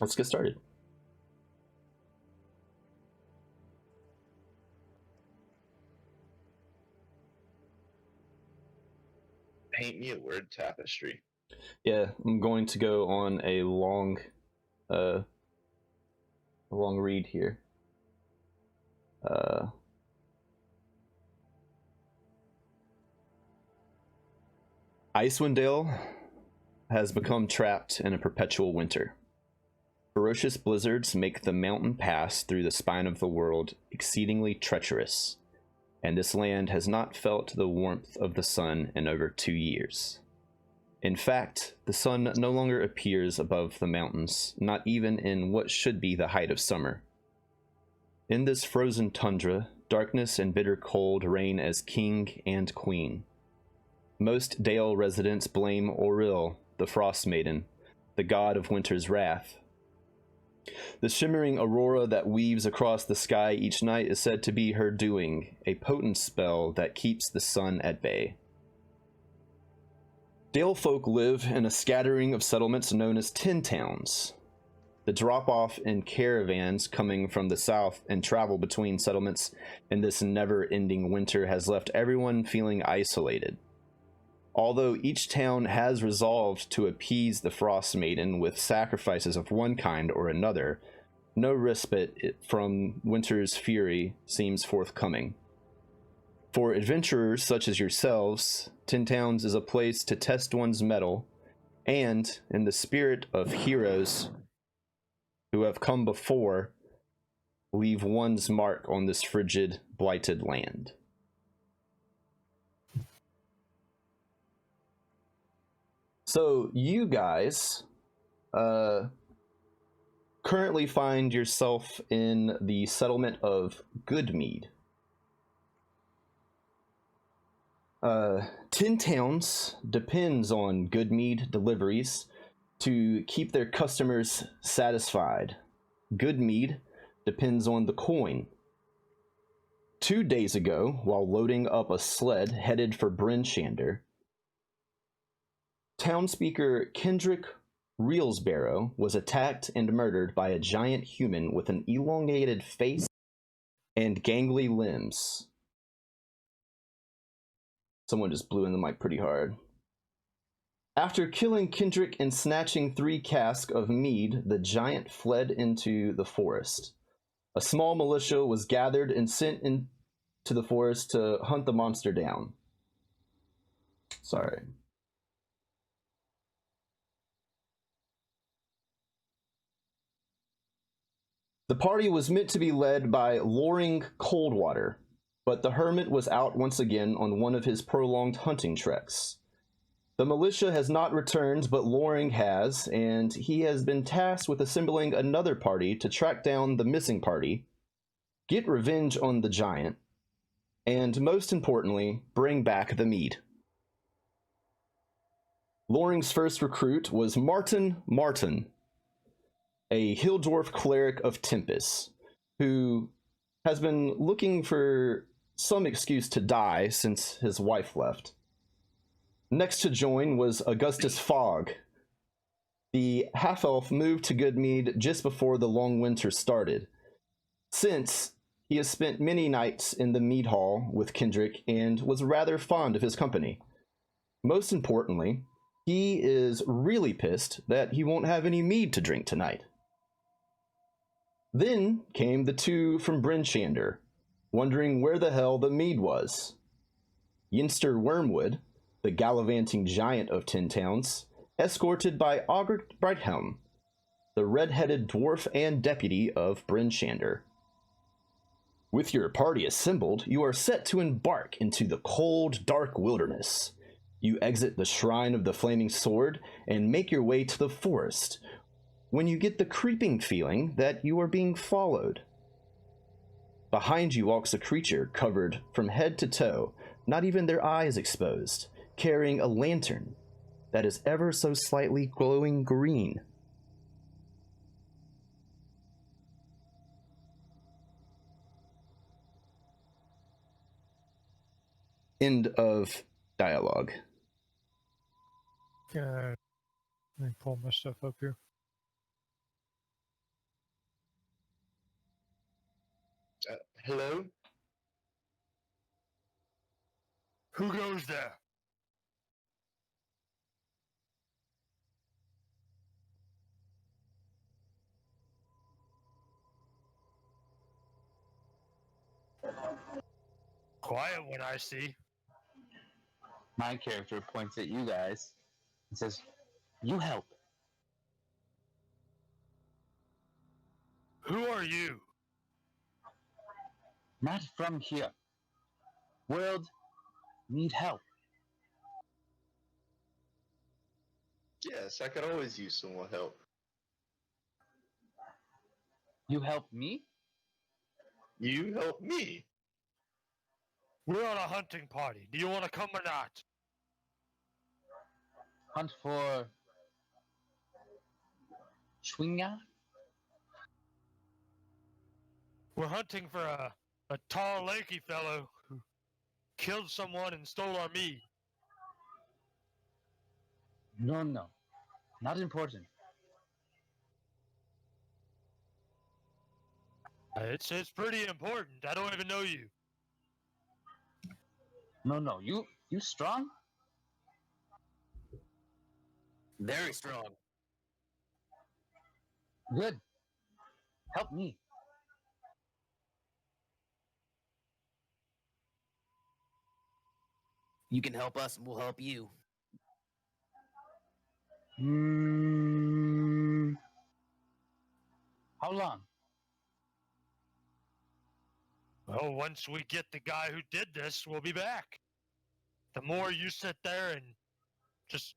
let's get started. Paint me a word tapestry. Yeah, I'm going to go on a long read here. Icewind Dale has become trapped in a perpetual winter. Ferocious blizzards make the mountain pass through the spine of the world exceedingly treacherous, and this land has not felt the warmth of the sun in over 2 years. In fact, the sun no longer appears above the mountains, not even in what should be the height of summer. In this frozen tundra, darkness and bitter cold reign as king and queen. Most Dale residents blame Auril the Frostmaiden, the god of winter's wrath. The shimmering aurora that weaves across the sky each night is said to be her doing, a potent spell that keeps the sun at bay. Dale folk live in a scattering of settlements known as tin towns. The drop-off in caravans coming from the south and travel between settlements in this never-ending winter has left everyone feeling isolated. Although each town has resolved to appease the Frostmaiden with sacrifices of one kind or another, no respite from winter's fury seems forthcoming. For adventurers such as yourselves, Tin Towns is a place to test one's mettle, and, in the spirit of heroes who have come before, leave one's mark on this frigid, blighted land. So you guys currently find yourself in the settlement of Mead. Tin Towns depends on Mead deliveries to keep their customers satisfied. Mead depends on the coin. 2 days ago, while loading up a sled headed for Bryn-Shander, townspeaker Kendrick Reelsbarrow was attacked and murdered by a giant human with an elongated face and gangly limbs. Someone just blew in the mic pretty hard. After killing Kendrick and snatching 3 casks of mead, the giant fled into the forest. A small militia was gathered and sent into the forest to hunt the monster down. Sorry. The party was meant to be led by Loring Coldwater, but the hermit was out once again on one of his prolonged hunting treks. The militia has not returned, but Loring has, and he has been tasked with assembling another party to track down the missing party, get revenge on the giant, and most importantly, bring back the mead. Loring's first recruit was Martin, a hill dwarf cleric of Tempest, who has been looking for some excuse to die since his wife left. Next to join was Augustus Fogg. The half-elf moved to Goodmead just before the long winter started. Since he has spent many nights in the mead hall with Kendrick and was rather fond of his company. Most importantly, he is really pissed that he won't have any mead to drink tonight. Then came the 2 from Bryn-Shander, wondering where the hell the mead was. Yinster Wormwood, the gallivanting giant of Tin Towns, escorted by Augert Brighthelm, the red-headed dwarf and deputy of Bryn-Shander. With your party assembled, you are set to embark into the cold, dark wilderness. You exit the Shrine of the Flaming Sword and make your way to the forest, when you get the creeping feeling that you are being followed. Behind you walks a creature covered from head to toe, not even their eyes exposed, carrying a lantern that is ever so slightly glowing green. End of dialogue. Let me pull my stuff up here. Hello? Who goes there? Quiet when I see. My character points at you guys and says, "You help." Who are you? Not from here. World need help. Yes, I could always use some more help. You help me? You help me. We're on a hunting party. Do you want to come or not? Hunt for Schwinga? We're hunting for a tall, lanky fellow who killed someone and stole our mead. No, no. Not important. It's pretty important. I don't even know you. No, no. You strong? Very strong. Good. Help me. You can help us and we'll help you. How long? Well, once we get the guy who did this, we'll be back. The more you sit there and just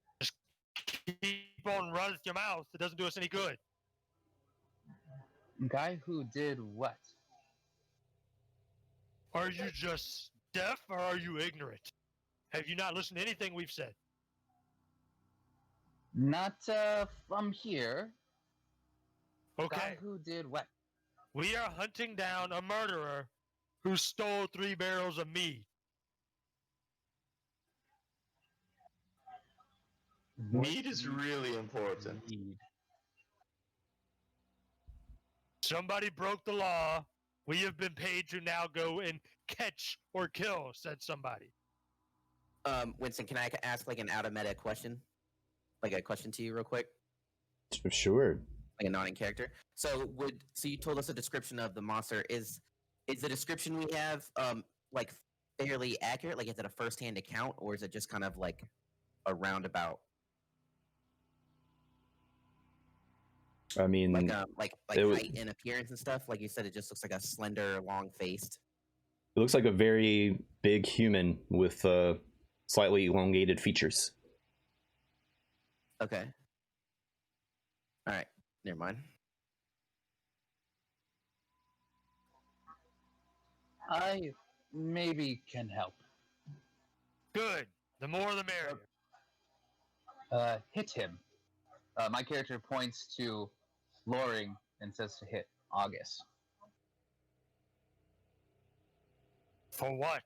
keep on running your mouth, it doesn't do us any good. Guy who did what? Are you just deaf or are you ignorant? Have you not listened to anything we've said? Not from here. Okay. Guy who did what? We are hunting down a murderer who stole 3 barrels of mead. Mead is really important. Mead. Somebody broke the law. We have been paid to now go and catch or kill, said somebody. Winston, can I ask like an out of meta question? Like a question to you real quick? Sure. Like a non character. So you told us a description of the monster. Is the description we have like fairly accurate? Like is it a first hand account or is it just kind of like a roundabout? I mean, Like it height and appearance and stuff. Like you said, it just looks like a slender, long faced. It looks like a very big human with slightly elongated features. Okay. All right. Never mind. I maybe can help. Good. The more the merrier. Hit him. My character points to Loring and says to hit August. For what?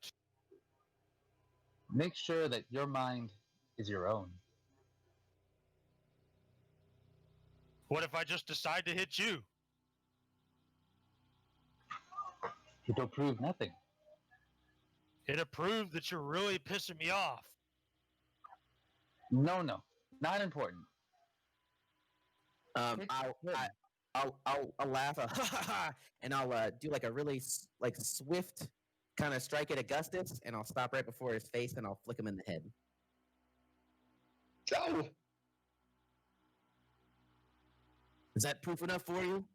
Make sure that your mind is your own. What if I just decide to hit you? It'll prove nothing. It'll prove that you're really pissing me off. No, not important. I'll laugh, and I'll do like a really like swift kind of strike at Augustus, and I'll stop right before his face, and I'll flick him in the head. Oh, Is that proof enough for you?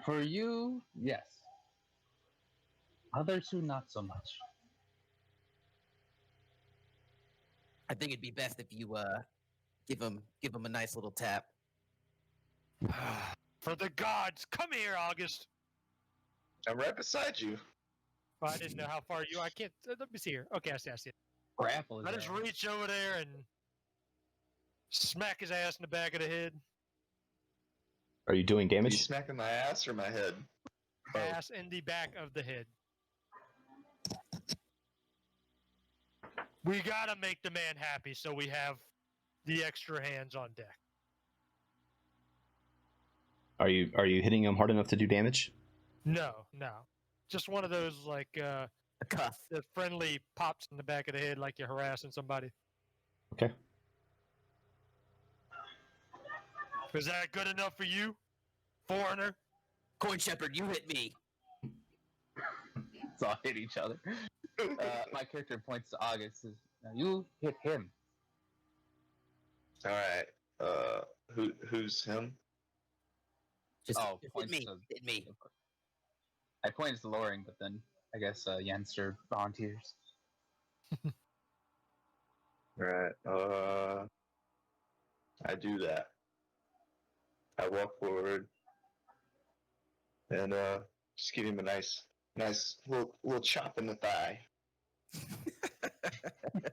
For you, yes. Other two, not so much. I think it'd be best if you give him a nice little tap. For the gods, come here, August. I'm right beside you. Oh, I didn't know how far you. I can't. Let me see here. Okay, I see. Grapple is I just there. reach over there and smack his ass in the back of the head. Are you doing Are you damage? smacking my ass or my head? Ass in the back of the head. We gotta make the man happy, so we have the extra hands on deck. Are you hitting him hard enough to do damage? No. Just one of those like A cuff. the friendly pops in the back of the head like you're harassing somebody. Okay. Is that good enough for you, foreigner? Coin Shepherd, you hit me. So all hit each other. My character points to August. Says, now you hit him. All right. Who's him? Just Oh, hit points me. to- Hit me. I pointed to Loring, but then I guess Yenster volunteers. Right. I do that. I walk forward and just give him a nice little chop in the thigh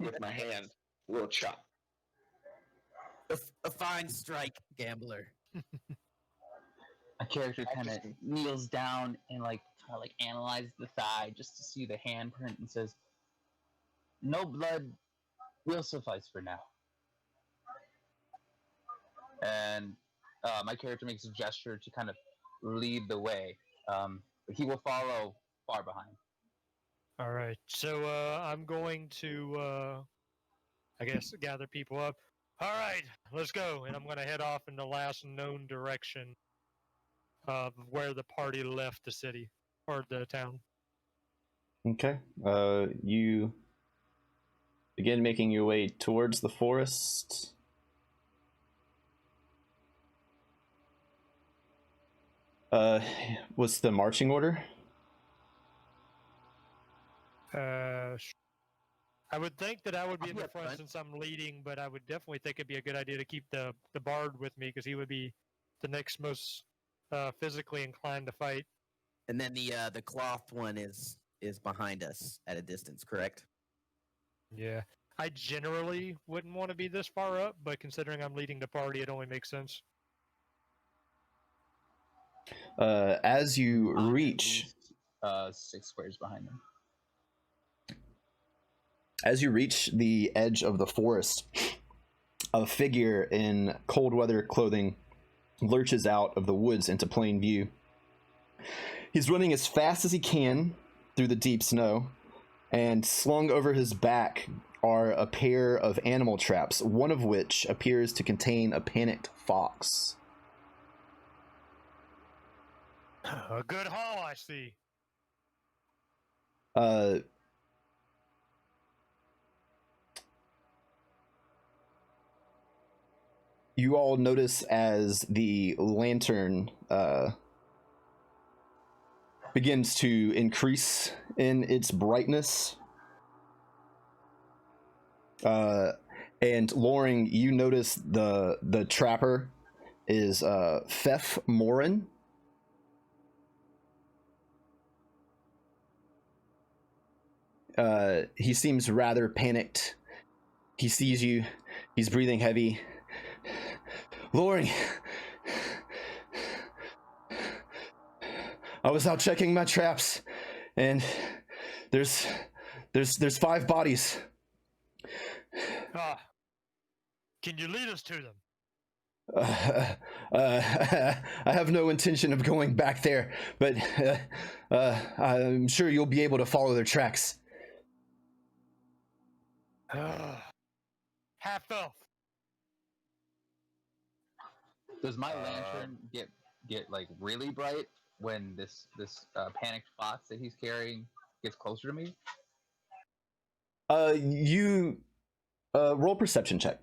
with my hand. Little chop. A fine strike, gambler. My character I kind of just- kneels down and kind of analyzes the thigh just to see the handprint and says, "No blood will suffice for now." And my character makes a gesture to kind of lead the way, but he will follow far behind. All right. So I'm going to, I guess, gather people up. All right, let's go. And I'm going to head off in the last known direction of where the party left the city or the town. Okay. You begin making your way towards the forest. What's the marching order? I would think that I would be I'll in be the up front front. since I'm leading, but I would definitely think it'd be a good idea to keep the bard with me because he would be the next most physically inclined to fight. And then the cloth one is behind us at a distance, correct? Yeah. I generally wouldn't want to be this far up, but considering I'm leading the party, it only makes sense. As you I'm at reach, least, 6 squares behind them. as you reach the edge of the forest, a figure in cold weather clothing lurches out of the woods into plain view. He's running as fast as he can through the deep snow, and slung over his back are a pair of animal traps, one of which appears to contain a panicked fox. A good haul, I see. You all notice as the lantern begins to increase in its brightness. And Loring, you notice the trapper is Fef Morin. He seems rather panicked. He sees you. He's breathing heavy. Loring, I was out checking my traps, and there's 5 bodies. Can you lead us to them? I have no intention of going back there, but I'm sure you'll be able to follow their tracks. Half elf. Does my lantern get like really bright when this panicked fox that he's carrying gets closer to me? You roll perception check.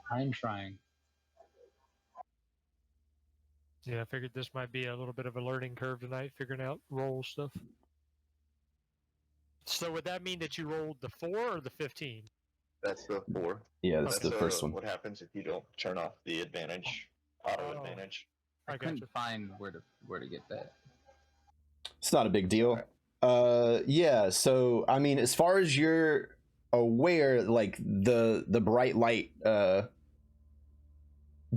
I'm trying. Yeah, I figured this might be a little bit of a learning curve tonight, figuring out roll stuff. So would that mean that you rolled the 4 or the 15? That's the 4. Yeah, that's the first one. What happens if you don't turn off the advantage, auto Oh. advantage? I I couldn't gotcha. find where to get that. It's not a big deal. Yeah, so I mean, as far as you're aware, like the bright light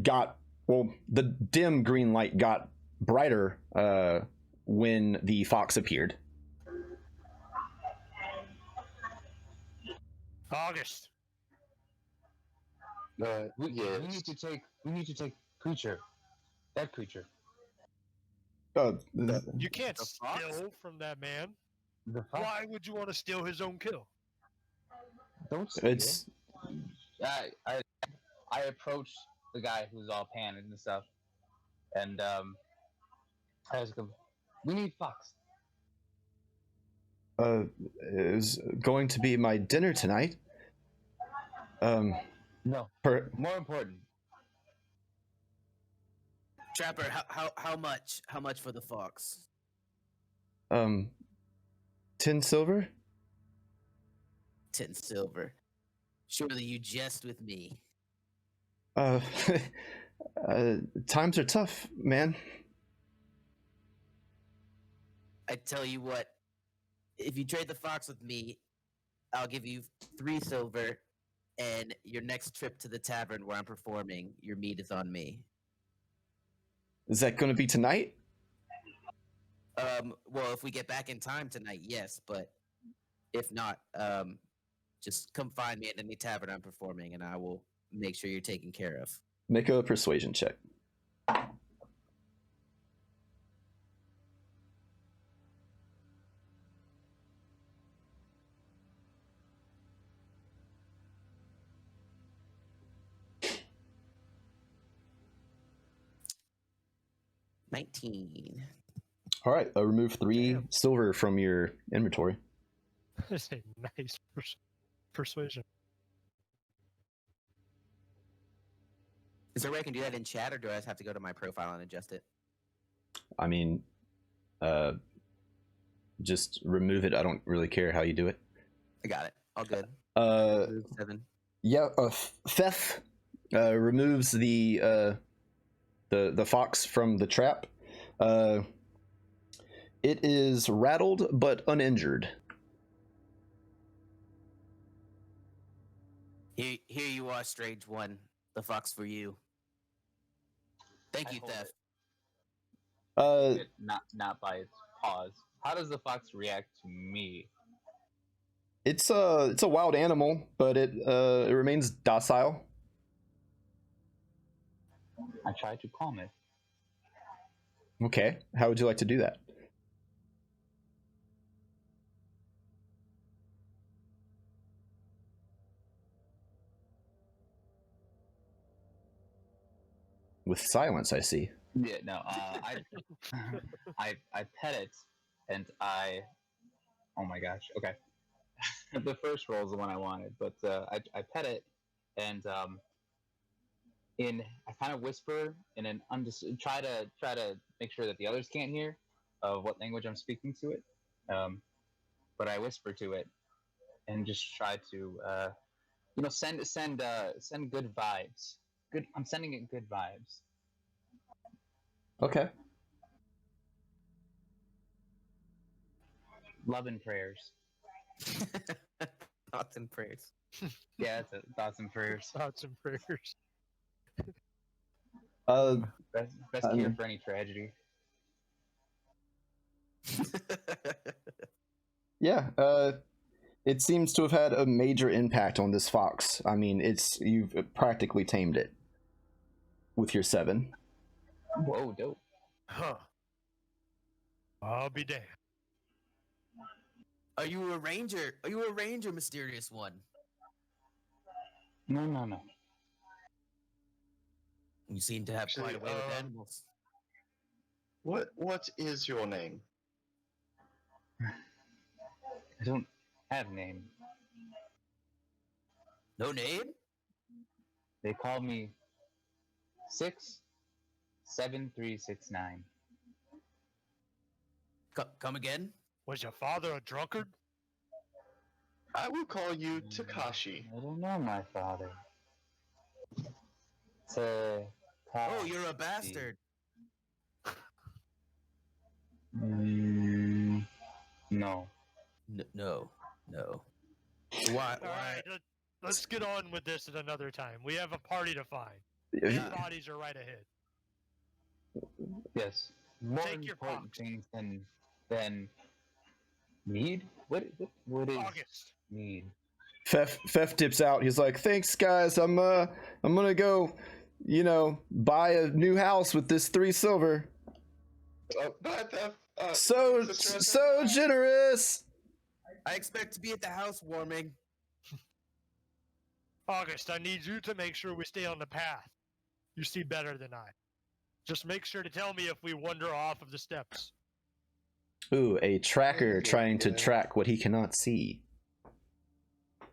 got well, the dim green light got brighter when the fox appeared. August. We yes. need to take creature. That creature. You can't The fox? steal from that man. The fox. Why would you want to steal his own kill? Don't steal. It's I approached the guy who's all panicked and stuff, and I was like, "We need fox." is going to be my dinner tonight. No, Per, more important. Trapper, how much? How much for the fox? 10 silver. 10 silver. Surely you jest with me. Uh, times are tough, man. I tell you what, if you trade the fox with me, I'll give you 3 silver, and your next trip to the tavern where I'm performing, your meat is on me. Is that going to be tonight? Well, if we get back in time tonight, yes, but if not, just come find me at any tavern I'm performing, and I will make sure you're taken care of. Make a persuasion check. $19. All right, remove 3 Damn. silver from your inventory. That's a nice persuasion. Is there a way I can do that in chat, or do I just have to go to my profile and adjust it? I mean, just remove it. I don't really care how you do it. I got it. All good. 7. Yeah, Theth removes the fox from the trap. It is rattled but uninjured. Here you are, strange one. The fox for you. Thank you, hold Theft. It, not by its paws. How does the fox react to me? It's a wild animal, but it remains docile. I try to calm it. Okay, how would you like to do that? With silence, I see. Yeah, no. I pet it, and oh my gosh. Okay, the first roll is the one I wanted, but I pet it, and I kind of whisper in an try to make sure that the others can't hear of what language I'm speaking to it, but I whisper to it and just try to send good vibes. Good. I'm sending it good vibes. Okay. Love and prayers. Thoughts and prayers. Yeah, that's it. Thoughts and prayers. Thoughts and prayers. Best cure for any tragedy. Yeah, it seems to have had a major impact on this fox. I mean, you've practically tamed it with your 7. Whoa, dope. Huh. I'll be damned. Are you a ranger? Are you a ranger, mysterious one? No. You seem to have quite a way with Actually, animals. What is your name? I don't have a name. No name? They call me 67369. Come again? Was your father a drunkard? I will call you Takashi. I don't know my father. Oh, you're a bastard. No. No. Why? All right, let's get on with this at another time. We have a party to find. Yeah. Dead bodies are right ahead. Yes. More Take your important box. things than Mead. What is August. Mead? Fef dips out. He's like, "Thanks, guys. I'm gonna go, buy a new house with this 3 silver. But So Sister Esther? so generous." I expect to be at the house warming. August, I need you to make sure we stay on the path. You see better than I. Just make sure to tell me if we wander off of the steps. Ooh, a tracker trying to Yeah. track what he cannot see.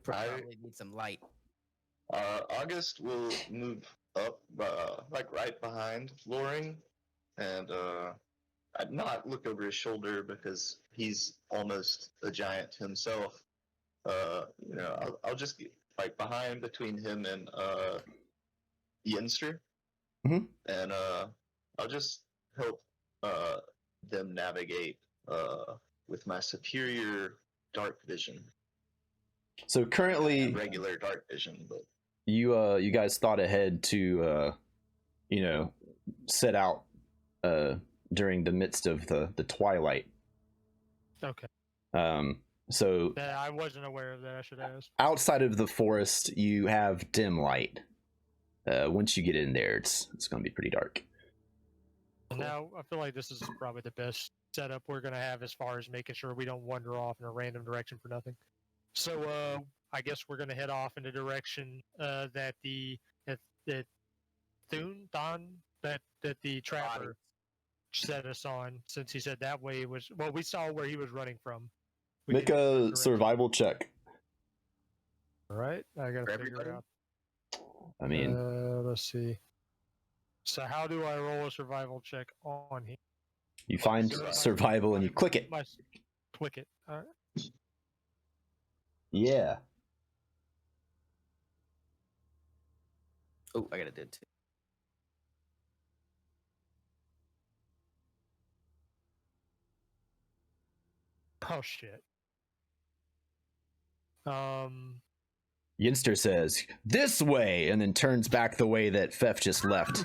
Probably need some light. August will move up, like right behind Loring, and I'd not look over his shoulder because he's almost a giant himself. I'll just get like behind between him and Yenster, Mhm. and I'll just help them navigate with my superior dark vision. So currently, Regular dark vision, but you guys thought ahead to set out during the midst of the twilight. Okay. So I wasn't aware of that, I should ask. outside of the forest, you have dim light. Once you get in there, it's going to be pretty dark. Now, I feel like this is probably the best setup we're going to have as far as making sure we don't wander off in a random direction for nothing. So, I guess we're going to head off in the direction that the trapper set us on, since he said that way was, well, we saw where he was running from. We Make can go that a direction. survival check. All right, I got to For figure everybody? it out. I mean, Let's see. So how do I roll a survival check on here? you find survival and you click it. Click it. All right. Yeah. Oh, I got it did too. Oh shit. Yinster says, "This way," and then turns back the way that Fef just left.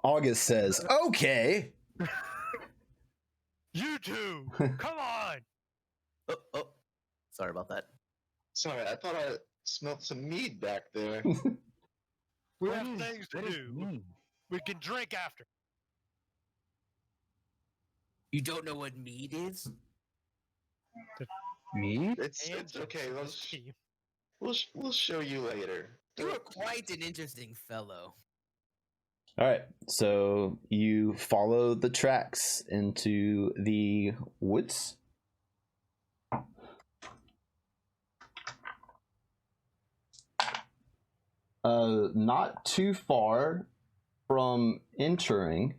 August says, "Okay." You two, come on. Oh, sorry about that. sorry, I thought I smelled some mead back there. We What have is- things to what is do. Mead? We can drink after. You don't know what mead is? Mead? It's okay. Tangents of this team. We'll show you later. You are quite an interesting fellow. All right, so you follow the tracks into the woods. Not too far from entering.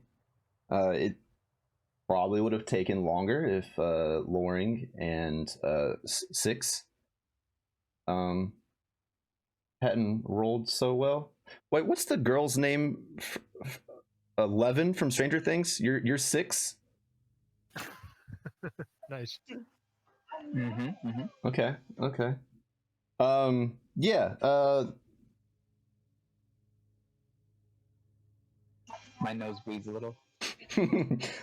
It probably would have taken longer if Loring and Six hadn't rolled so well. Wait, what's the girl's name? 11 from Stranger Things. You're 6. Nice. Mm-hmm. Mm-hmm. Okay. Yeah. My nose bleeds a little.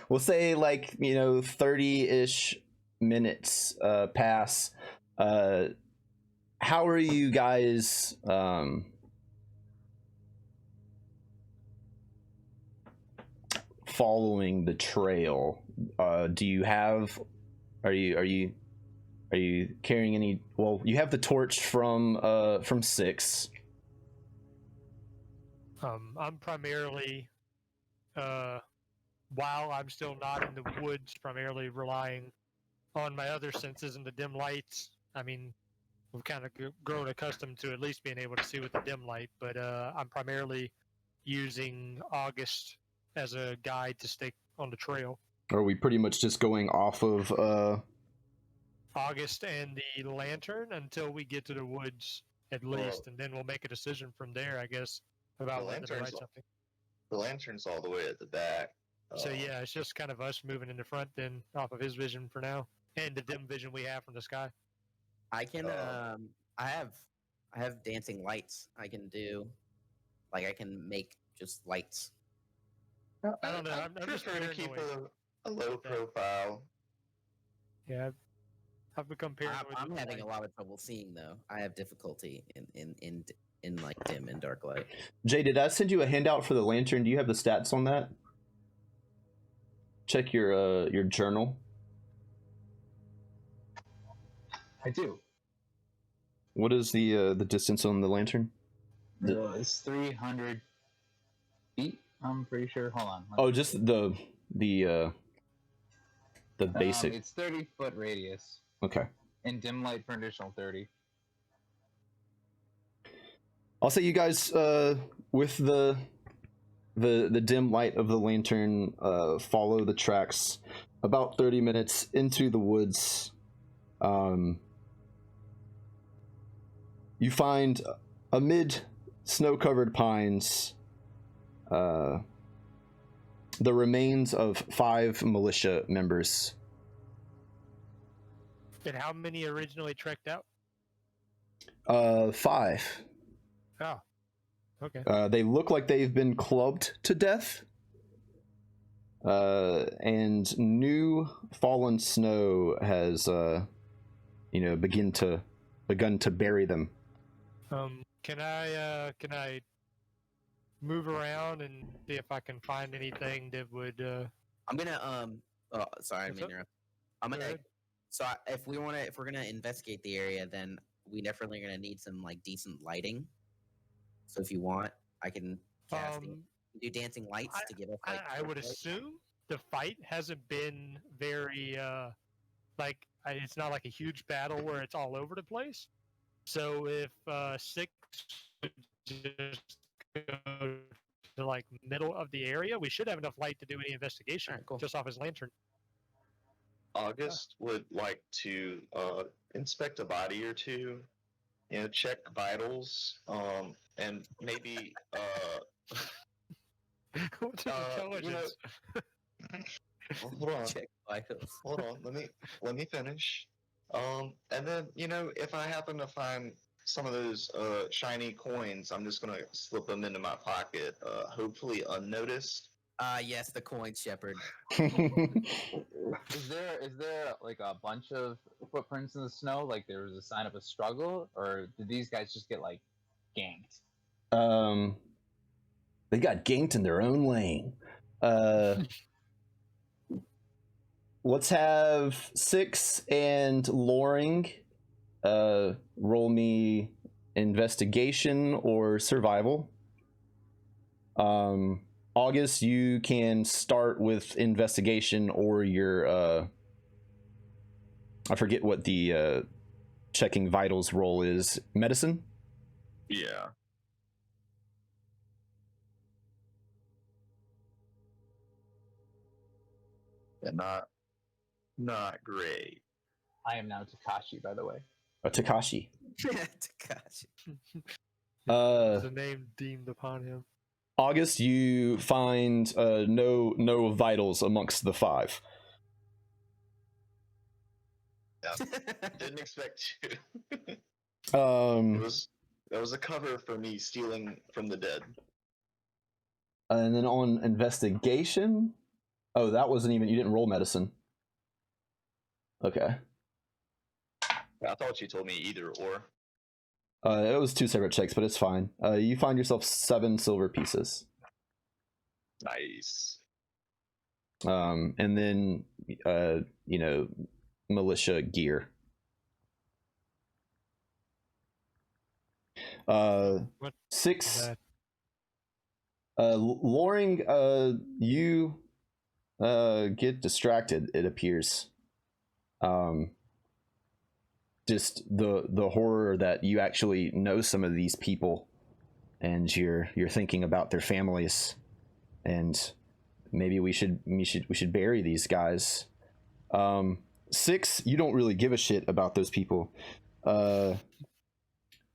We'll say 30-ish minutes pass. How are you guys following the trail? Do you have are you carrying any? Well, you have the torch from 6. I'm primarily, while I'm still not in the woods, primarily relying on my other senses and the dim lights. I mean, we've kind of grown accustomed to at least being able to see with the dim light, but I'm primarily using August as a guide to stay on the trail. Are we pretty much just going off of August and the lantern until we get to the woods, at least, and then we'll make a decision from there, I guess, about The whether to write lantern's something. The lantern's all the way at the back. So yeah, it's just kind of us moving in the front, then off of his vision for now, and the dim vision we have from the sky. I can I have dancing lights I can do. Like I can make just lights I don't know. I'm just prefer to paranoid. keep a low profile. Yeah, I've become paranoid. I'm with the having a light. lot of trouble seeing though. I have difficulty in like dim and dark light. Jay, did I send you a handout for the lantern? Do you have the stats on that? Check your journal. I do. What is the distance on the lantern? It's 300 feet. I'm pretty sure. Hold on. Oh, just the basic. It's 30-foot radius. Okay. And dim light for additional 30. I'll say you guys with the dim light of the lantern follow the tracks about 30 minutes into the woods. You find amid snow-covered pines the remains of 5 militia members. And how many originally trekked out? 5. Oh, okay. They look like they've been clubbed to death. And new fallen snow has, begun to bury them. Can I move around and see if I can find anything that would? I'm gonna Oh, sorry, I didn't What's mean up? to interrupt. I'm Go gonna. ahead. So if we're gonna investigate the area, then we definitely are gonna need some like decent lighting. So if you want, I can cast do dancing lights to give us like. I would torchlight. assume the fight hasn't been very it's not like a huge battle where it's all over the place. So if 6 would just go to like middle of the area, we should have enough light to do any investigation Alright, cool. just off his lantern. August would like to inspect a body or two, check vitals, and maybe What's his intelligence? hold on, Check vitals. hold on. Let me finish. And then if I happen to find some of those shiny coins, I'm just gonna slip them into my pocket, hopefully unnoticed. Yes, the coin shepherd. Is there like a bunch of footprints in the snow? Like there was a sign of a struggle, or did these guys just get like ganked? They got ganked in their own lane. Let's have 6 and Loring roll me investigation or survival. August, you can start with investigation or your I forget what the checking vitals roll is. Medicine? Yeah. Yeah, not great. I am now Takashi, by the way. Takashi. Takashi. There's a name deemed upon him. August, you find no vitals amongst the 5. Yeah, didn't expect to. That was a cover for me stealing from the dead. And then on investigation, oh, that wasn't even, you didn't roll medicine. Okay. I thought you told me either or. It was 2 separate checks, but it's fine. You find yourself 7 silver pieces. Nice. And then, militia gear. What 6. that? Loring, you get distracted, it appears. Just the horror that you actually know some of these people, and you're thinking about their families, and maybe we should bury these guys. 6, you don't really give a shit about those people.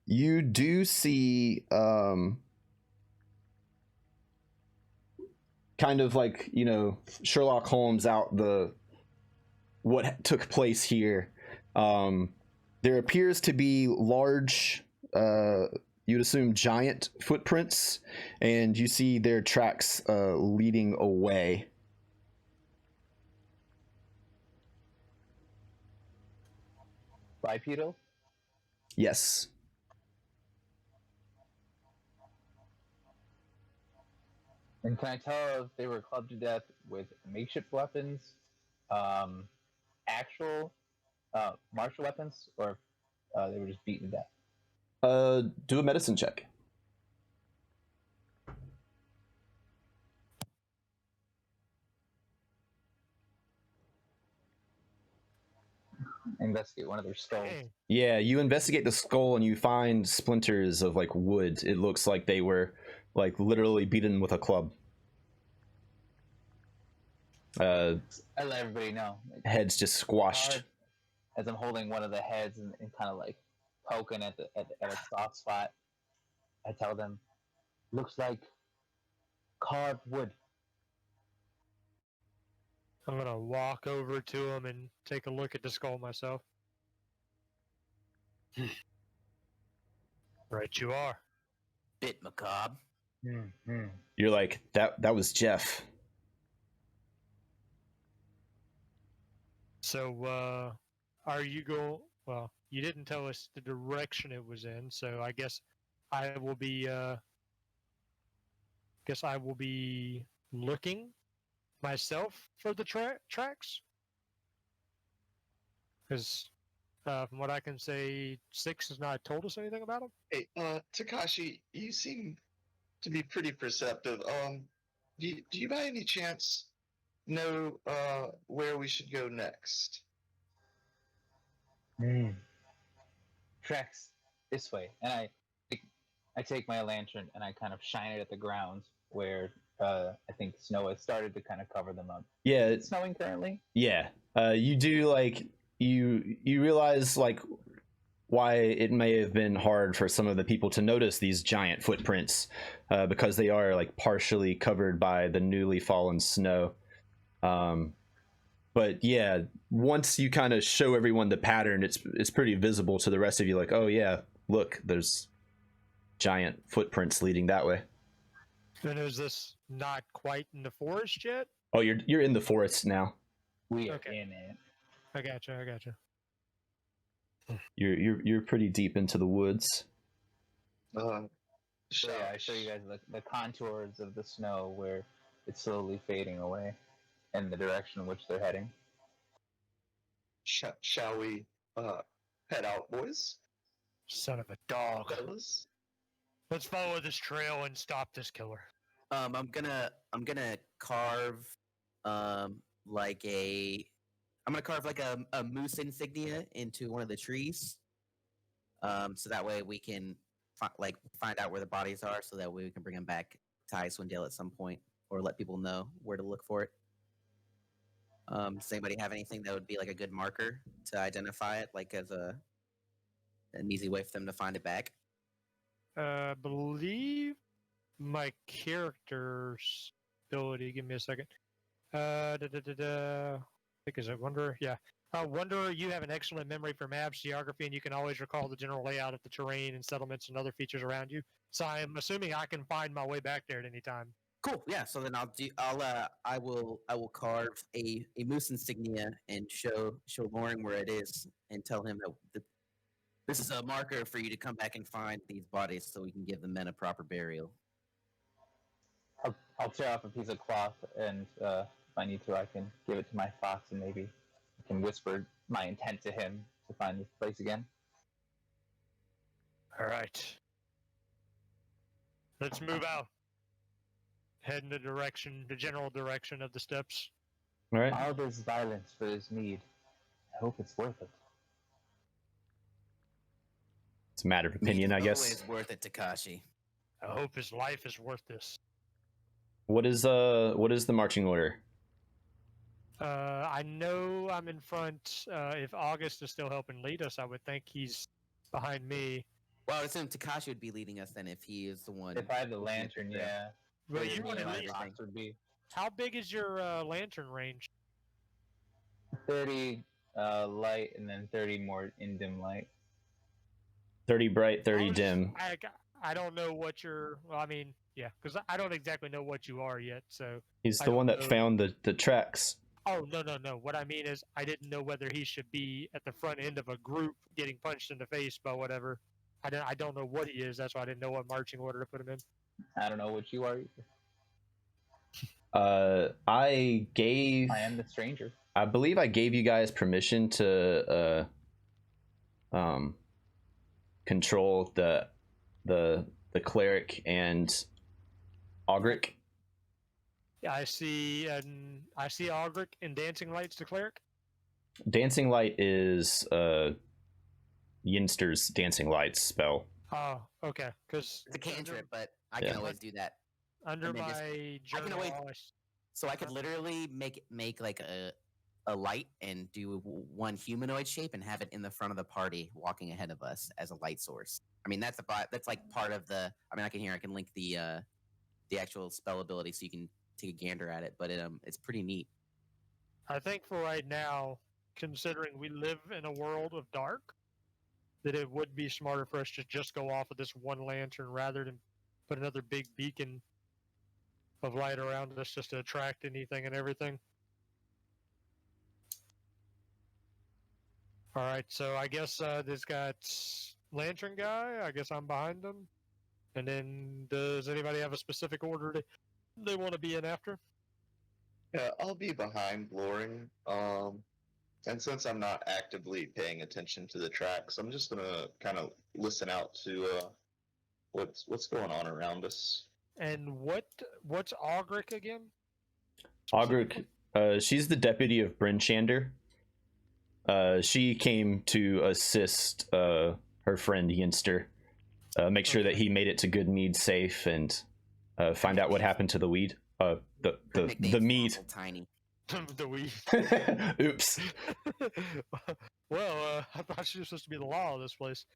You do see kind of like, Sherlock Holmes out what took place here. There appears to be large you'd assume giant footprints, and you see their tracks leading away. Bipedal? Yes. And can I tell if they were clubbed to death with makeshift weapons, actual martial weapons, or if they were just beaten to death? Do a medicine check. Investigate one of their skulls. Dang. Yeah, you investigate the skull and you find splinters of like wood. It looks like they were like literally beaten with a club. I let everybody know. Heads just squashed. As I'm holding one of the heads and kind of like poking at a soft spot, I tell them, "Looks like carved wood." I'm gonna walk over to him and take a look at the skull myself. Right, you are. Bit macabre. Mm-hmm. You're like, that was Jeff. So, are you go? Well, you didn't tell us the direction it was in, so I guess I will be. Guess I will be looking myself for the tracks, because from what I can say, Six has not told us anything about them. Hey, Takashi, you seem to be pretty perceptive. Do you by any chance know where we should go next? Tracks this way, and I take my lantern and I kind of shine it at the ground where I think snow has started to kind of cover them up. Yeah, It's snowing currently. yeah. You do like you realize like why it may have been hard for some of the people to notice these giant footprints because they are like partially covered by the newly fallen snow. But yeah, once you kind of show everyone the pattern, it's pretty visible to the rest of you. Like, oh yeah, look, there's giant footprints leading that way. And is this not quite in the forest yet? Oh, you're in the forest now. We are Okay. in it. I gotcha. You're pretty deep into the woods. So yeah, I show you guys the contours of the snow where it's slowly fading away, and the direction in which they're heading. Shall we head out, boys? Son of a dog. Fellas? Let's follow this trail and stop this killer. I'm gonna carve like a a moose insignia into one of the trees. So that way we can find out where the bodies are, so that way we can bring them back to Icewind Dale at some point, or let people know where to look for it. Does anybody have anything that would be like a good marker to identify it, like as an easy way for them to find it back? Believe my character's ability. Give me a second. I think is it Wanderer? Yeah. Wanderer, you have an excellent memory for maps, geography, and you can always recall the general layout of the terrain and settlements and other features around you. So I'm assuming I can find my way back there at any time. Cool. Yeah. So then I will carve a moose insignia and show Loring where it is, and tell him that this is a marker for you to come back and find these bodies, so we can give the men a proper burial. I'll tear off a piece of cloth, and if I need to, I can give it to my fox, and maybe I can whisper my intent to him to find this place again. All right. Let's move out. Head in the general direction of the steps. All right. All this violence for this Mead. I hope it's worth it. It's a matter of opinion, I guess. Always worth it, Takashi. I hope his life is worth this. What is the marching order? I know I'm in front. If August is still helping lead us, I would think he's behind me. Well, I assume Takashi would be leading us then if he is the one. If I had the lantern, yeah. Well, So you me want and to my lead. fox would be How big is your lantern range? 30 light and then 30 more in dim light. 30 bright, 30 dim. I don't know what you're. Well, I mean, yeah, because I don't exactly know what you are yet. So He's I the don't one that know. found the tracks. Oh no. What I mean is, I didn't know whether he should be at the front end of a group getting punched in the face by whatever. I don't know what he is. That's why I didn't know what marching order to put him in. I don't know what you are either. I gave. I am the stranger. I believe I gave you guys permission to control the cleric and Ogric. Yeah, I see Aldrich in Dancing Lights, the cleric. Dancing Light is Yinster's Dancing Lights spell. Oh, okay. Because It's a cantrip, but I Yeah. can always do that. under and then just- my I can journal, always- So I could literally make like a light and do one humanoid shape and have it in the front of the party, walking ahead of us as a light source. I mean, that's like part of the. I mean, I can link the actual spell ability so you can take a gander at it, but it's pretty neat. I think for right now, considering we live in a world of dark, that it would be smarter for us to just go off of this one lantern rather than put another big beacon of light around us just to attract anything and everything. All right, so I guess this got lantern guy. I guess I'm behind him. And then, does anybody have a specific order they want to be in after? Yeah, I'll be behind Loring. And since I'm not actively paying attention to the tracks, I'm just gonna kind of listen out to what's going on around us. And what's Ogric again? Ogric, she's the deputy of Bryn Shander. She came to assist her friend Yinster, make sure that he made it to good Mead safe, and find out what happened to the weed. Her The nickname's mead. Awful Tiny. The weed. Oops. Well, I thought she was supposed to be the law of this place.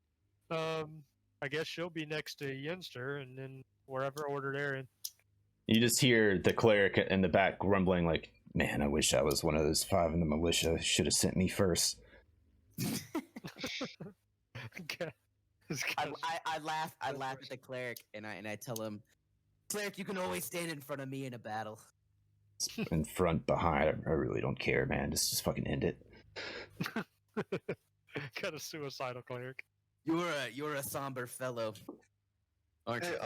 I guess she'll be next to Yenster, and then wherever order they're in. You just hear the cleric in the back grumbling, like, "Man, I wish I was one of those 5 in the militia. Should have sent me first." Okay. I laugh at the cleric and I tell him, "Cleric, you can always stand in front of me in a battle." In front, behind, I really don't care, man. Just fucking end it. Kind of suicidal cleric. You're a somber fellow, aren't you?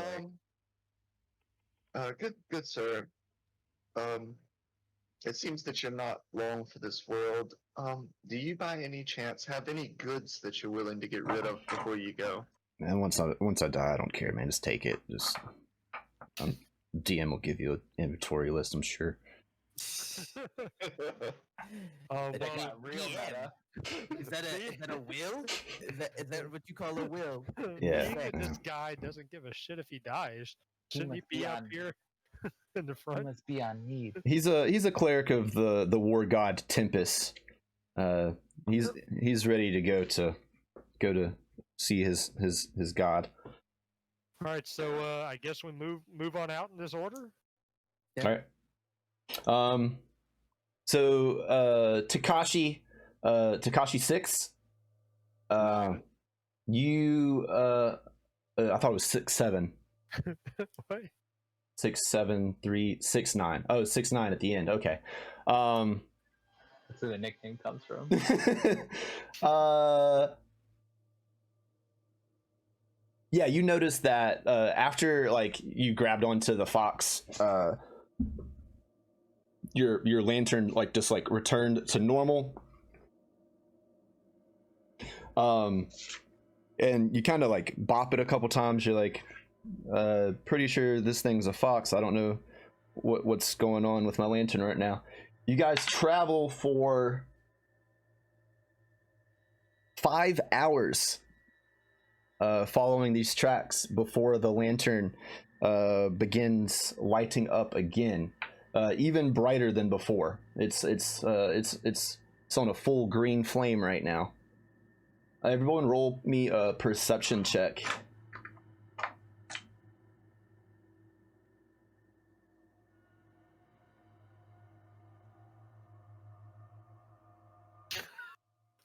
Cleric? Good sir. It seems that you're not long for this world. Do you by any chance have any goods that you're willing to get rid of before you go? And once I die, I don't care, man. Just take it. Just DM will give you an inventory list, I'm sure. Oh, That well, got real meta. Is that a will? Is that what you call a will? Yeah. Even this guy doesn't give a shit if he dies. Shouldn't he must be be up on- here in the You front? must be on Mead. He's a cleric of the war god Tempest. He's ready to go to see his god. All right, so I guess we move on out in this order. Yeah. All right. So Takashi 6. You I thought it was 6-7. What? 6, 7, 3, 6, 9. Oh, 6, 9 at the end. Okay. That's where the nickname comes from. Yeah, you notice that after like you grabbed onto the fox, your lantern like just like returned to normal. And you kind of like bop it a couple times. You're like, pretty sure this thing's a fox. I don't know what's going on with my lantern right now. You guys travel for 5 hours following these tracks before the lantern begins lighting up again, even brighter than before. It's on a full green flame right now. Everyone roll me a perception check.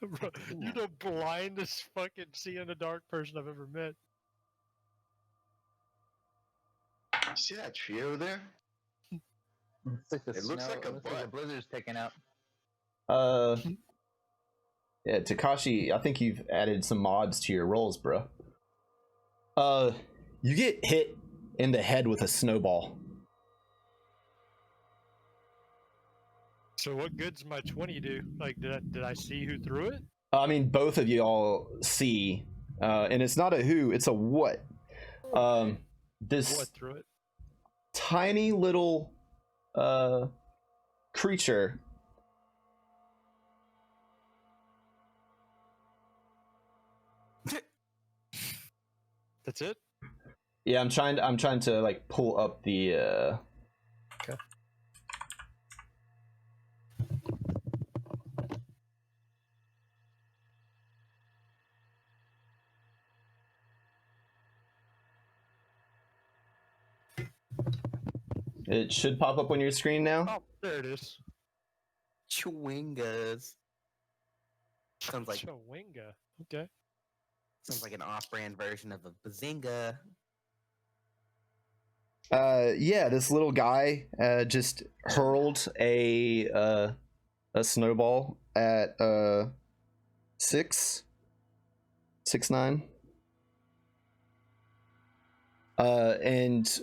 Bro, you're the blindest fucking see in the dark person I've ever met. See that tree over there? It's like the It looks like a looks like the butt. blizzard's picking up. Yeah, Takashi, I think you've added some mods to your rolls, bro. You get hit in the head with a snowball. So what good's my 20 do? Like, did I see who threw it? I mean, both of you all see, and it's not a who, it's a what. This What threw it? tiny little creature That's it? yeah, I'm trying to like pull up the Okay. it should pop up on your screen now. Oh, there it is. Chewingas. Sounds like Chewinga. Okay. an off-brand version of a bazinga. Yeah, this little guy just hurled a snowball at 6'9". And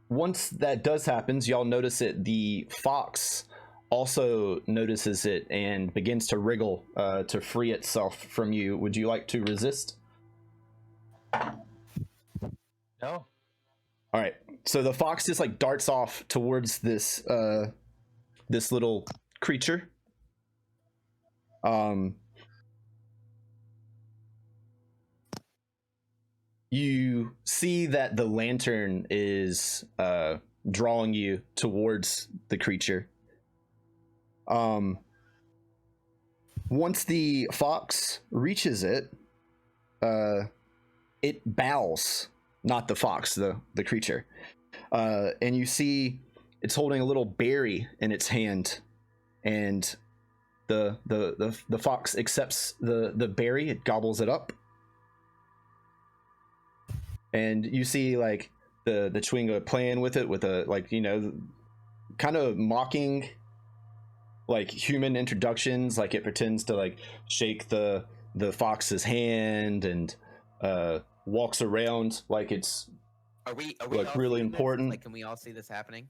once that does happens, y'all notice it. The fox also notices it and begins to wriggle to free itself from you. Would you like to resist? No. All right. So the fox just like darts off towards this this little creature. You see that the lantern is drawing you towards the creature. Once the fox reaches it, it bows, not the fox, the creature. And you see it's holding a little berry in its hand, and the fox accepts the berry. It gobbles it up, and you see like the Chewinga playing with it with a, like, you know, kind of mocking like human introductions. Like it pretends to like shake the fox's hand and walks around like it's Are we like all really seeing this? important. Like, can we all see this happening?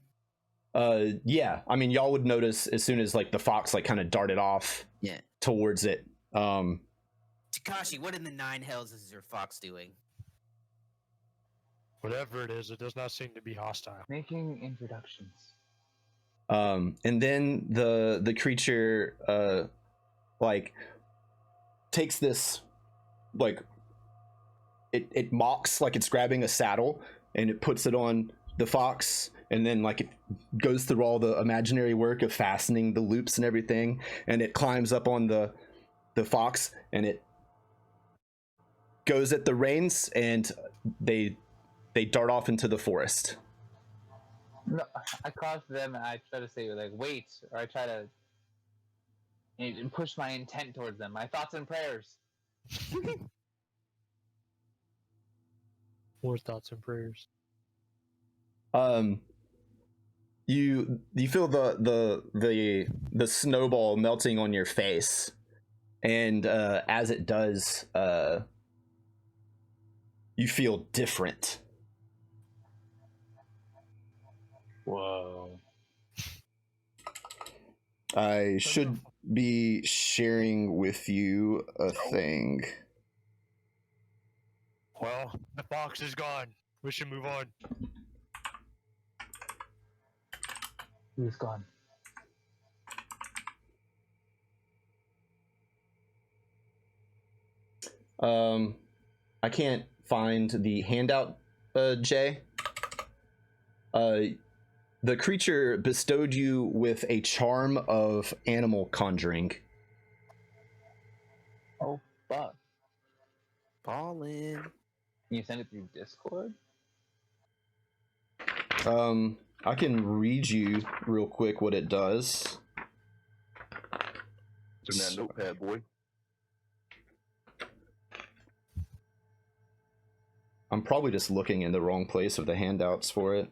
Yeah, I mean, y'all would notice as soon as like the fox like kind of darted off Yeah. towards it. Takashi, what in the nine hells is your fox doing? Whatever it is, it does not seem to be hostile. Making introductions. And then the creature like takes this, like it mocks like it's grabbing a saddle, and it puts it on the fox, and then like it goes through all the imaginary work of fastening the loops and everything, and it climbs up on the fox, and it goes at the reins, and they dart off into the forest. No, I call to them and I try to say like wait, or I try to push my intent towards them. My thoughts and prayers. More thoughts and prayers. You feel the snowball melting on your face, and as it does, you feel different. Whoa. I should be sharing with you a thing. Well, the fox is gone. We should move on. Who's gone? I can't find the handout, Jay. The creature bestowed you with a charm of animal conjuring. Oh fuck. Ballin'. Can you send it through Discord? I can read you real quick what it does. It's in that notepad, boy. I'm probably just looking in the wrong place of the handouts for it.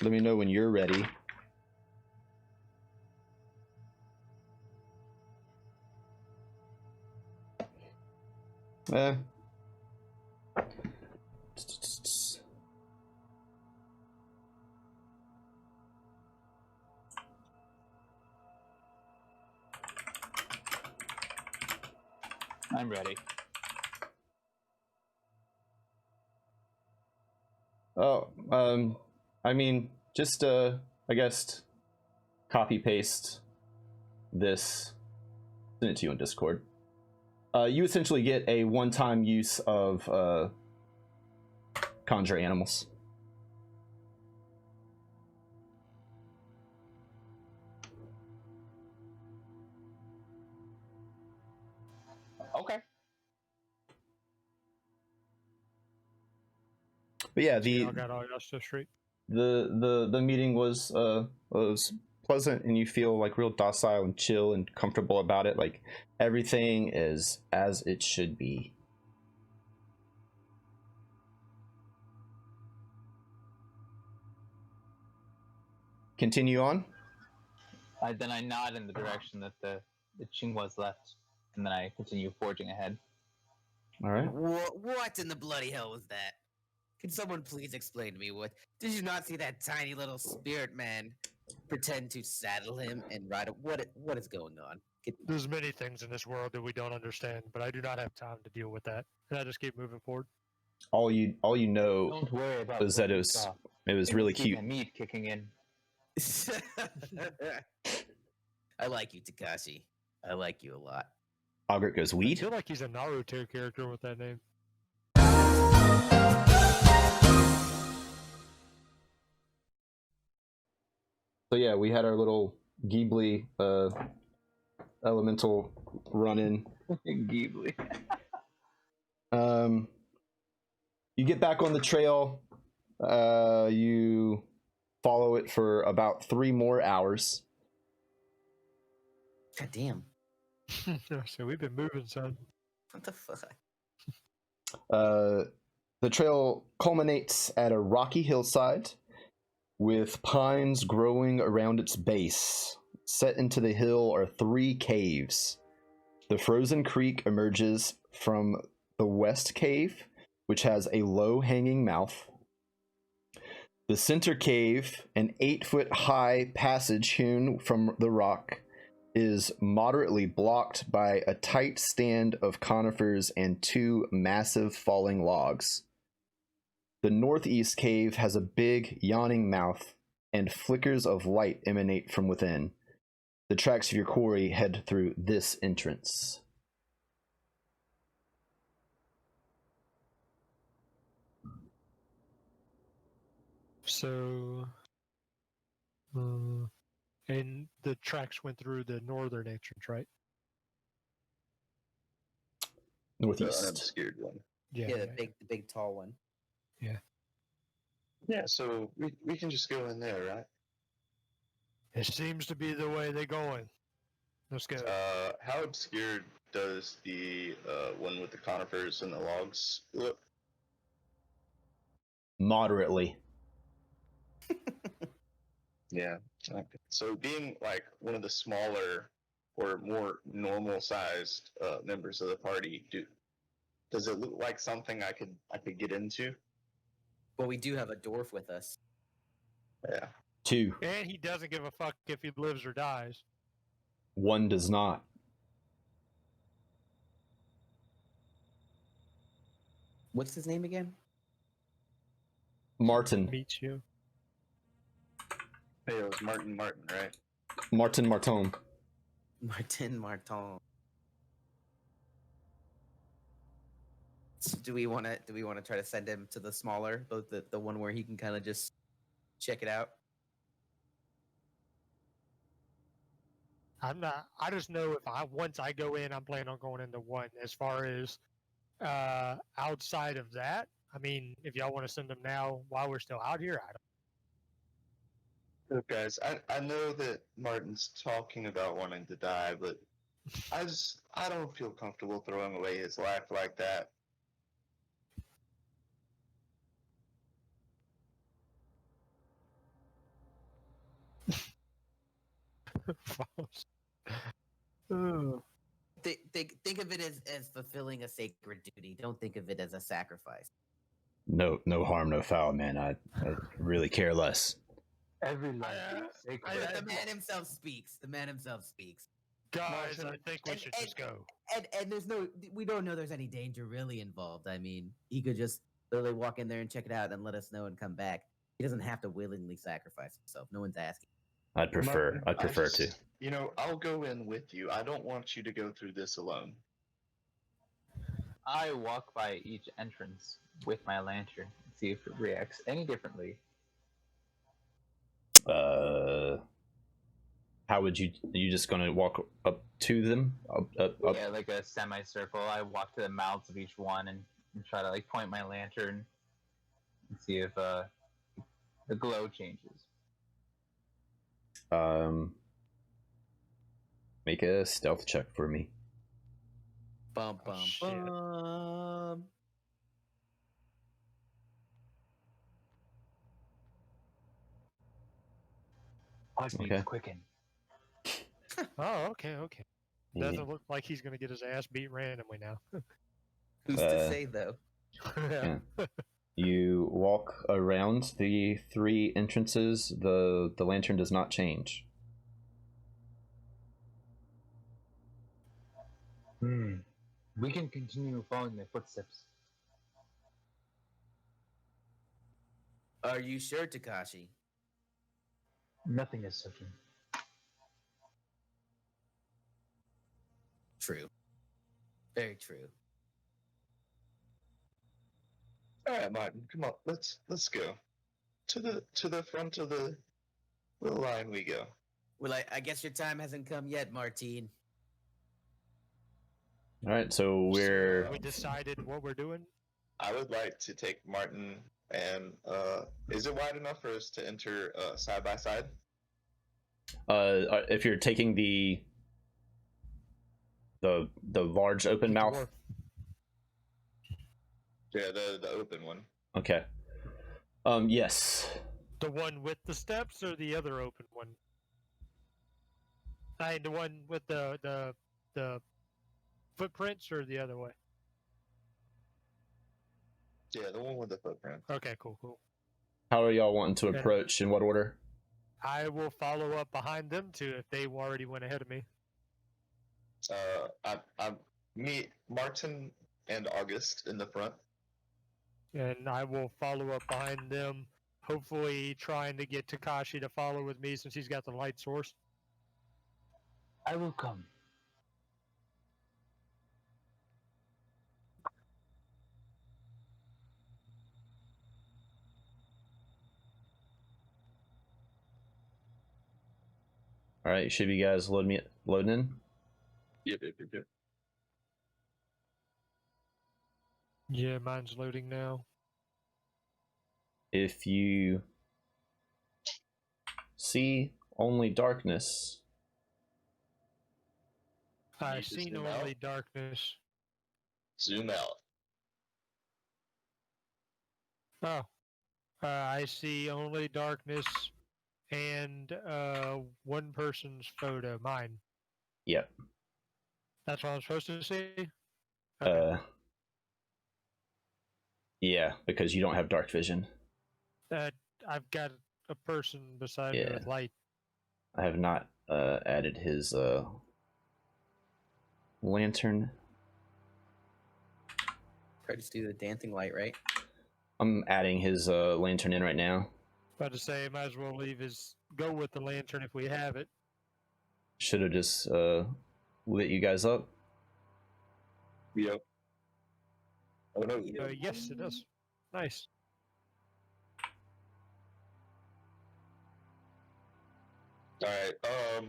Let me know when you're ready. Eh. I'm ready. Oh, I mean, just, I guess, copy paste this, send it to you on Discord. You essentially get a one-time use of, conjure animals. Okay. But yeah, I got all your stuff straight. the meeting was pleasant, and you feel like real docile and chill and comfortable about it. Like everything is as it should be. Continue on. Then I nod in the direction that the Chingwas left, and then I continue forging ahead. All right. What in the bloody hell was that? Can someone please explain to me what? Did you not see that tiny little spirit man pretend to saddle him and ride him? What is going on? There's many things in this world that we don't understand, but I do not have time to deal with that. And I just keep moving forward. All you know Don't worry about is that what it you was saw. it was It really Steve cute. and Mead kicking in. I like you, Takashi. I like you a lot. Ogret goes I weed. feel like he's a Naruto character with that name. So yeah, we had our little Ghibli elemental run in. Ghibli. You get back on the trail. You follow it for about 3 more hours. God damn. So we've been moving, son. What the fuck? The trail culminates at a rocky hillside with pines growing around its base. Set into the hill are 3 caves. The frozen creek emerges from the west cave, which has a low-hanging mouth. The center cave, an 8-foot-high passage hewn from the rock, is moderately blocked by a tight stand of conifers and 2 massive falling logs. The northeast cave has a big, yawning mouth, and flickers of light emanate from within. The tracks of your quarry head through this entrance. So, and the tracks went through the northern entrance, right? The Northeast. unobscured one. Yeah, the big tall one. Yeah, so we can just go in there, right? It seems to be the way they're going. Let's go. How obscured does the one with the conifers and the logs look? Moderately. Yeah. Okay. So being like one of the smaller or more normal-sized members of the party, does it look like something I could get into? But we do have a dwarf with us. Yeah. 2. And he doesn't give a fuck if he lives or dies. 1 does not. What's his name again? Martin. Meets you. Hey, it was Martin, right? Martin Marton. Martin Marton. So do we want to try to send him to the smaller, the one where he can kind of just check it out? I'm not. I just know if once I go in, I'm planning on going into 1. As far as outside of that, I mean, if y'all want to send them now while we're still out here, I don't. Look, guys, I know that Martin's talking about wanting to die, but I don't feel comfortable throwing away his life like that. False. Oh. Think of it as fulfilling a sacred duty. Don't think of it as a sacrifice. No, no harm, no foul, man. I really care less. Every life I- is sacred. But the man himself speaks. The man himself speaks. Guys, Martin, I think we and- should and- just go. And we don't know there's any danger really involved. I mean, he could just literally walk in there and check it out and let us know and come back. He doesn't have to willingly sacrifice himself. No one's asking. I'd prefer to. You know, I'll go in with you. I don't want you to go through this alone. I walk by each entrance with my lantern and see if it reacts any differently. How would you? Are you just gonna walk up to them? Up? Yeah, like a semicircle. I walk to the mouths of each one and try to like point my lantern and see if the glow changes. Make a stealth check for me. Bum bum shit. bum. Heartbeats Okay. quicken. Oh, okay. Yeah. Doesn't look like he's gonna get his ass beat randomly now. Who's to say though? Yeah. You walk around the 3 entrances. The lantern does not change. We can continue following their footsteps. Are you sure, Takashi? Nothing is certain. True. Very true. All right, Martin, come on, let's go to the front of the line. We go. Well, I guess your time hasn't come yet, Martine. All right, so we're We decided what we're doing. I would like to take Martin and is it wide enough for us to enter side by side? if you're taking the large open mouth. Dwarf. Yeah, the open one. Okay. Yes. The one with the steps or the other open one? The one with the footprints or the other way? Yeah, the one with the footprint. Okay, cool. How are y'all wanting to Okay. approach? In what order? I will follow up behind them too if they already went ahead of me. Me, Martin, and August in the front. And I will follow up behind them, hopefully trying to get Takashi to follow with me since he's got the light source. I will come. All right, should you guys loading in? Yep. Yeah, mine's loading now. If you see only darkness, I Need to see zoom only out? darkness. Zoom out. Oh, I see only darkness and one person's photo, mine. yep. That's what I'm supposed to see? Okay. Yeah, because you don't have dark vision. I've got a person beside me Yeah. with light. I have not added his lantern. Try to do the dancing light, right? I'm adding his lantern in right now. About to say, might as well go with the lantern if we have it. Should have just lit you guys up. Yep. Oh no. Yes, it does. Nice. All right.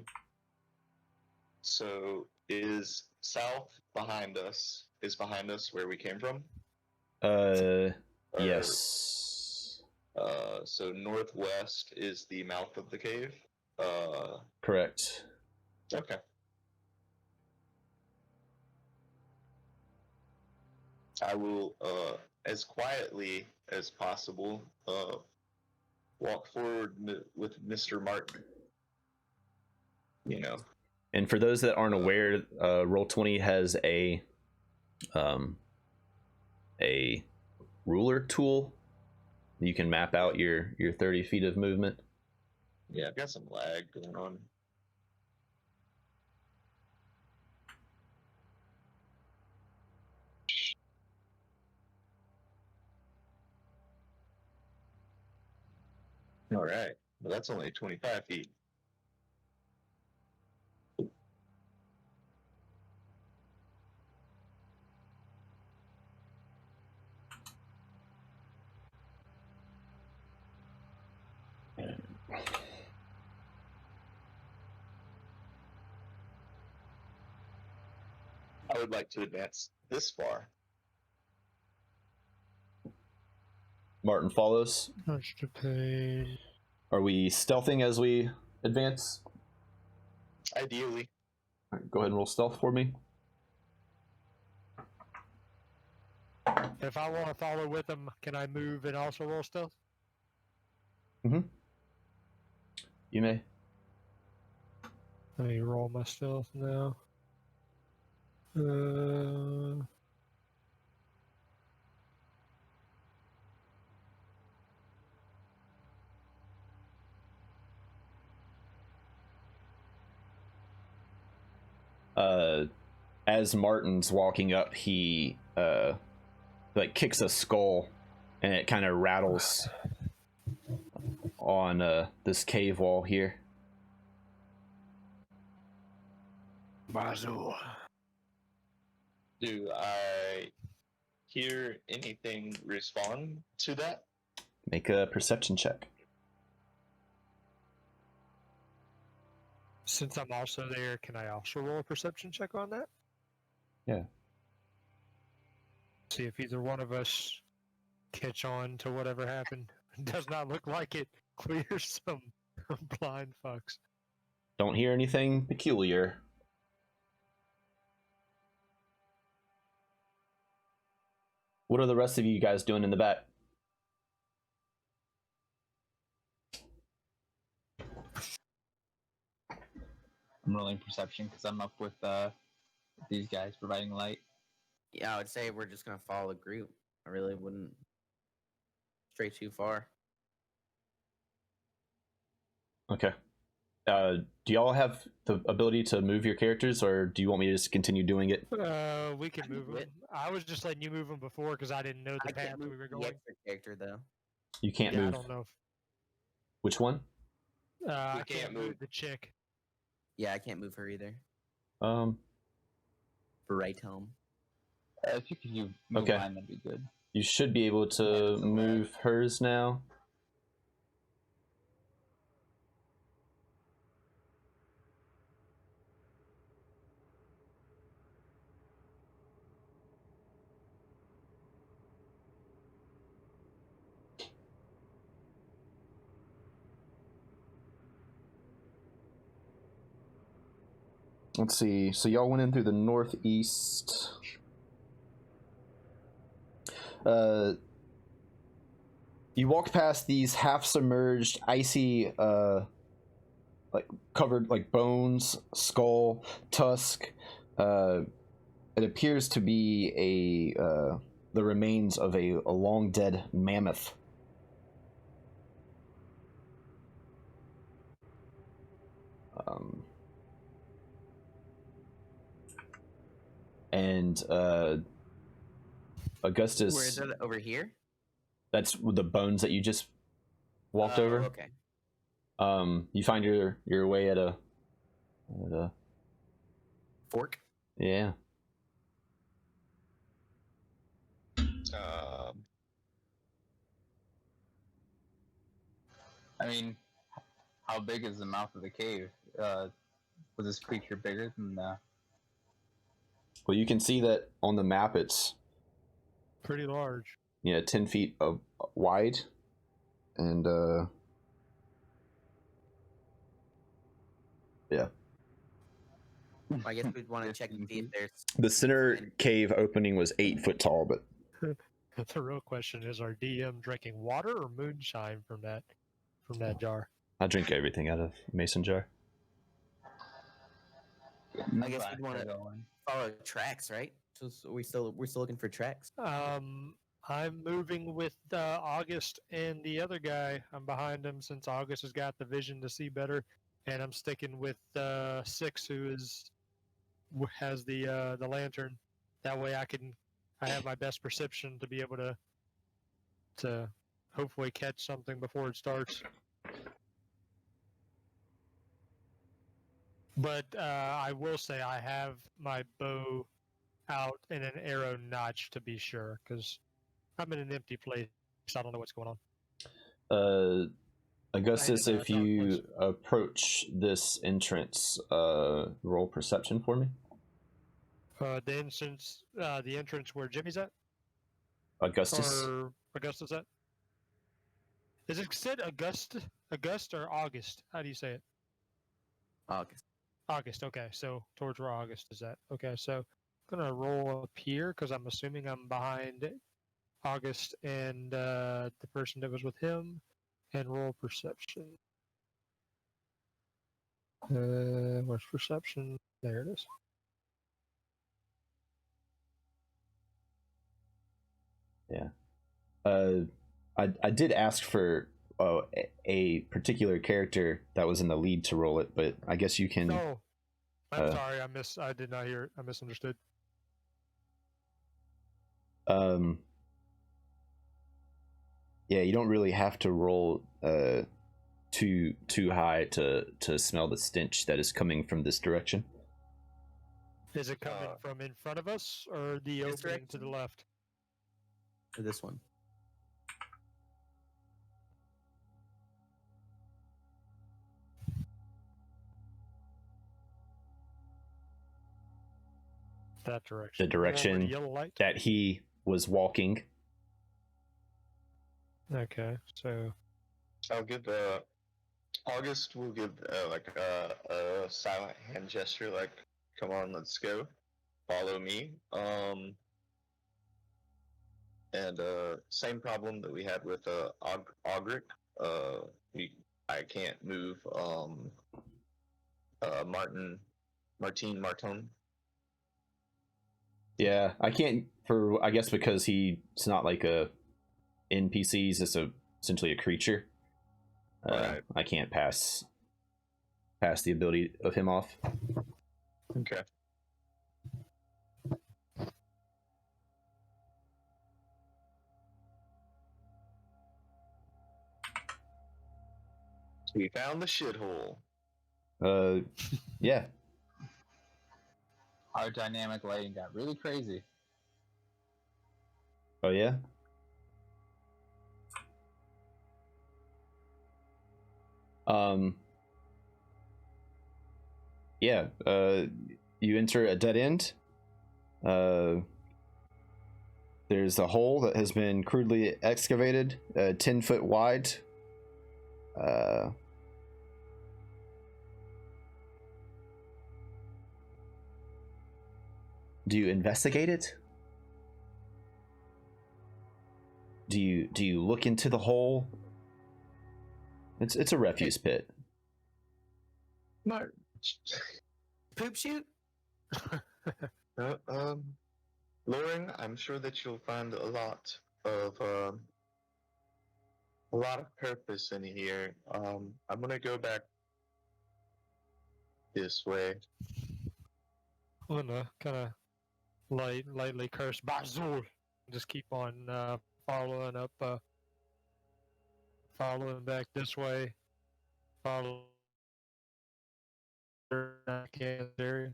So is south behind us? Is behind us where we came from? Uh, Or- yes. So northwest is the mouth of the cave. Correct. Okay. I will, as quietly as possible, walk forward with Mr. Martin. You know. And for those that aren't aware, Roll20 has a ruler tool. You can map out your 30 feet of movement. Yeah, I've got some lag going on. All right. Well, that's only 25 feet. I would like to advance this far. Martin follows. Touch the page. Are we stealthing as we advance? Ideally. All right, go ahead and roll stealth for me. If I want to follow with them, can I move and also roll stealth? You may. Let me roll my stealth now. As Martin's walking up, he like kicks a skull, and it kind of rattles on this cave wall here. Bazu. Do I hear anything respond to that? Make a perception check. Since I'm also there, can I also roll a perception check on that? Yeah. See if either one of us catch on to whatever happened. Does not look like it. Clears some blind fucks. Don't hear anything peculiar. What are the rest of you guys doing in the back? I'm rolling perception because I'm up with these guys providing light. Yeah, I would say we're just gonna follow the group. I really wouldn't stray too far. Okay. Do y'all have the ability to move your characters, or do you want me to just continue doing it? We can move them. I was just letting you move them before because I didn't know the I path can't move we were the going. extra character though. You can't Yeah, move. I don't know. Which one? I can't can't move. move the chick. Yeah, I can't move her either. Right home. If you could move Okay. mine, that'd be good. You should be able to that's a lag. move hers now. Let's see. So y'all went in through the northeast. You walked past these half-submerged, icy, like covered like bones, skull, tusk. It appears to be the remains of a long dead mammoth. And Augustus. Where is it? Over here? That's the bones that you just walked over. Okay. You find your way at a Fork. yeah. I mean, how big is the mouth of the cave? Was this creature bigger than the... Well, you can see that on the map. It's Pretty large. 10 feet wide, and yeah. I guess we'd want to check and see if there's. The center cave opening was 8 foot tall, but The real question is: Are DM drinking water or moonshine from that jar? I drink everything out of a mason jar. I guess we'd want to follow tracks, right? So we're still looking for tracks. I'm moving with August and the other guy. I'm behind him since August has got the vision to see better, and I'm sticking with Six, who has the lantern. That way, I have my best perception to be able to hopefully catch something before it starts. But I will say I have my bow out and an arrow notch to be sure, because I'm in an empty place. I don't know what's going on. Augustus, I'm in a if dark you place. approach this entrance, roll perception for me. The entrance where Jimmy's at, Augustus. or Augustus at. Is it said August or August? How do you say it? August. August. Okay, so towards where August is at. Okay, so I'm gonna roll up here because I'm assuming I'm behind August and the person that was with him, and roll perception. Where's perception? There it is. Yeah. I did ask for a particular character that was in the lead to roll it, but I guess you can. Oh, I'm sorry. I did not hear it. I misunderstood. Yeah, you don't really have to roll too high to smell the stench that is coming from this direction. Is it coming from in front of us or the This opening to the direction? left? Or this one. That direction. The direction one with the yellow light? that he was walking. Okay, so I'll give August will give like a silent hand gesture, like "Come on, let's go, follow me." And same problem that we had with Ogric. I can't move Martin Marton. Yeah, I can't I guess because it's not like a NPCs. It's essentially a creature. Right. I can't pass the ability of him off. Okay. We found the shithole. Yeah. Our dynamic lighting got really crazy. Oh yeah. Yeah. You enter a dead end. There's a hole that has been crudely excavated, 10 foot wide. Do you investigate it? Do you look into the hole? It's a refuse pit. No. Poop shoot? Lauren, I'm sure that you'll find a lot of purpose in here. I'm gonna go back this way. I'm gonna kind of lightly curse Bazul. Just keep on following up, following back this way. Follow Kansas area.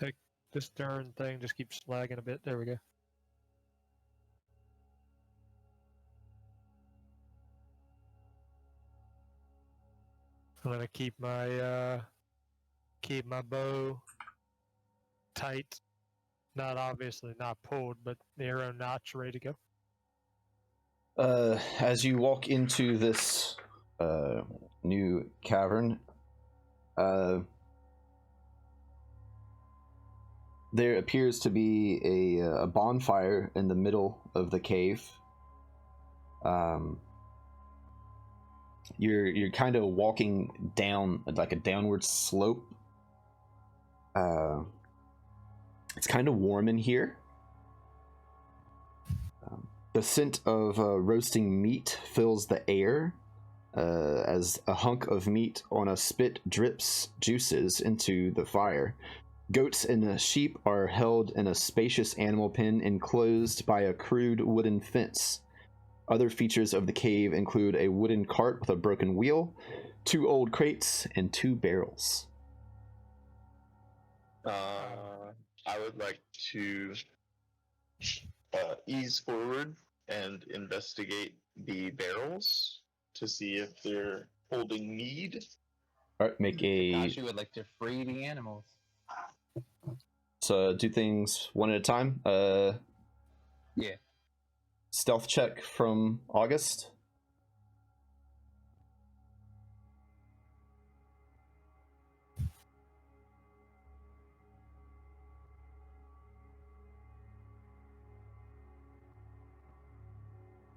Heck, this darn thing just keeps lagging a bit. There we go. I'm gonna keep my bow tight Not obviously not pulled, but the arrow notch ready to go. As you walk into this new cavern, there appears to be a bonfire in the middle of the cave. You're kind of walking down like a downward slope. It's kind of warm in here. The scent of roasting meat fills the air as a hunk of meat on a spit drips juices into the fire. Goats and sheep are held in a spacious animal pen enclosed by a crude wooden fence. Other features of the cave include a wooden cart with a broken wheel, 2 old crates, and 2 barrels. I would like to ease forward and investigate the barrels to see if they're holding mead. All right, make a. Kakashi would like to free the animals. So do things one at a time. Yeah. Stealth check from August.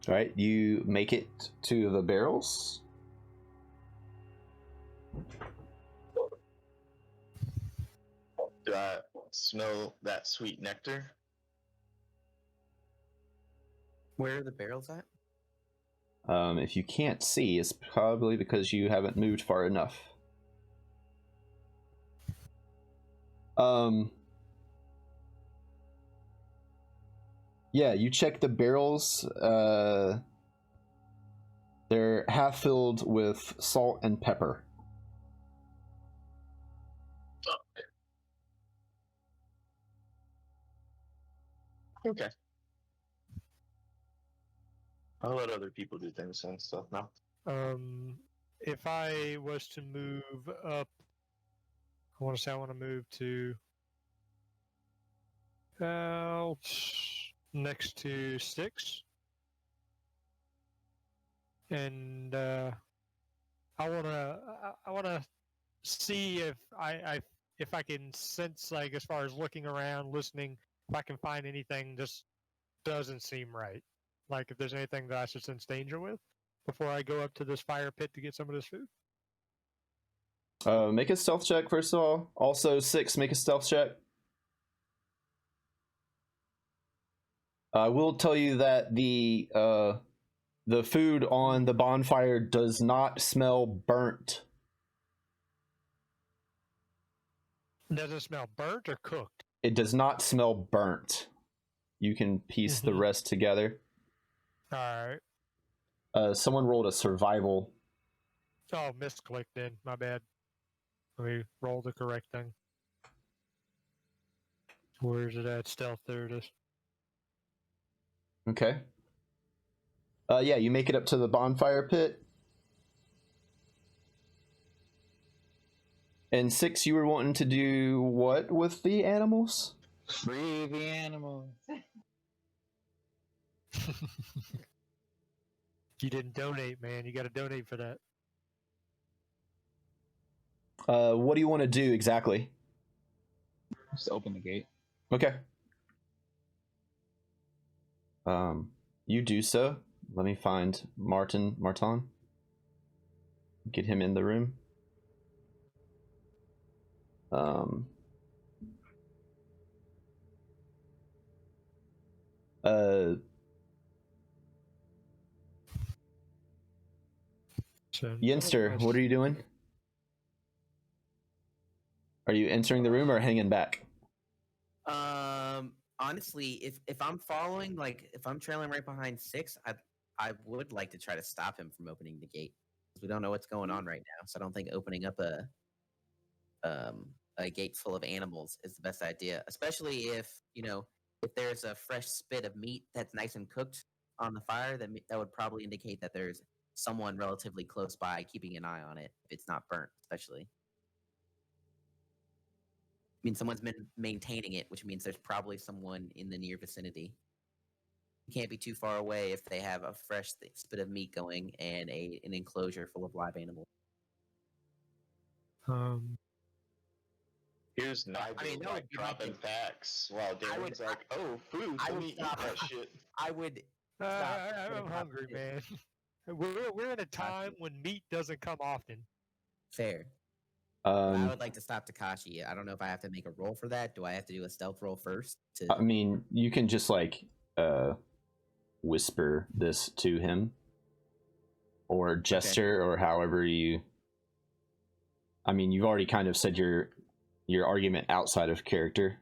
All right, you make it to the barrels. Do I smell that sweet nectar? Where are the barrels at? If you can't see, it's probably because you haven't moved far enough. Yeah, you check the barrels. They're half filled with salt and pepper. Okay. I'll let other people do things and stuff now. If I was to move up, I want to say I want to move to next to 6, and I want to see if if I can sense, like, as far as looking around, listening, if I can find anything just doesn't seem right. Like if there's anything that I should sense danger with before I go up to this fire pit to get some of this food. Make a stealth check first of all. Also, 6, make a stealth check. I will tell you that the food on the bonfire does not smell burnt. Does it smell burnt or cooked? It does not smell burnt. You can piece the rest together. All right. Someone rolled a survival. Oh, misclicked in. My bad. Let me roll the correct thing. Where is it at? Stealth. There it is. Okay. Yeah, you make it up to the bonfire pit. And 6, you were wanting to do what with the animals? Free the animals. You didn't donate, man. You got to donate for that. What do you want to do exactly? Just open the gate. Okay. You do so. Let me find Martin. Get him in the room. Yinster, what are you doing? Are you entering the room or hanging back? Honestly, if I'm following, like if I'm trailing right behind 6, I would like to try to stop him from opening the gate. We don't know what's going on right now, so I don't think opening up a gate full of animals is the best idea. Especially if if there's a fresh spit of meat that's nice and cooked on the fire, then that would probably indicate that there's someone relatively close by keeping an eye on it. If it's not burnt, especially. mean, someone's been maintaining it, which means there's probably someone in the near vicinity. You can't be too far away if they have a fresh spit of meat going and an enclosure full of live animals. Here's Nigel that would be my dropping thing. facts while Darren's like, "Oh, food! I Let would me eat stop. that shit." I would. I'm Stop. hungry, man. We're in a time when meat doesn't come often. Fair. But I Um, would like to stop Takashi. I don't know if I have to make a roll for that. Do I have to do a stealth roll first? I mean, you can just like whisper this to him, or gesture, or however you. I mean, you've already kind of said your argument outside of character.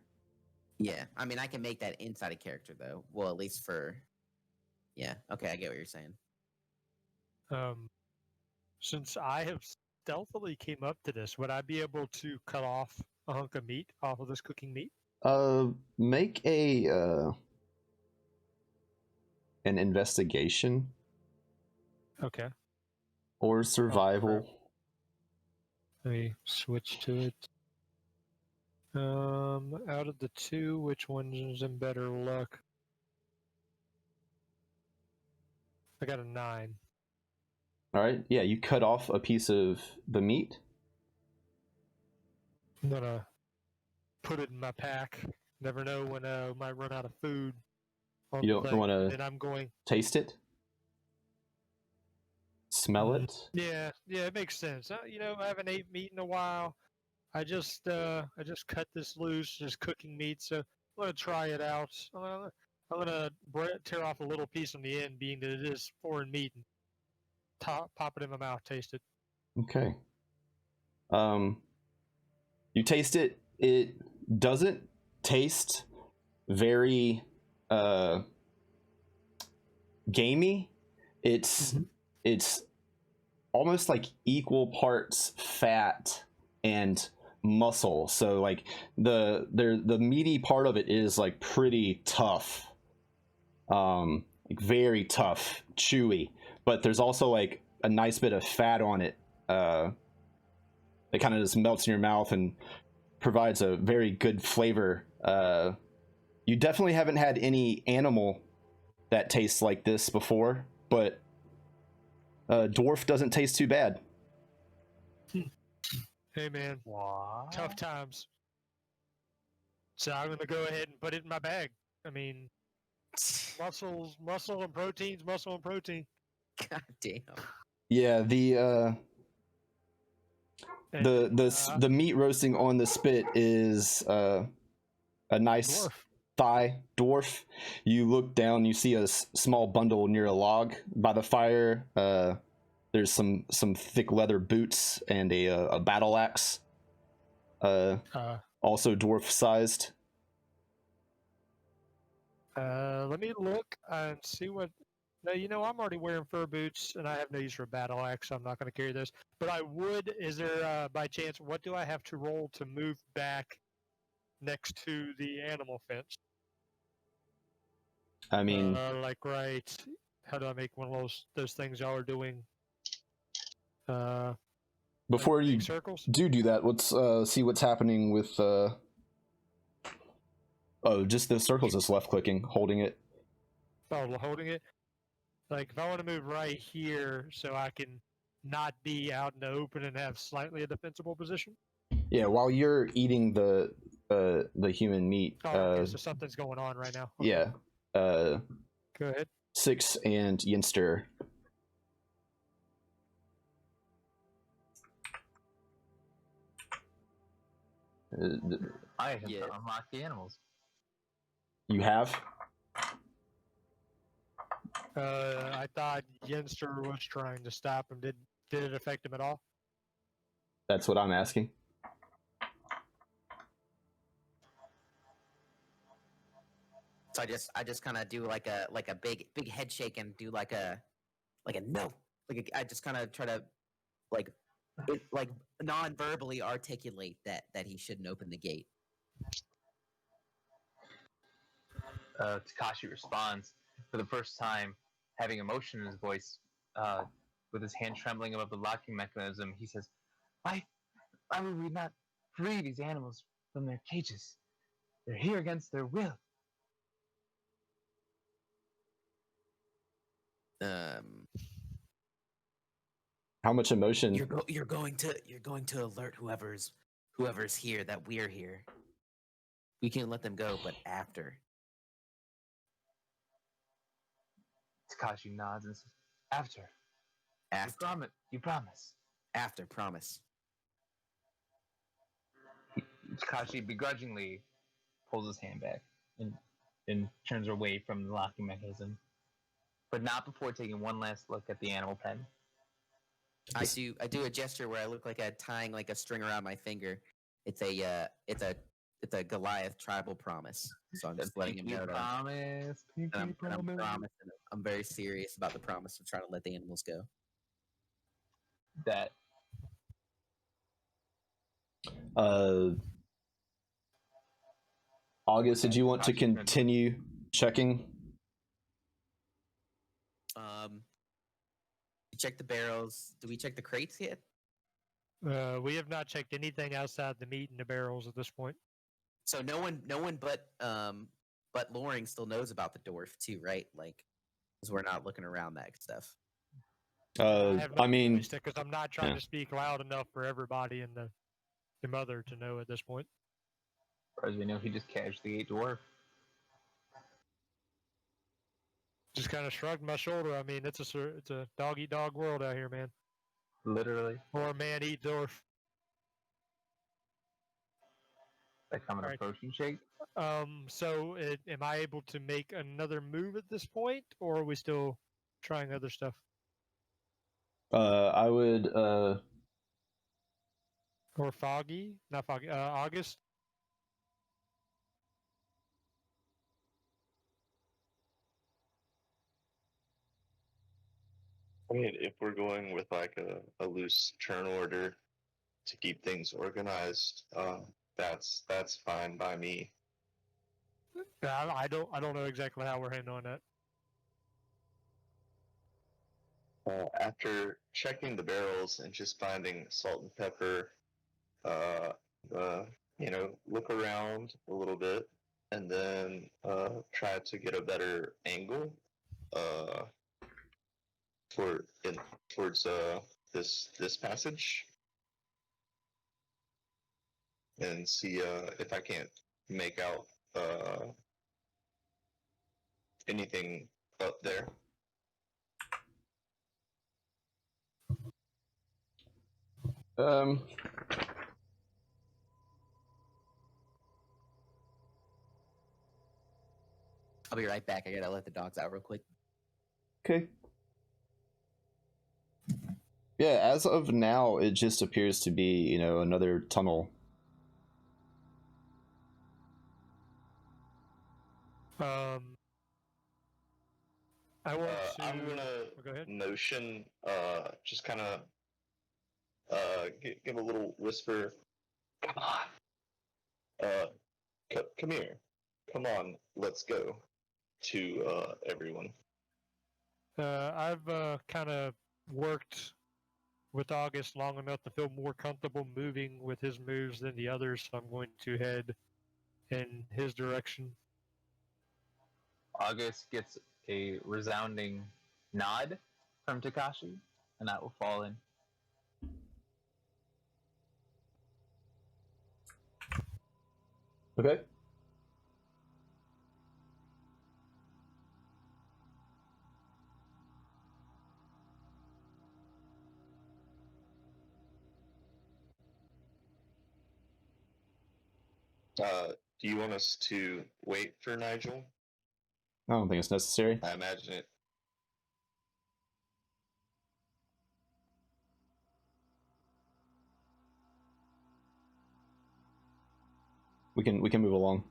Yeah, I mean, I can make that inside a character though. Well, at least for. Yeah. Okay, I get what you're saying. Since I have stealthily came up to this, would I be able to cut off a hunk of meat off of this cooking meat? Make an investigation Okay. or survival. Let me switch to it. Out of the two, which one's in better luck? I got a 9. All right. Yeah, you cut off a piece of the meat. I'm gonna put it in my pack. Never know when I might run out of food. You don't want to And I'm going. taste it, smell it. Yeah, it makes sense. I haven't ate meat in a while. I just cut this loose, just cooking meat. So I'm gonna try it out. I'm gonna tear off a little piece on the end, being that it is foreign meat, and pop it in my mouth, taste it. Okay. You taste it. It doesn't taste very gamey. It's almost like equal parts fat and muscle. So like the meaty part of it is like pretty tough. Like very tough, chewy. But there's also like a nice bit of fat on it. It kind of just melts in your mouth and provides a very good flavor. You definitely haven't had any animal that tastes like this before, but dwarf doesn't taste too bad. Hey man, What? tough times. So I'm gonna go ahead and put it in my bag. I mean, muscle and proteins, muscle and protein. God damn. Yeah, the meat roasting on the spit is a nice Dwarf. thigh dwarf. You look down, you see a small bundle near a log by the fire. There's some thick leather boots and a battle axe. Also dwarf sized. Let me look and see what. No, I'm already wearing fur boots, and I have no use for a battle axe, so I'm not going to carry those. But I would. Is there, by chance, what do I have to roll to move back next to the animal fence? I mean, like right. How do I make one of those things y'all are doing? before like you big circles. do that, let's see what's happening with. Oh, just the circles. Just left clicking, holding it. Oh, holding it. Like if I want to move right here, so I can not be out in the open and have slightly a defensible position. Yeah, while you're eating the human meat. Okay, so something's going on right now. Okay. Yeah. Go ahead. 6 and Yinster. I have Yeah. to unlock the animals. You have? I thought Yenster was trying to stop him. Did it affect him at all? That's what I'm asking. So I just kind of do like a big head shake and do like a no. I just kind of try to like non-verbally articulate that he shouldn't open the gate. Takashi responds for the first time, having emotion in his voice, with his hand trembling above the locking mechanism. He says, "Why would we not free these animals from their cages. They're here against their will. How much emotion? You're going to alert whoever's here that we're here. We can let them go, but after. Takashi nods and says, After. After. You promise. After, promise. Takashi begrudgingly pulls his hand back and turns away from the locking mechanism, but not before taking one last look at the animal pen. I do a gesture where I look like I'm tying like a string around my finger. It's a Goliath tribal promise. So I'm just letting him know that I'm promising. I'm very serious about the promise of trying to let the animals go. That August, did you want to continue checking? Check the barrels. Do we check the crates yet? We have not checked anything outside the meat and the barrels at this point. So no one but Loring still knows about the dwarf too, right? Like, because we're not looking around that stuff. I mean, because I'm not trying to speak loud enough for everybody and the mother to know at this point. as we know, he just casually ate dwarf. Just kind of shrugged my shoulder. I mean, it's a dog eat dog world out here, man. Literally. Or man eat dwarf. Like I'm an protein shake. So am I able to make another move at this point, or are we still trying other stuff? I would Or Foggy, not Foggy. August. I mean, if we're going with like a loose turn order to keep things organized, that's fine by me. I don't know exactly how we're handling that. After checking the barrels and just finding salt and pepper, look around a little bit and then try to get a better angle towards this passage, and see if I can't make out anything up there. Um. I'll be right back. I gotta let the dogs out real quick. Okay. Yeah, as of now, it just appears to be, another tunnel. I want to. I'm gonna go ahead. motion, just kind of give a little whisper. Come on, come here. Come on, let's go. To everyone. I've kind of worked with August long enough to feel more comfortable moving with his moves than the others, so I'm going to head in his direction. August gets a resounding nod from Takashi, and that will fall in. Okay. Do you want us to wait for Nigel? I don't think it's necessary. I imagine it. We can move along.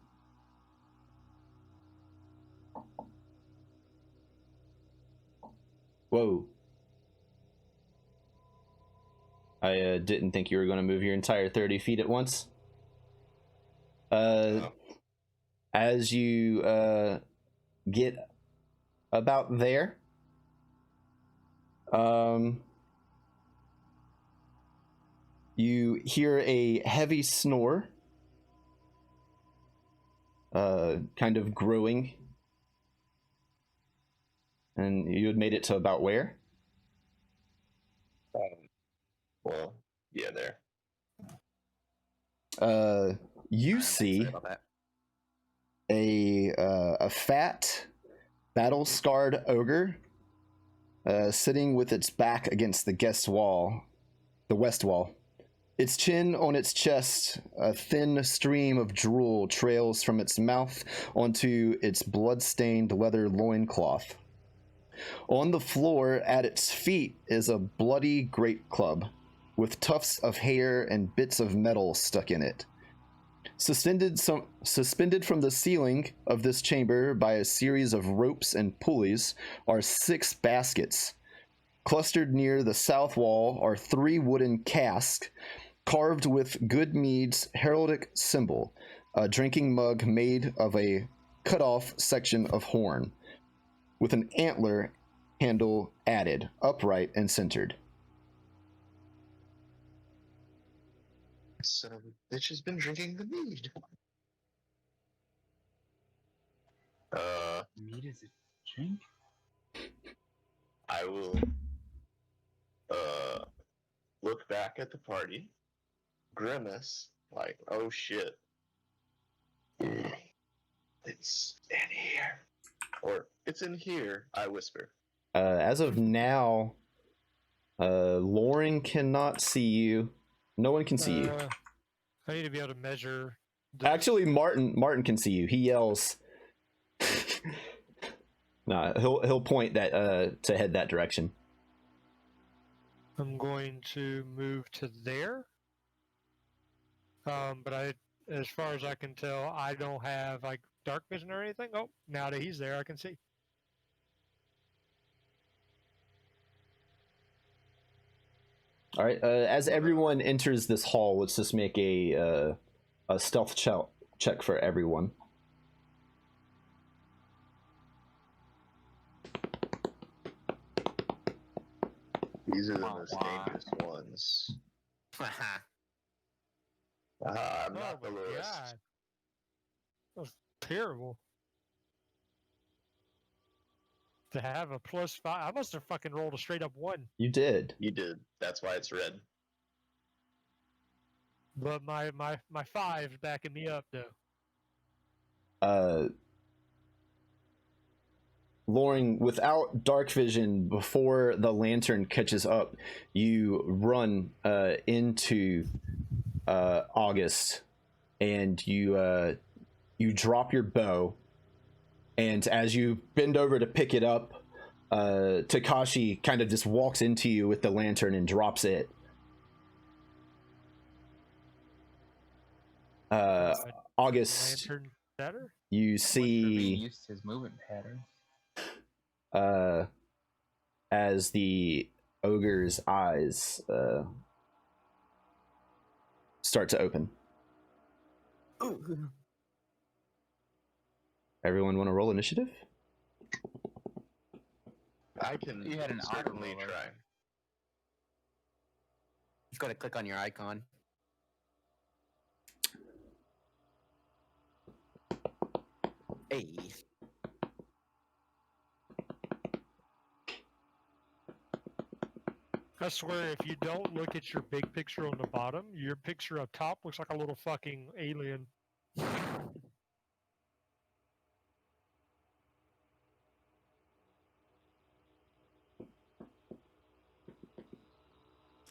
Whoa. I didn't think you were going to move your entire 30 feet at once. As you get about there, you hear a heavy snore kind of growing. And you had made it to about where? Well, yeah, there. You Sorry see about that. a fat, battle-scarred ogre sitting with its back against the guest wall, the west wall. Its chin on its chest, a thin stream of drool trails from its mouth onto its blood-stained leather loincloth. On the floor at its feet is a bloody grape club with tufts of hair and bits of metal stuck in it. Suspended from the ceiling of this chamber by a series of ropes and pulleys are 6 baskets. Clustered near the south wall are 3 wooden casks carved with good Mead's heraldic symbol, a drinking mug made of a cut-off section of horn, with an antler handle added, upright and centered. Son of a bitch has been drinking the mead. Mead is a drink? I will look back at the party, grimace, like, oh shit. It's in here. Or, it's in here, I whisper. As of now, Lauren cannot see you. No one can see you. I need to be able to measure. The... Actually, Martin can see you. He yells. Nah, he'll point that to head that direction. I'm going to move to there. But as far as I can tell, I don't have like dark vision or anything. Oh, now that he's there, I can see. All right. As everyone enters this hall, let's just make a stealth check for everyone. These are the most dangerous ones. I'm not the lowest. God. That was terrible. To have a +5, I must have fucking rolled a straight up 1. You did. You did. That's why it's red. But my 5's backing me up though. Lauren, without dark vision, before the lantern catches up, you run into August, and you drop your bow. And as you bend over to pick it up, Takashi kind of just walks into you with the lantern and drops it. August, Lantern better? you He see used his movement pattern. as the ogre's eyes start to open. Everyone want to roll initiative? I can You had an certainly auto roller. try. Just got to click on your icon. Hey. I swear, if you don't look at your big picture on the bottom, your picture up top looks like a little fucking alien.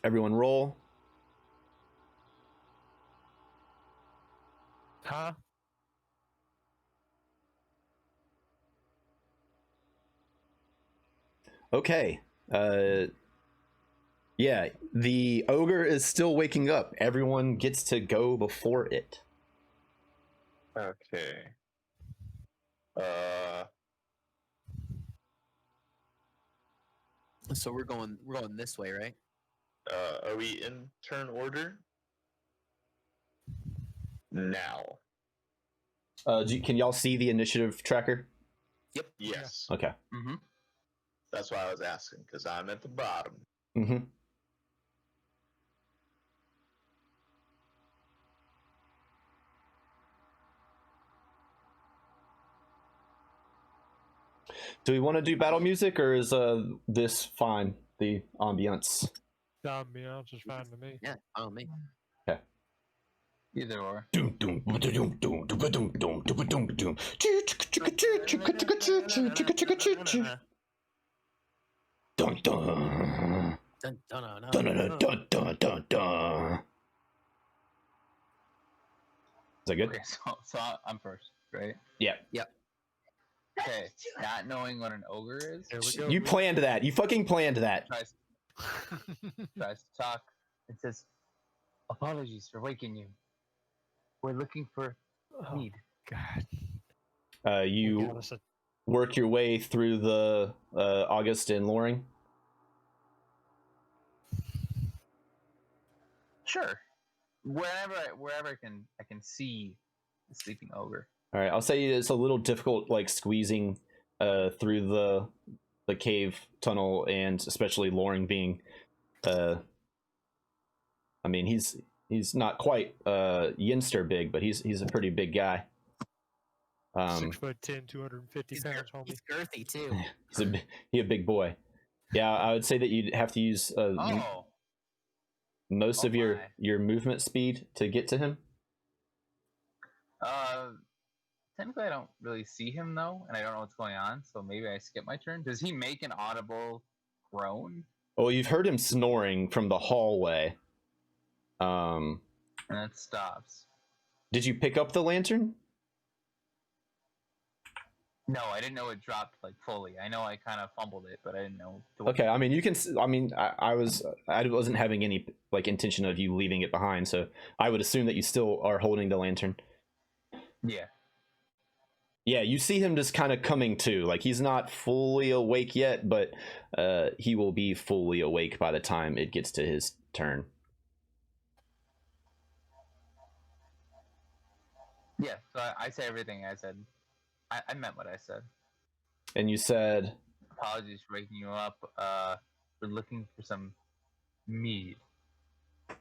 Everyone roll. Huh? Okay. Yeah, the ogre is still waking up. Everyone gets to go before it. Okay. So we're going this way, right? Are we in turn order? Now. Can y'all see the initiative tracker? Yep. Yes. Okay. Mm-hmm. That's why I was asking, because I'm at the bottom. Mm-hmm. Do we want to do battle music, or is this fine? The ambiance. The ambiance is fine to me. Yeah, oh me. Either or. Doom doom doom doom doom doom doom doom doom doom. Dun dun. Dun, dun, dun, Dun dun, dun dun dun dun dun. Is that good? Okay, so I'm first, right? Yeah. Okay, not knowing what an ogre is, There we go. You planned that. You fucking planned that. tries to talk. It says, "Apologies for waking you. We're looking for Oh, Mead." God. We You got us a- work your way through the August and Loring. Sure. Wherever I can see the sleeping ogre. All right, I'll say it's a little difficult, like squeezing through the cave tunnel, and especially Loring being, I mean, he's not quite Yinster big, but he's a pretty big guy. 6'10", 250 He's, pounds, homie. he's girthy too. He's a big boy. Yeah, I would say that you'd have to use most of my. your movement speed to get to him. Technically, I don't really see him though, and I don't know what's going on. So maybe I skip my turn. Does he make an audible groan? Well, you've heard him snoring from the hallway. And it stops. Did you pick up the lantern? No, I didn't know it dropped like fully. I know I kind of fumbled it, but I didn't know. Okay, I mean, you can. I mean, I wasn't having any like intention of you leaving it behind, so I would assume that you still are holding the lantern. Yeah. Yeah, you see him just kind of coming to. Like he's not fully awake yet, but he will be fully awake by the time it gets to his turn. Yeah. So I say everything I said. I meant what I said. And you said, Apologies for waking you up. We're looking for some mead. You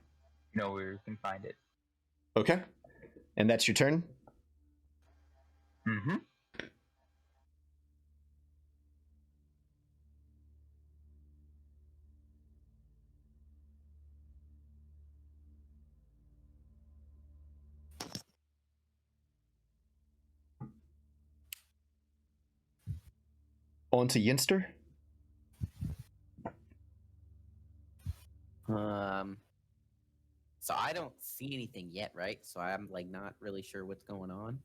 know where we can find it. okay, and that's your turn. Mm-hmm. On to Yinster. So I don't see anything yet, right? So I'm like not really sure what's going on.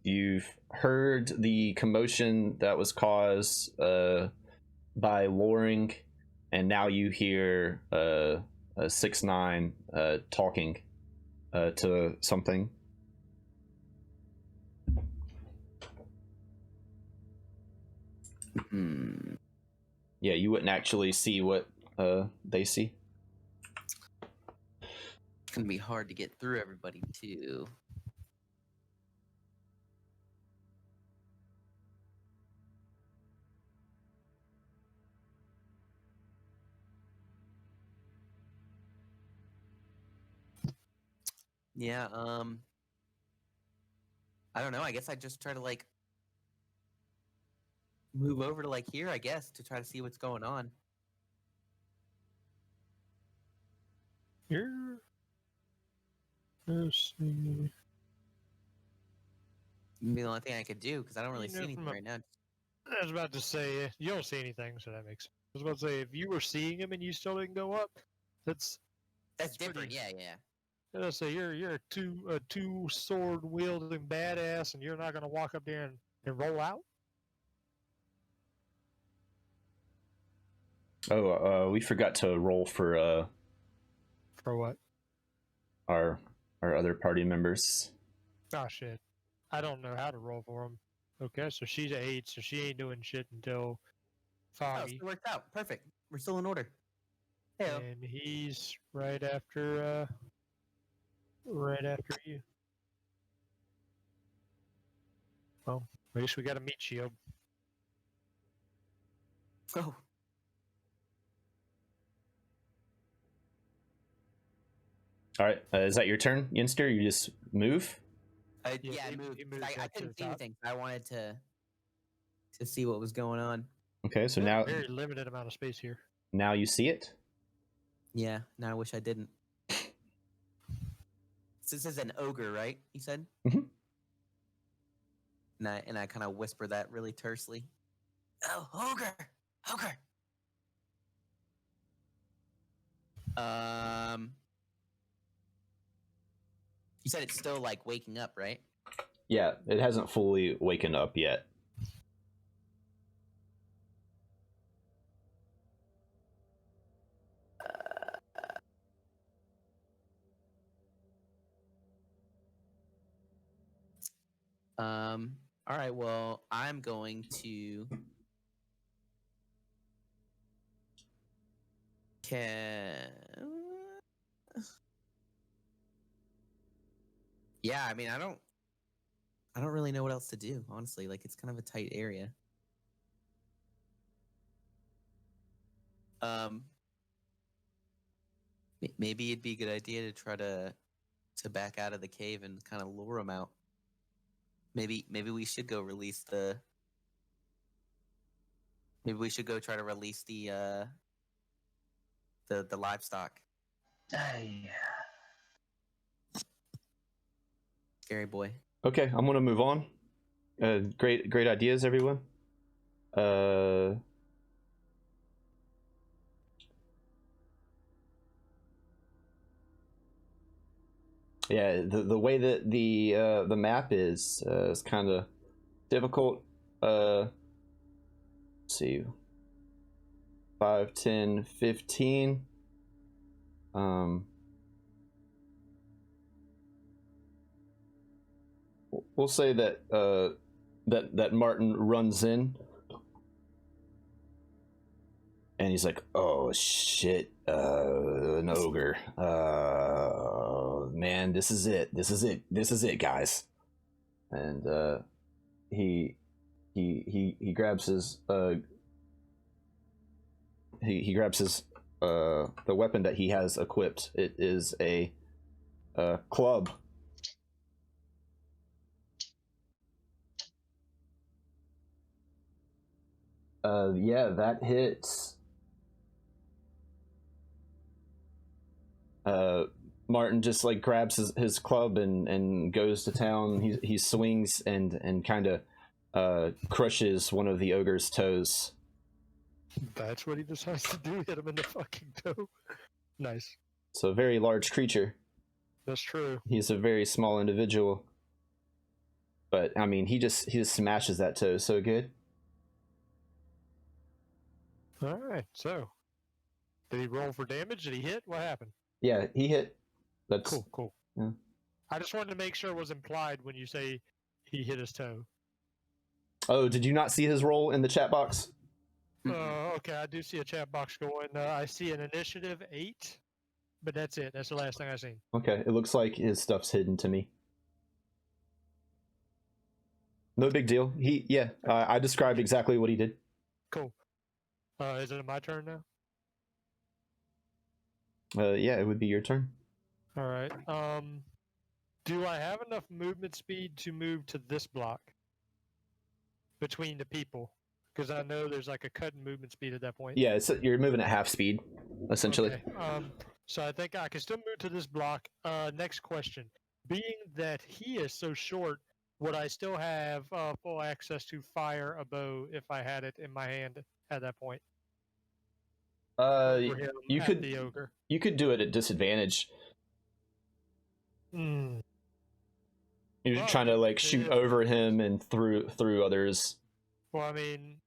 You've heard the commotion that was caused by Loring, and now you hear 6ix9ine talking to something. Hmm. Yeah, you wouldn't actually see what they see. It's gonna be hard to get through everybody too. Yeah, I don't know. I guess I just try to like move over to like here, I guess, to try to see what's going on. Here. Let's see. Maybe the only thing I could do because I don't really You see know, anything from a- right now. I was about to say you don't see anything, so that makes sense. I was about to say if you were seeing him and you still didn't go up, that's That's pretty- different. Yeah, yeah. Let's say you're a two sword wielding badass, and you're not gonna walk up there and roll out. Oh, we forgot to roll for For what? our other party members. Oh shit! I don't know how to roll for him. Okay, so she's at 8, so she ain't doing shit until Oh, foggy, it worked out. Perfect. We're still in order. Hey, and he's right after you. Well, I guess we got a meat shield. oh, All right, is that your turn, Yinster? You just move. Yeah, I he moved. moved I up to couldn't the see top. anything. I wanted to see what was going on. Okay, so There's a now very limited amount of space here. now you see it. Yeah, now I wish I didn't. This is an ogre, right? You said. Mhm. And I kind of whisper that really tersely. Oh, ogre, ogre. You said it's still like waking up, right? Yeah, it hasn't fully waken up yet. All right. Well, I'm going to. Yeah, I mean, I don't really know what else to do, honestly. Like, it's kind of a tight area. Maybe it'd be a good idea to try to back out of the cave and kind of lure him out. Maybe we should go release the. Maybe we should go try to release the livestock. Hey. Scary boy. Okay, I'm gonna move on. Great ideas, everyone. Yeah, the way that the map is kind of difficult. Let's see, 5, 10, 15. We'll say that that Martin runs in, and he's like, "Oh shit, an ogre. Man, this is it. This is it, guys." And he grabs his he grabs his the weapon that he has equipped. It is a club. Yeah, that hits. Martin just like grabs his club and goes to town. He swings and kind of crushes one of the ogre's toes. That's what he decides to do. Hit him in the fucking toe. Nice. It's a very large creature. That's true. He's a very small individual. But I mean, he just smashes that toe so good. All right. So, did he roll for damage? Did he hit? What happened? Yeah, he hit. That's Cool. Cool. Yeah. I just wanted to make sure it was implied when you say he hit his toe. Oh, did you not see his roll in the chat box? Okay, I do see a chat box going. I see an initiative 8, but that's it. That's the last thing I seen. Okay, it looks like his stuff's hidden to me. No big deal. I described exactly what he did. Cool. Is it my turn now? Yeah, it would be your turn. All right. Do I have enough movement speed to move to this block between the people? Because I know there's like a cut in movement speed at that point. Yeah, you're moving at half speed, essentially. Okay. So I think I can still move to this block. Next question. Being that he is so short, would I still have full access to fire a bow if I had it in my hand at that point? Over him You at could the ogre. you could do it at disadvantage. Hmm. You're Well, trying to like shoot yeah. over him and through others. Well, I mean,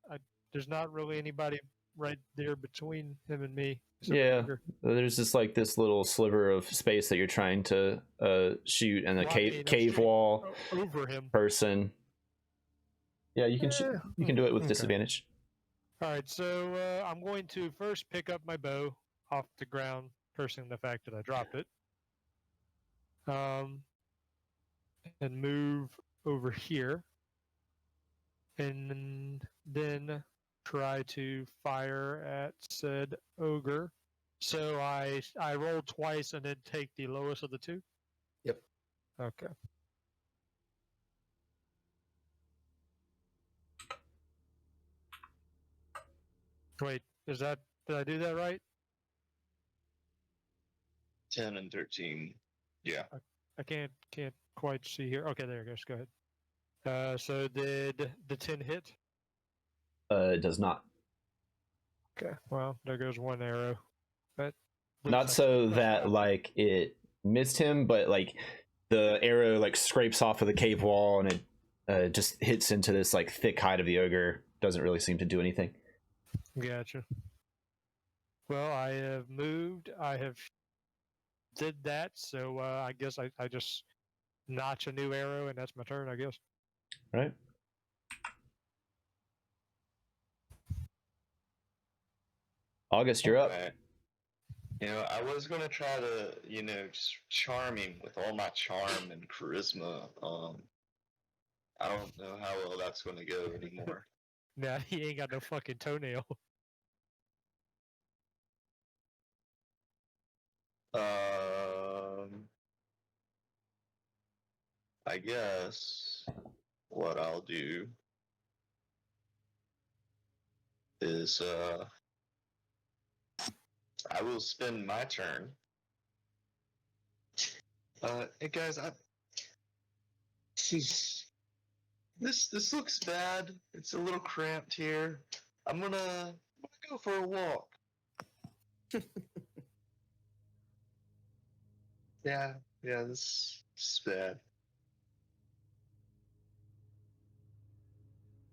there's not really anybody right there between him and me. except Yeah, the ogre. there's just like this little sliver of space that you're trying to shoot, and a Well, I cave mean, I'm cave shooting wall over him. person. Yeah, you can you can do it with Okay. disadvantage. All right, so I'm going to first pick up my bow off the ground, cursing the fact that I dropped it, and move over here, and then try to fire at said ogre. So I roll twice and then take the lowest of the two. Yep. Okay. Wait, did I do that right? 10 and 13. Yeah. I can't quite see here. Okay, there it goes. Go ahead. So did the 10 hit? It does not. Okay. Well, there goes one arrow. But Not so that like it missed him, but like the arrow like scrapes off of the cave wall and it just hits into this like thick hide of the ogre. Doesn't really seem to do anything. Gotcha. Well, I have moved. I have did that, so I guess I just notch a new arrow, and that's my turn, I guess. Right. August, you're up. Alright. You know, I was gonna try to, just charm him with all my charm and charisma. I don't know how well that's gonna go anymore. Nah, he ain't got no fucking toenail. I guess what I'll do is I will spend my turn. Hey guys, Jeez. This looks bad. It's a little cramped here. I'm gonna go for a walk. Yeah, this is bad.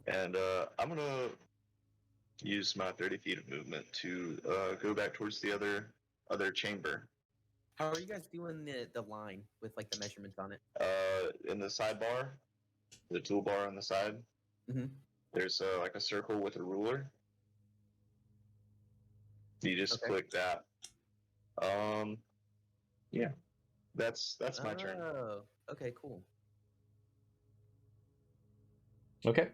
And I'm gonna use my 30 feet of movement to go back towards the other chamber. How are you guys doing the line with like the measurements on it? In the sidebar, the toolbar on the side, there's like a circle with a ruler. You just click that. Yeah, that's my turn. Oh, okay, cool. Okay.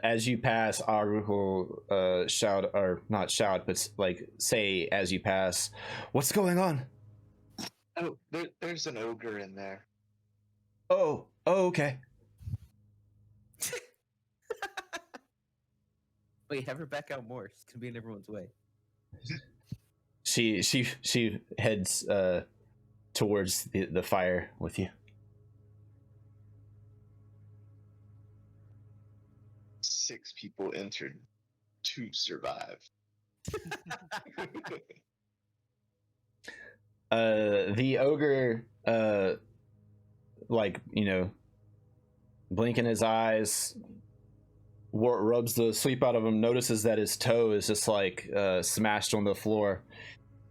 As you pass, Auril will shout, or not shout, but like say as you pass, "What's going on?" Oh, there's an ogre in there. Oh, okay. Wait, have her back out more. She's gonna be in everyone's way. She heads towards the fire with you. 6 people entered, 2 survived. The ogre, like, blinking his eyes, rubs the sleep out of him, notices that his toe is just like smashed on the floor.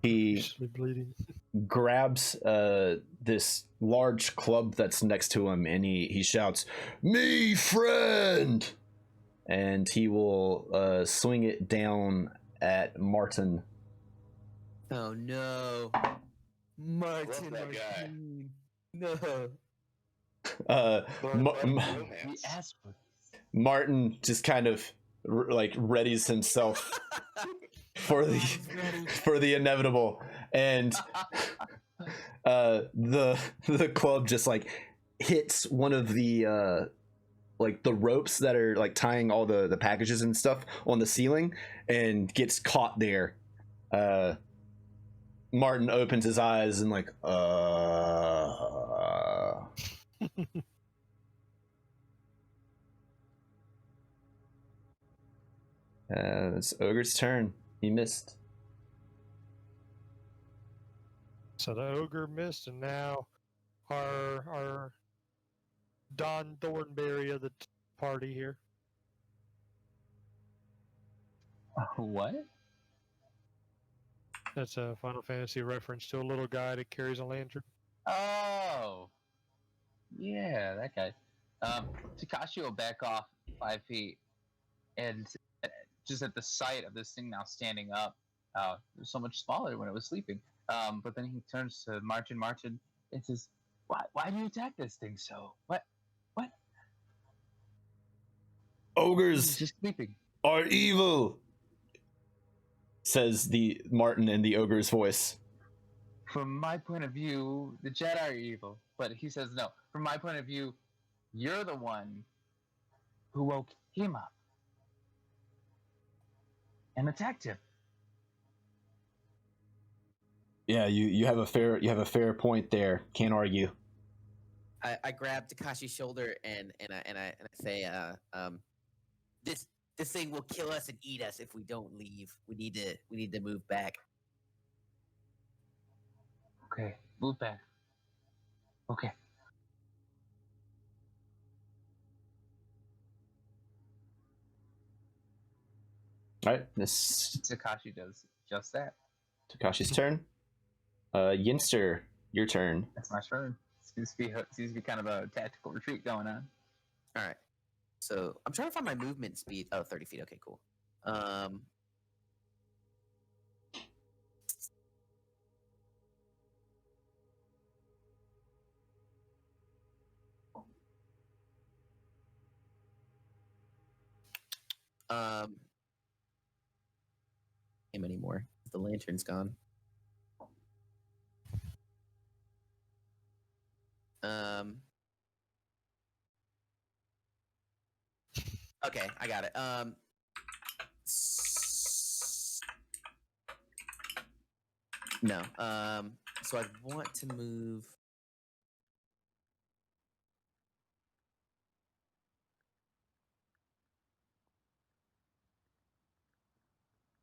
He bleeding. grabs this large club that's next to him and he shouts, "Me friend!" And he will swing it down at Martin. Oh no, Martin! Love that guy. No. Martin just kind of like readies himself for the inevitable, and the club just like hits one of the like the ropes that are like tying all the packages and stuff on the ceiling and gets caught there. Martin opens his eyes and like it's Ogre's turn. He missed. So the ogre missed, and now our Don Thornberry of the party here. What? That's a Final Fantasy reference to a little guy that carries a lantern. Oh, yeah, that guy. Takashi will back off 5 feet, and just at the sight of this thing now standing up, it was so much smaller when it was sleeping. But then he turns to Martin, and says, "Why do you attack this thing so? What? Ogres He's just sleeping." are evil, says the Martin in the ogre's voice. From my point of view, the Jedi are evil. But he says, no. From my point of view, You're the one who woke him up and attacked him. Yeah, you have a fair point there. Can't argue. I grab Takashi's shoulder and I say, this thing will kill us and eat us if we don't leave. We need to move back. Okay, move back. Okay. All right, this Takashi does just that. Takashi's turn. Yinster, your turn. That's my turn. Seems to be kind of a tactical retreat going on. All right. So I'm trying to find my movement speed. Oh, 30 feet. Okay, cool. Him anymore. The lantern's gone. Okay, I got it. No. So I want to move.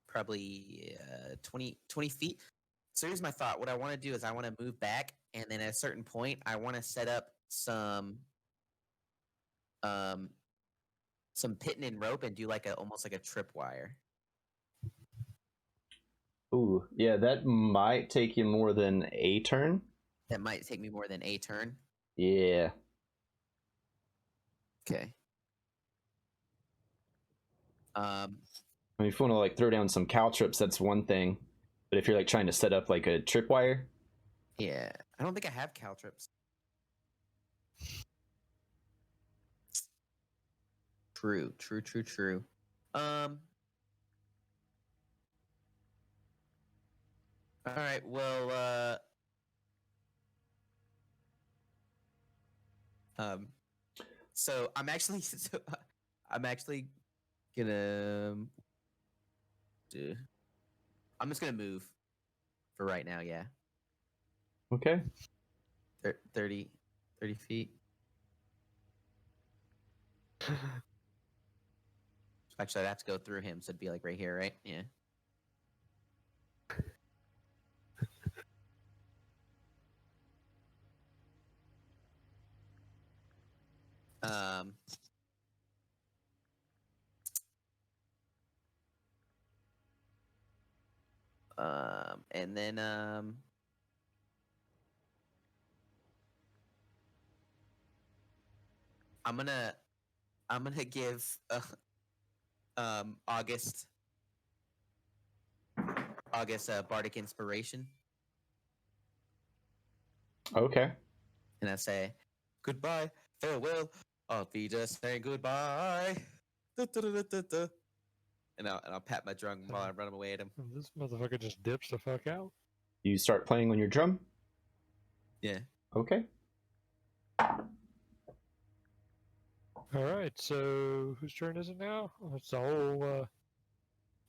Probably 20 feet. So here's my thought. What I want to do is I want to move back, and then at a certain point, I want to set up some pitting and rope and do like almost like a tripwire. Ooh, yeah, that might take you more than a turn. That might take me more than a turn. Yeah. Okay. I mean, if you want to like throw down some caltrops, that's one thing. But if you're like trying to set up like a tripwire, Yeah, I don't think I have caltrops. True. All right. Well. So I'm actually gonna. I'm just gonna move for right now. Yeah. okay. 30 feet. Actually, I'd have to go through him, so it'd be like right here, right? Yeah. And then I'm gonna give August bardic inspiration, Okay. and I say goodbye, farewell. I'll be just saying goodbye. Da-da-da-da-da. And I'll pat my drum while I run away at him. This motherfucker just dips the fuck out. You start playing on your drum. Yeah. Okay. All right, so whose turn is it now? Oh, it's the whole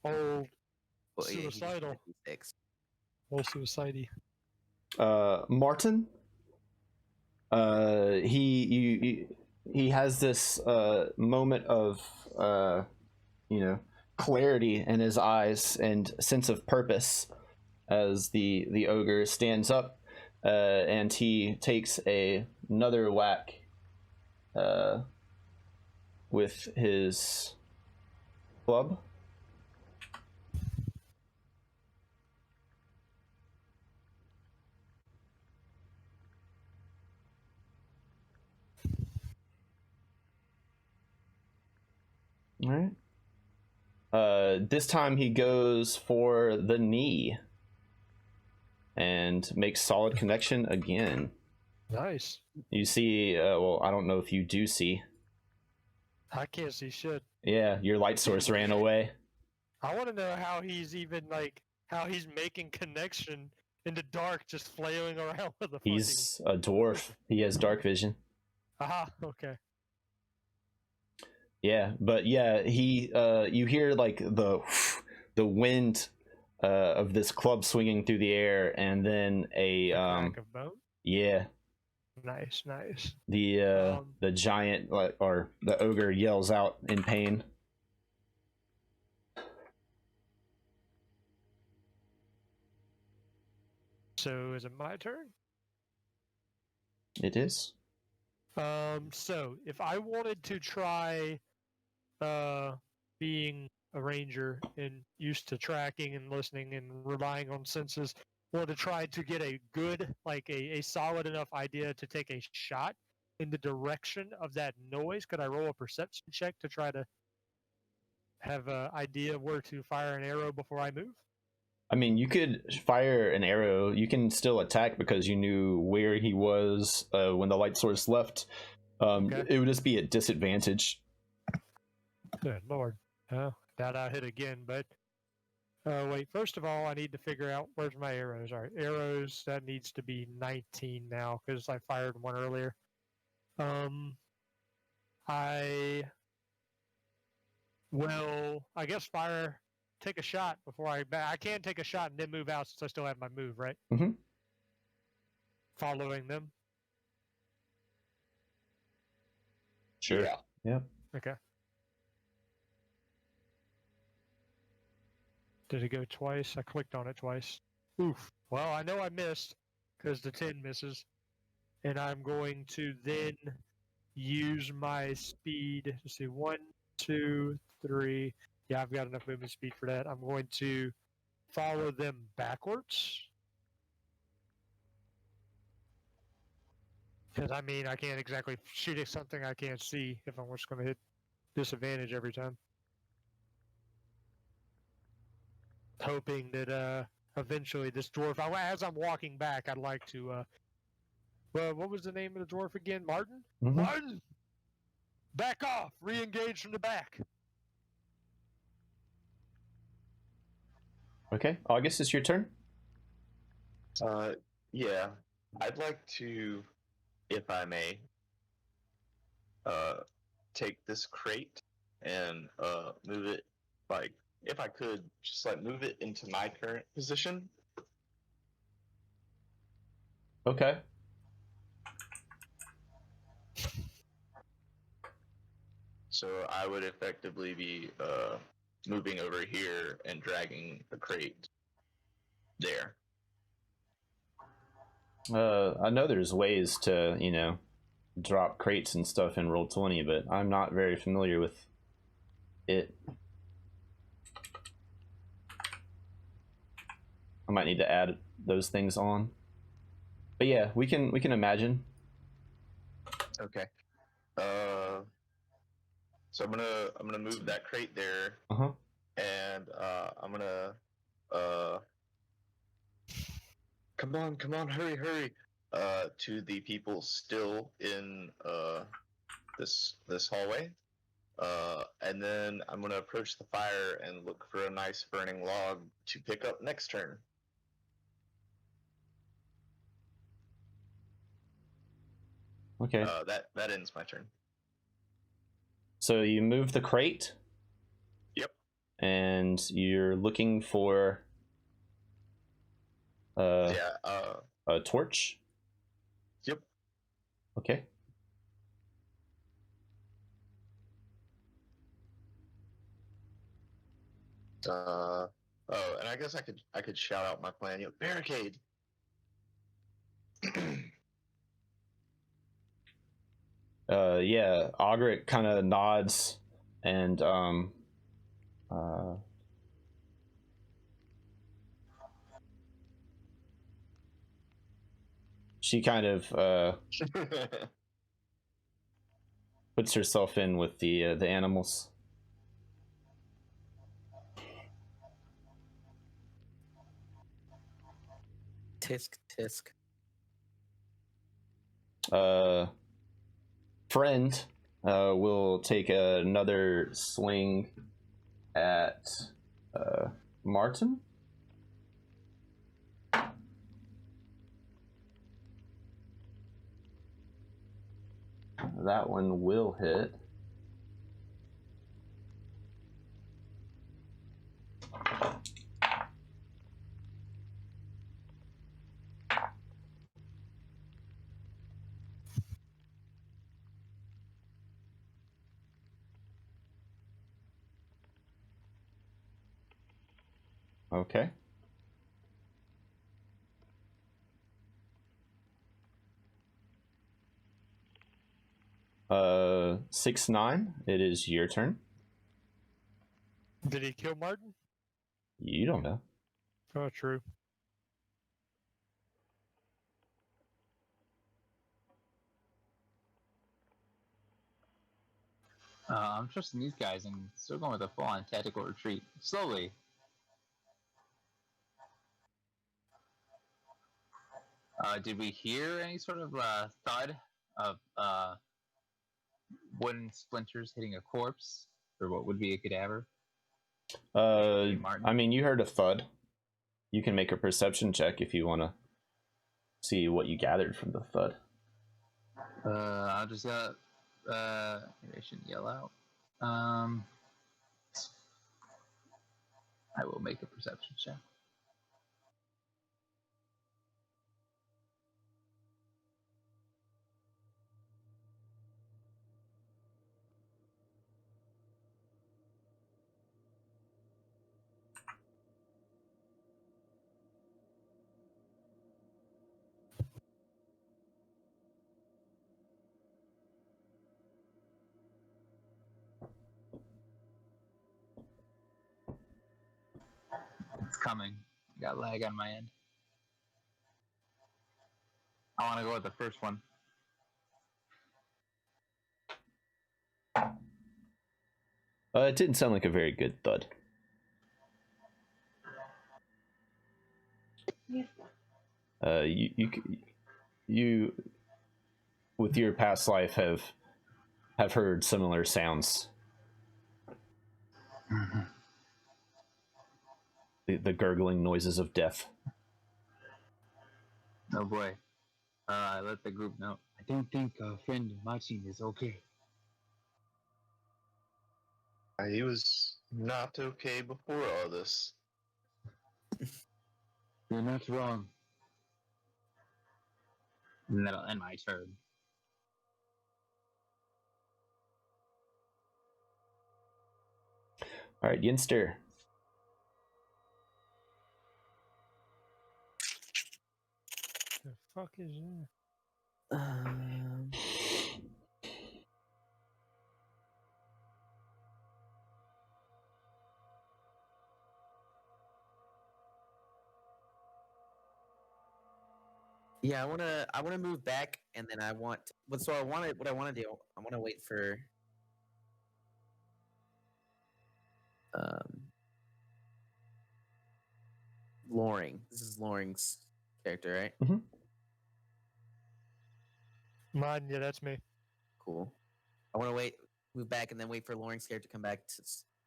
Well, yeah, he just suicidal, got a D6. whole suicidey. Martin. He has this moment of clarity in his eyes and sense of purpose as the ogre stands up, and he takes another whack with his club. All right. This time he goes for the knee and makes solid connection again. Nice. You see, well, I don't know if you do see. I can't see shit. Yeah, your light source ran away. I want to know how he's even how he's making connection in the dark, just flailing around with the fucking. He's a dwarf. He has dark vision. Aha. Okay. Yeah, but yeah, he you hear like the wind of this club swinging through the air, and then a Crack of bone. yeah, Nice, nice. the giant or the ogre yells out in pain. So is it my turn? It is. So if I wanted to try being a ranger and used to tracking and listening and relying on senses, wanted to try to get a good, like a solid enough idea to take a shot in the direction of that noise, could I roll a perception check to try to have an idea of where to fire an arrow before I move? I mean, you could fire an arrow. You can still attack because you knew where he was when the light source left. Okay. It would just be at disadvantage. Good Lord. Doubt I hit again, but wait, first of all, I need to figure out where's my arrows. All right, arrows, that needs to be 19 now because I fired one earlier. I will, I guess, take a shot before I can take a shot and then move out since I still have my move, right? Mm-hmm. Following them. Sure. Yeah. Yeah. Okay. Did it go twice? I clicked on it twice. Oof. Well, I know I missed because the 10 misses. And I'm going to then use my speed. Let's see, 1, 2, 3. Yeah, I've got enough movement speed for that. I'm going to follow them backwards. Because, I mean, I can't exactly shoot at something I can't see if I'm just going to hit disadvantage every time. Hoping that eventually this dwarf, as I'm walking back, I'd like to, well, what was the name of the dwarf again? Martin? Mhm. Martin! Back off! Re-engage from the back. Okay, August, it's your turn. Yeah. I'd like to, if I may, take this crate and move it, like, if I could, just like move it into my current position. Okay. So I would effectively be moving over here and dragging the crate there. I know there's ways to, drop crates and stuff in Roll20, but I'm not very familiar with it. I might need to add those things on. But yeah, we can imagine. Okay. So I'm gonna move that crate there, Uh-huh. and I'm gonna come on, hurry, to the people still in this hallway. And then I'm gonna approach the fire and look for a nice burning log to pick up next turn. Okay. That ends my turn. So you move the crate. Yep. And you're looking for a torch. Yep. Okay. Oh, and I guess I could shout out my plan. Barricade. Yeah, Ogric kind of nods and she kind of puts herself in with the animals. Tisk tisk. Friend will take another swing at Martin. That one will hit. Okay. 6-9. It is your turn. Did he kill Martin? You don't know. Oh, true. I'm trusting these guys and still going with a full-on tactical retreat. Slowly. Did we hear any sort of thud of wooden splinters hitting a corpse, or what would be a cadaver? Martin? I mean, you heard a thud. You can make a perception check if you want to see what you gathered from the thud. I'll just yell. Maybe I shouldn't yell out. I will make a perception check. It's coming. Got lag on my end. I want to go with the first one. It didn't sound like a very good thud. You with your past life have heard similar sounds. Mm-hmm. The gurgling noises of death. Oh boy. I let the group know. I don't think friend Martin is okay. He was not okay before all this. You're not wrong. And that'll end my turn. All right, Yinster. The fuck is that? Yeah, I wanna move back, and then I want. What I want to do. I want to wait for. Loring. This is Loring's character, right? Mine, yeah, that's me. Cool. I want to move back, and then wait for Loring's character to come back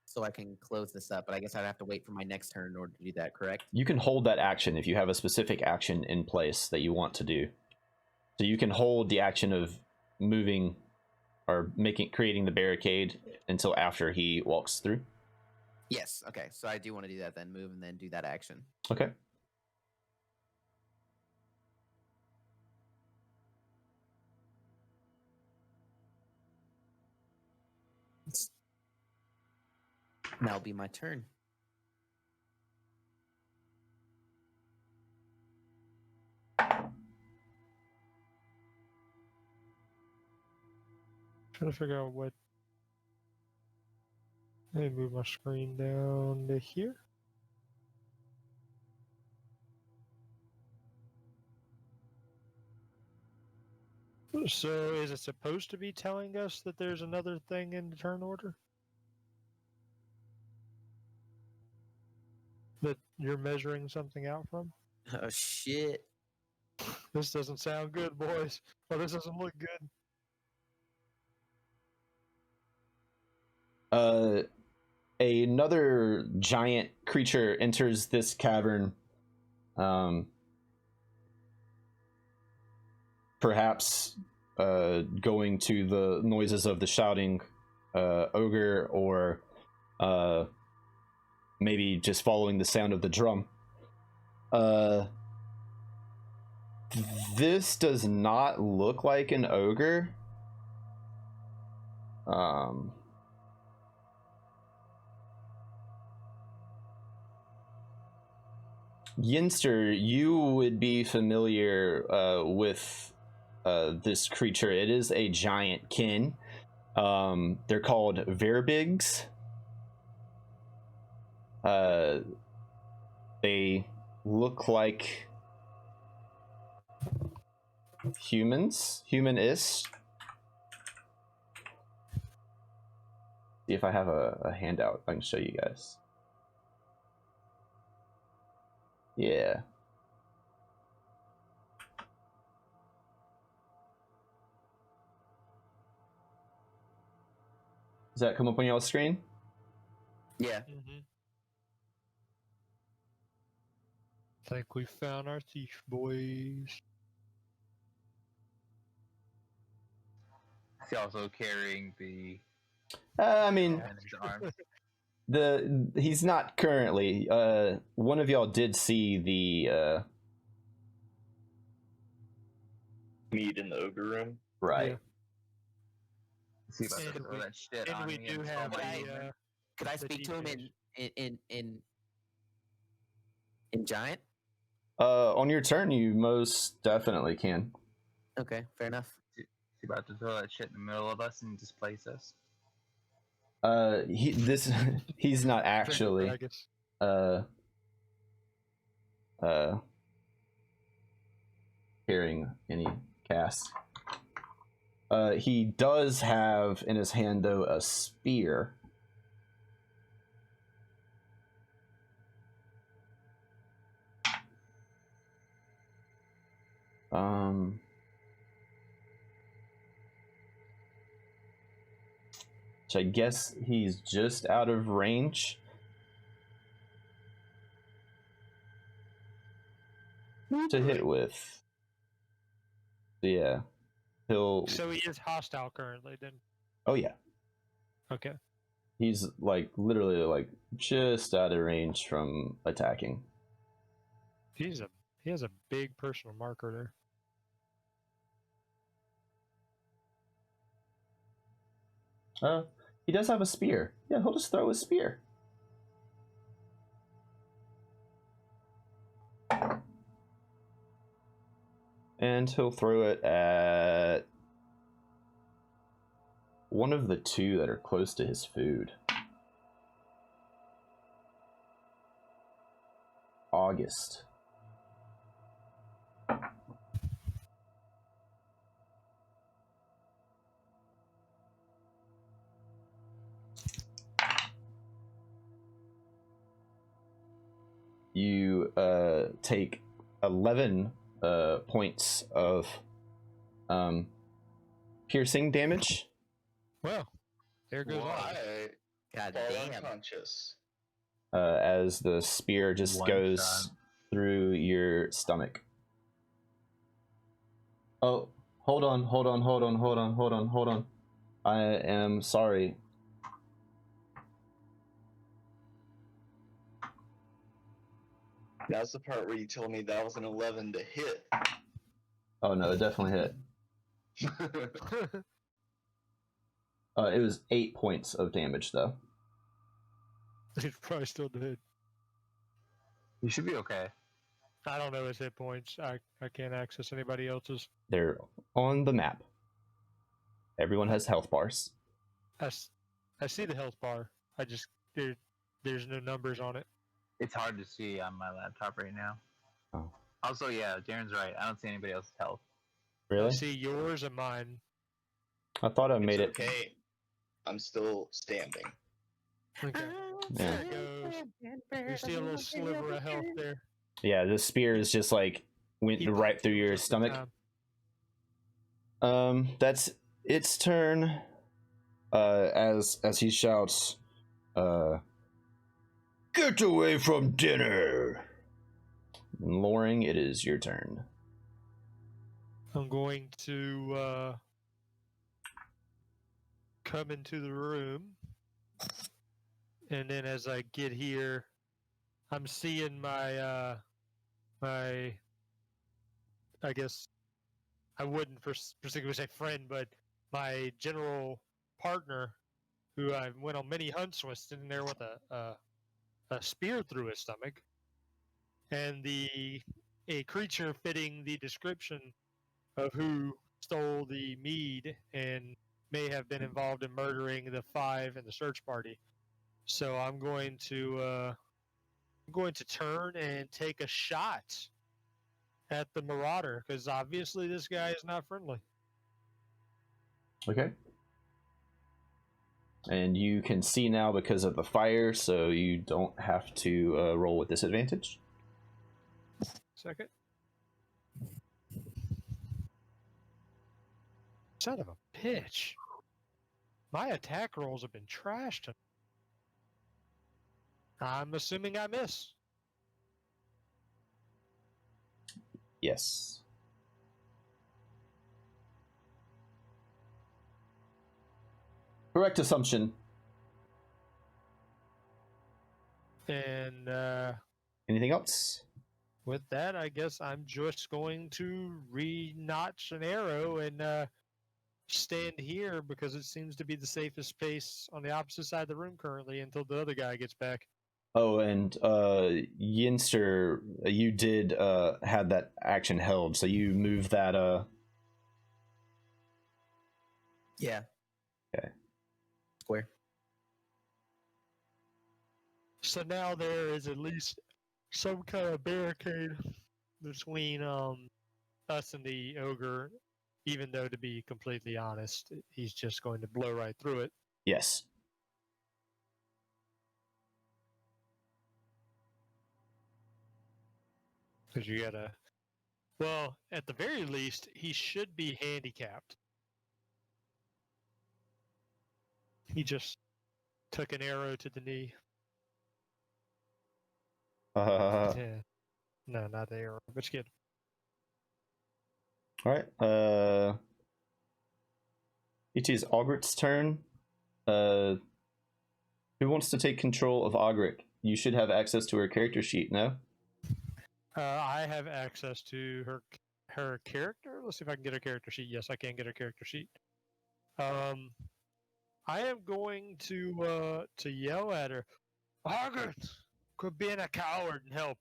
so I can close this up. But I guess I'd have to wait for my next turn in order to do that. Correct? You can hold that action if you have a specific action in place that you want to do. So you can hold the action of moving or creating the barricade until after he walks through. Yes. Okay. So I do want to do that then. Move and then do that action. Okay. That'll be my turn. Trying to figure out what. Let me move my screen down to here. So is it supposed to be telling us that there's another thing in the turn order? That you're measuring something out from? Oh shit! This doesn't sound good, boys. Well, this doesn't look good. Another giant creature enters this cavern. Perhaps going to the noises of the shouting ogre, or maybe just following the sound of the drum. This does not look like an ogre. Yinster, you would be familiar with this creature. It is a giant kin. They're called verbigs. They look like humanish. See if I have a handout I can show you guys. Yeah. Does that come up on y'all's screen? Yeah. Mm-hmm. Think we found our thief, boys. He's also carrying the I mean, in his arms. he's not currently. One of y'all did see the Mead in the ogre room. right. Yeah. See if I can And throw that shit and on we me do and have throw my the, movement. Could I The speak to him defense. in giant? On your turn, you most definitely can. Okay, fair enough. He's about to throw that shit in the middle of us and displace us. He's not actually Dragons. carrying any cast. He does have in his hand though a spear. Which I guess he's just out of range. To hit with. Yeah. He'll. So he is hostile currently, then. Oh yeah. Okay. He's like literally like just out of range from attacking. He has a big personal marker there. He does have a spear. Yeah, he'll just throw his spear. And he'll throw it at one of the two that are close to his food. August. You take 11 points of piercing damage. Well, there goes all. I God fall damn. unconscious. As the spear just One goes shot. through your stomach. Oh, hold on. I am sorry. That's the part where you told me that was an 11 to hit. Oh no, it definitely hit. It was 8 points of damage though. He's probably still dead. You should be okay. I don't know his hit points. I can't access anybody else's. They're on the map. Everyone has health bars. I see the health bar. I just there's no numbers on it. It's hard to see on my laptop right now. Oh. Also, yeah, Darren's right. I don't see anybody else's health. I Really? see yours and mine. I thought I made it. Okay. I'm still standing. Okay. Yeah. There it goes. You see a little sliver of health there. Yeah, the spear is just like went He right popped through you your just in stomach. time. That's its turn. As he shouts, "Get away from dinner!" And Loring, it is your turn. I'm going to come into the room, and then as I get here, I'm seeing my my. I guess I wouldn't particularly say friend, but my general partner, who I went on many hunts with, sitting there with a spear through his stomach, and a creature fitting the description of who stole the mead and may have been involved in murdering the 5 in the search party. So I'm going to turn and take a shot at the marauder because obviously this guy is not friendly. Okay. And you can see now because of the fire, so you don't have to roll with disadvantage. Second. Son of a bitch. My attack rolls have been trashed. I'm assuming I miss. Yes. Correct assumption. And Anything else? with that, I guess I'm just going to re-notch an arrow and stand here because it seems to be the safest space on the opposite side of the room currently until the other guy gets back. Oh, and Yinster, you did had that action held, so you move that. Yeah. Okay. Square. So now there is at least some kind of barricade between us and the ogre, even though to be completely honest, he's just going to blow right through it. Yes. Because you gotta. Well, at the very least, he should be handicapped. He just took an arrow to the knee. All Yeah. No, not the arrow, but you get. right. It is Ogret's turn. Who wants to take control of Ogret? You should have access to her character sheet, no? I have access to her character. Let's see if I can get her character sheet. Yes, I can get her character sheet. I am going to yell at her. Margaret, quit being a coward and help.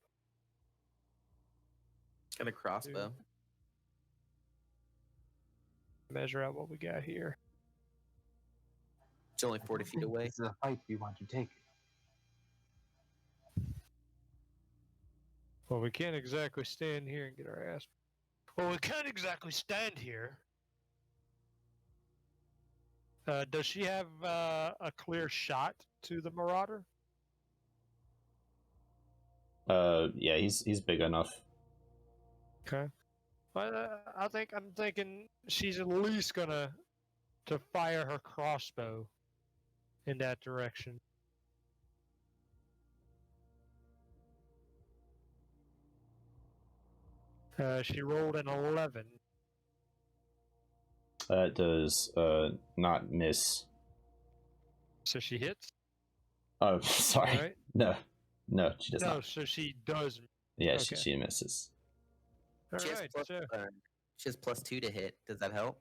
Got a crossbow. Measure out what we got here. It's only 40 feet away. This is a fight we want to take. Well, we can't exactly stand here and get our ass. Well, we can't exactly stand here. Does she have a clear shot to the marauder? Yeah, he's big enough. Okay. Well, I'm thinking she's at least gonna to fire her crossbow in that direction. She rolled an 11. It does not miss. So she hits? Oh, sorry. Right? No, she does No, not. so she does. Yeah, okay. she misses. All She has, right, plus, so she has +2 to hit. Does that help?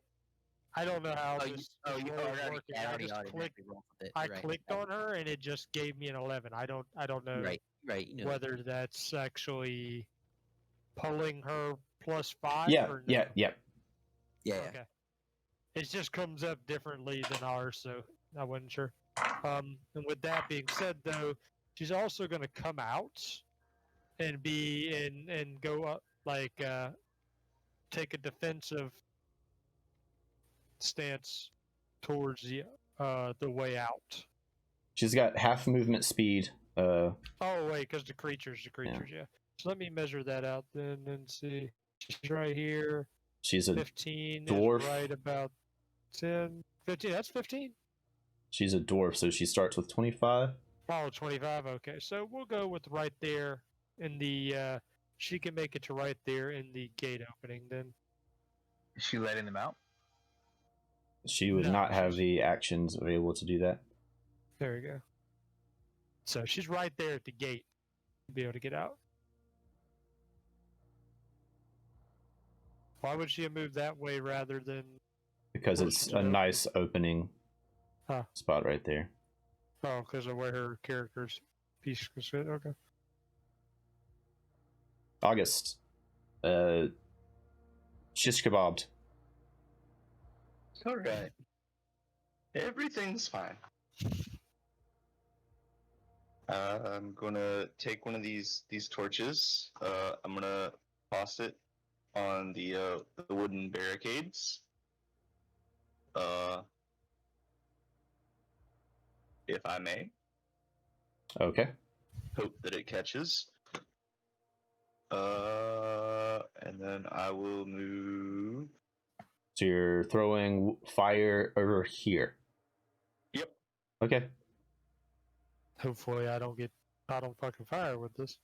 I don't know how Oh, this you roll is already, working. I I already just automatically rolled with it. I You're right. clicked on her and it just gave me an 11. I don't know Right. You know. whether that's actually pulling her +5 Yeah, or no. yeah. Yeah. Okay. It just comes up differently than ours, so I wasn't sure. And with that being said, though, she's also going to come out and and go up take a defensive stance towards the way out. She's got half movement speed. Oh wait, because the creatures, yeah. So let me measure that out then and see. She's right here. She's a 15 dwarf. is right about 10. 15. That's 15. She's a dwarf, so she starts with 25. Oh, 25. Okay, so we'll go with right there in the. She can make it to right there in the gate opening. Then Is she letting them out? She would No, not have she's- the actions available to do that. there we go. So she's right there at the gate to be able to get out. Why would she have moved that way rather than? Because Well, it's she's a open. nice opening Huh. spot right there. Oh, because of where her character's piece was fit. Okay. August. Shish kebabbed. All right. Everything's fine. I'm gonna take one of these torches. I'm gonna toss it on the wooden barricades. If I may, Okay. hope that it catches. And then I will move. So you're throwing fire over here. Yep. Okay. Hopefully, I don't get caught on fucking fire with this.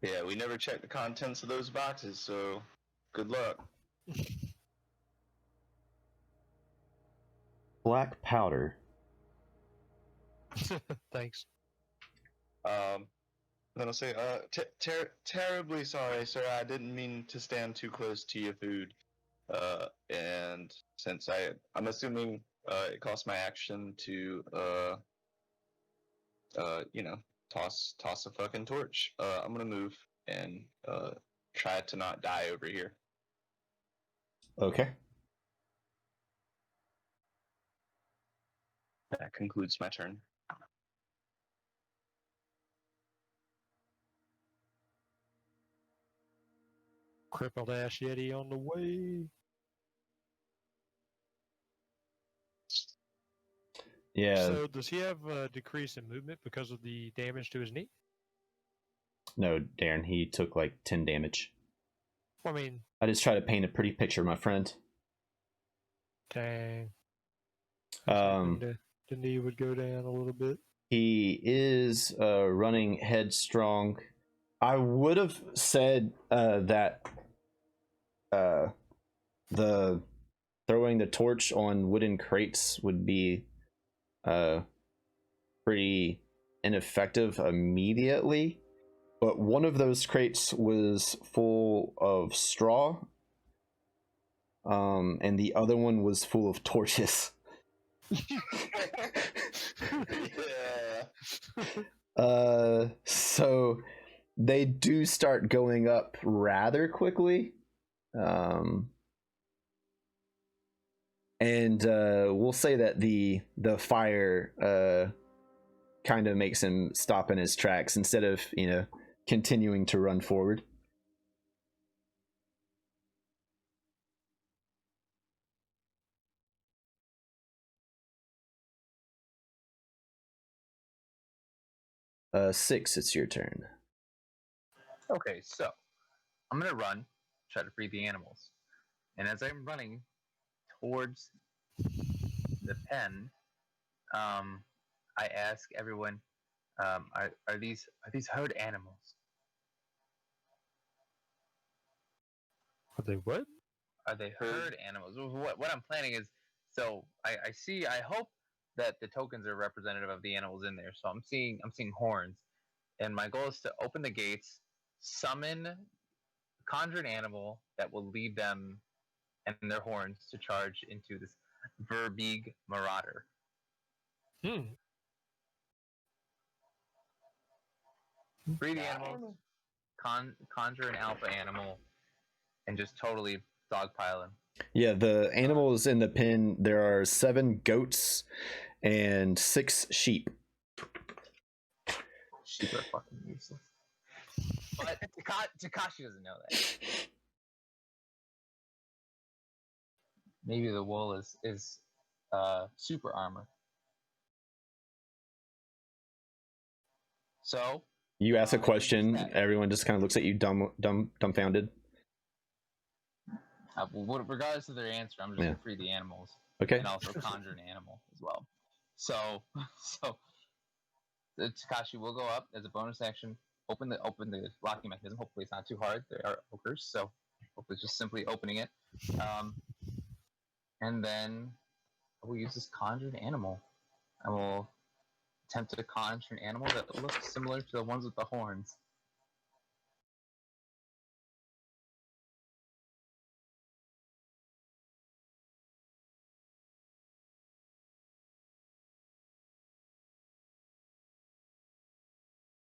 Yeah, we never checked the contents of those boxes, so good luck. Black powder. Thanks. Then I'll say, terribly sorry, sir. I didn't mean to stand too close to your food. And since I'm assuming it cost my action to toss a fucking torch. I'm gonna move and try to not die over here. Okay. That concludes my turn. Crippled ass Yeti on the way. Yeah. So does he have a decrease in movement because of the damage to his knee? No, Darren, he took like 10 damage. I mean, I just try to paint a pretty picture, my friend. dang. The knee would go down a little bit. He is running headstrong. I would have said that the throwing the torch on wooden crates would be pretty ineffective immediately, but one of those crates was full of straw, and the other one was full of torches. Yeah. So they do start going up rather quickly. And we'll say that the fire kind of makes him stop in his tracks instead of, continuing to run forward. Six, it's your turn. Okay, so I'm gonna run, try to free the animals, and as I'm running towards the pen, I ask everyone, are these herd animals? Are they what? Are they herd animals? What I'm planning is, so I hope that the tokens are representative of the animals in there. So I'm seeing horns, and my goal is to open the gates, conjure an animal that will lead them and their horns to charge into this Verbeeg Marauder. Free the animals, conjure an alpha animal, and just totally dogpile him. Yeah, the animals in the pen, there are 7 goats and 6 sheep. Sheep are fucking useless. But Takashi doesn't know that. Maybe the wool is super armor. So You ask a question, everyone just kind of looks at you dumbfounded. Regardless of their answer, I'm just gonna free the animals. Okay. And also conjure an animal as well. So the Takashi will go up as a bonus action, open the locking mechanism. Hopefully it's not too hard. They are ogres, so hopefully it's just simply opening it. And then I will use this conjured animal. I will attempt to conjure an animal that looks similar to the ones with the horns.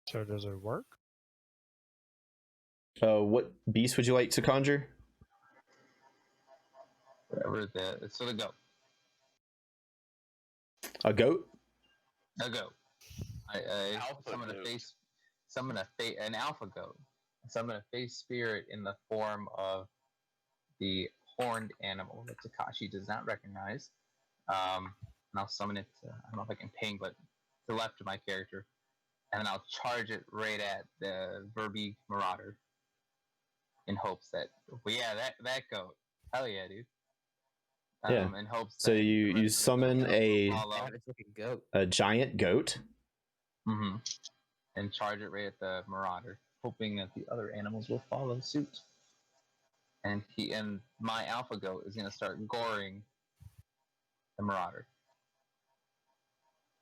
So does it work? What beast would you like to conjure? Whatever so the goat. A goat? A goat. I Alpha summon goat. an alpha goat. Summon a face spirit in the form of the horned animal that Takashi does not recognize. And I'll summon it. I don't know if I can ping, but to the left of my character, and then I'll charge it right at the Verbeeg Marauder, in hopes that, well, yeah, that goat, hell yeah, dude. Yeah. In hopes So that the you rest of the summon goats a will follow. Yeah, it's like a goat. giant goat. Mm-hmm. And charge it right at the Marauder, hoping that the other animals will follow suit. And my alpha goat is gonna start goring the Marauder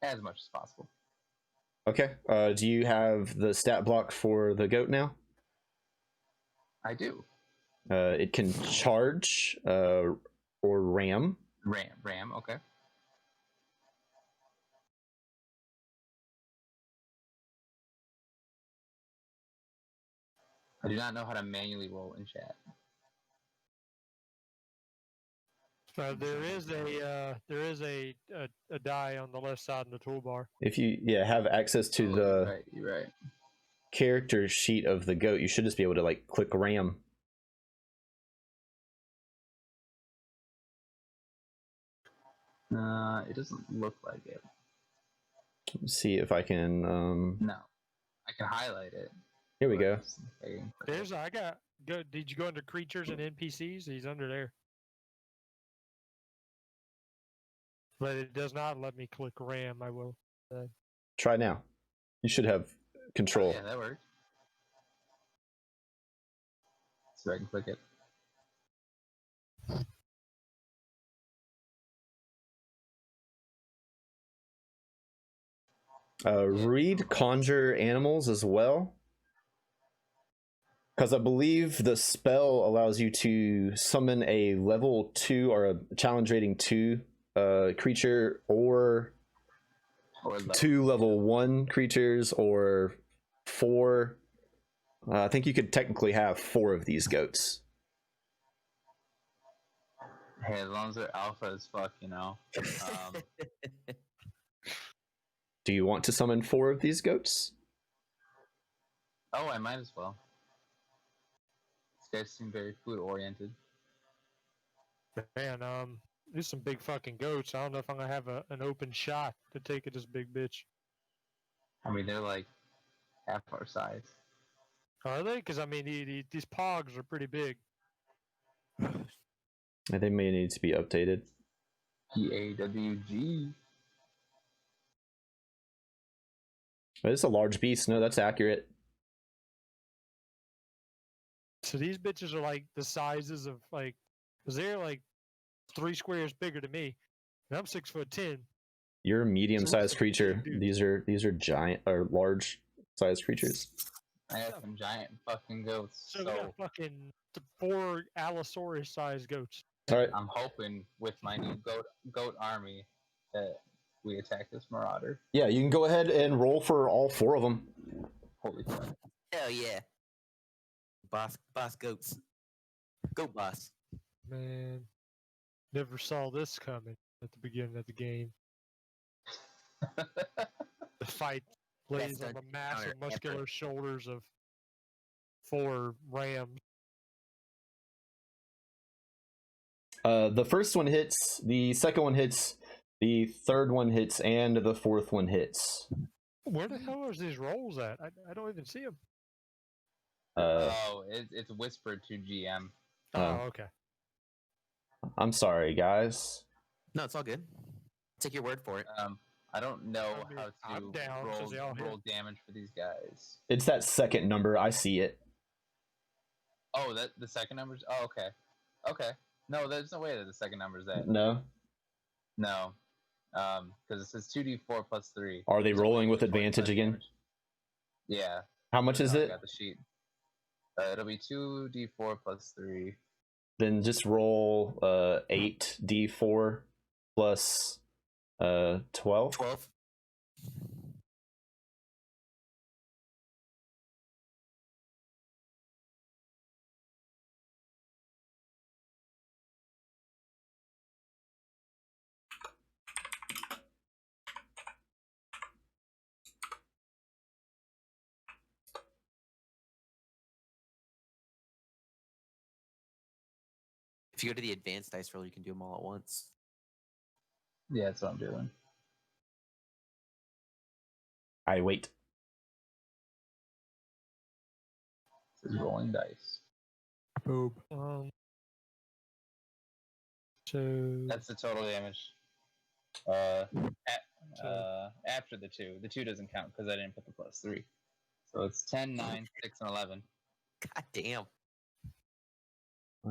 as much as possible. Okay. Do you have the stat block for the goat now? I do. It can charge or ram. Ram, okay. I do not know how to manually roll in chat. So there is a die on the left side in the toolbar. If you have access to the You're right. character sheet of the goat, you should just be able to like click ram. It doesn't look like it. Let's see if I can. No, I can highlight it. Here we go. Did you go into creatures and NPCs? He's under there. But it does not let me click ram. I will. Try now. You should have control. Yeah, that works. So I can click it. Read conjure animals as well, because I believe the spell allows you to summon a level 2 or a challenge rating 2 creature, or 2 level 1 creatures, or 4. I think you could technically have 4 of these goats. Hey, as long as they're alpha as fuck, you know. Do you want to summon 4 of these goats? Oh, I might as well. These guys seem very food oriented. Man, there's some big fucking goats. I don't know if I'm gonna have an open shot to take at this big bitch. I mean, they're like half our size. Are they? Because I mean, these pogs are pretty big. They may need to be updated. PAWG. But it's a large beast. No, that's accurate. So these bitches are like the sizes of like, cause they're like 3 squares bigger than me, and I'm 6'10". You're a medium-sized So creature. dude. These are giant or large-sized creatures. I got some giant fucking goats. So we got fucking 4 Allosaurus-sized goats. All right. I'm hoping with my new goat army that we attack this Marauder. Yeah, you can go ahead and roll for all 4 of them. Holy fuck. Hell yeah. Boss goats. Goat boss. Man, never saw this coming at the beginning of the game. The fight plays on the massive muscular shoulders of 4 rams. The first one hits, the second one hits, the third one hits, and the fourth one hits. Where the hell are these rolls at? I don't even see them. It's whispered to GM. Oh, okay. I'm sorry, guys. No, it's all good. Take your word for it. I don't know I mean, how I'm to down, 'cause they all hit. roll damage for these guys. It's that second number. I see it. Oh, that the second number's. Oh, okay. Okay. No, there's no way that the second number's that. No. No. Because it says 2d4 plus 3. Are they So rolling with 25 advantage again? damage. Yeah. How much is I it? got the sheet. It'll be 2d4 plus 3. Then just roll 8d4 plus 12. 12. If you go to the advanced dice roll, you can do them all at once. Yeah, that's what I'm doing. I wait. This is rolling dice. Boop. So That's the total damage. After the 2. The 2 doesn't count because I didn't put the +3. So it's 10, 9, 6, and 11. God damn.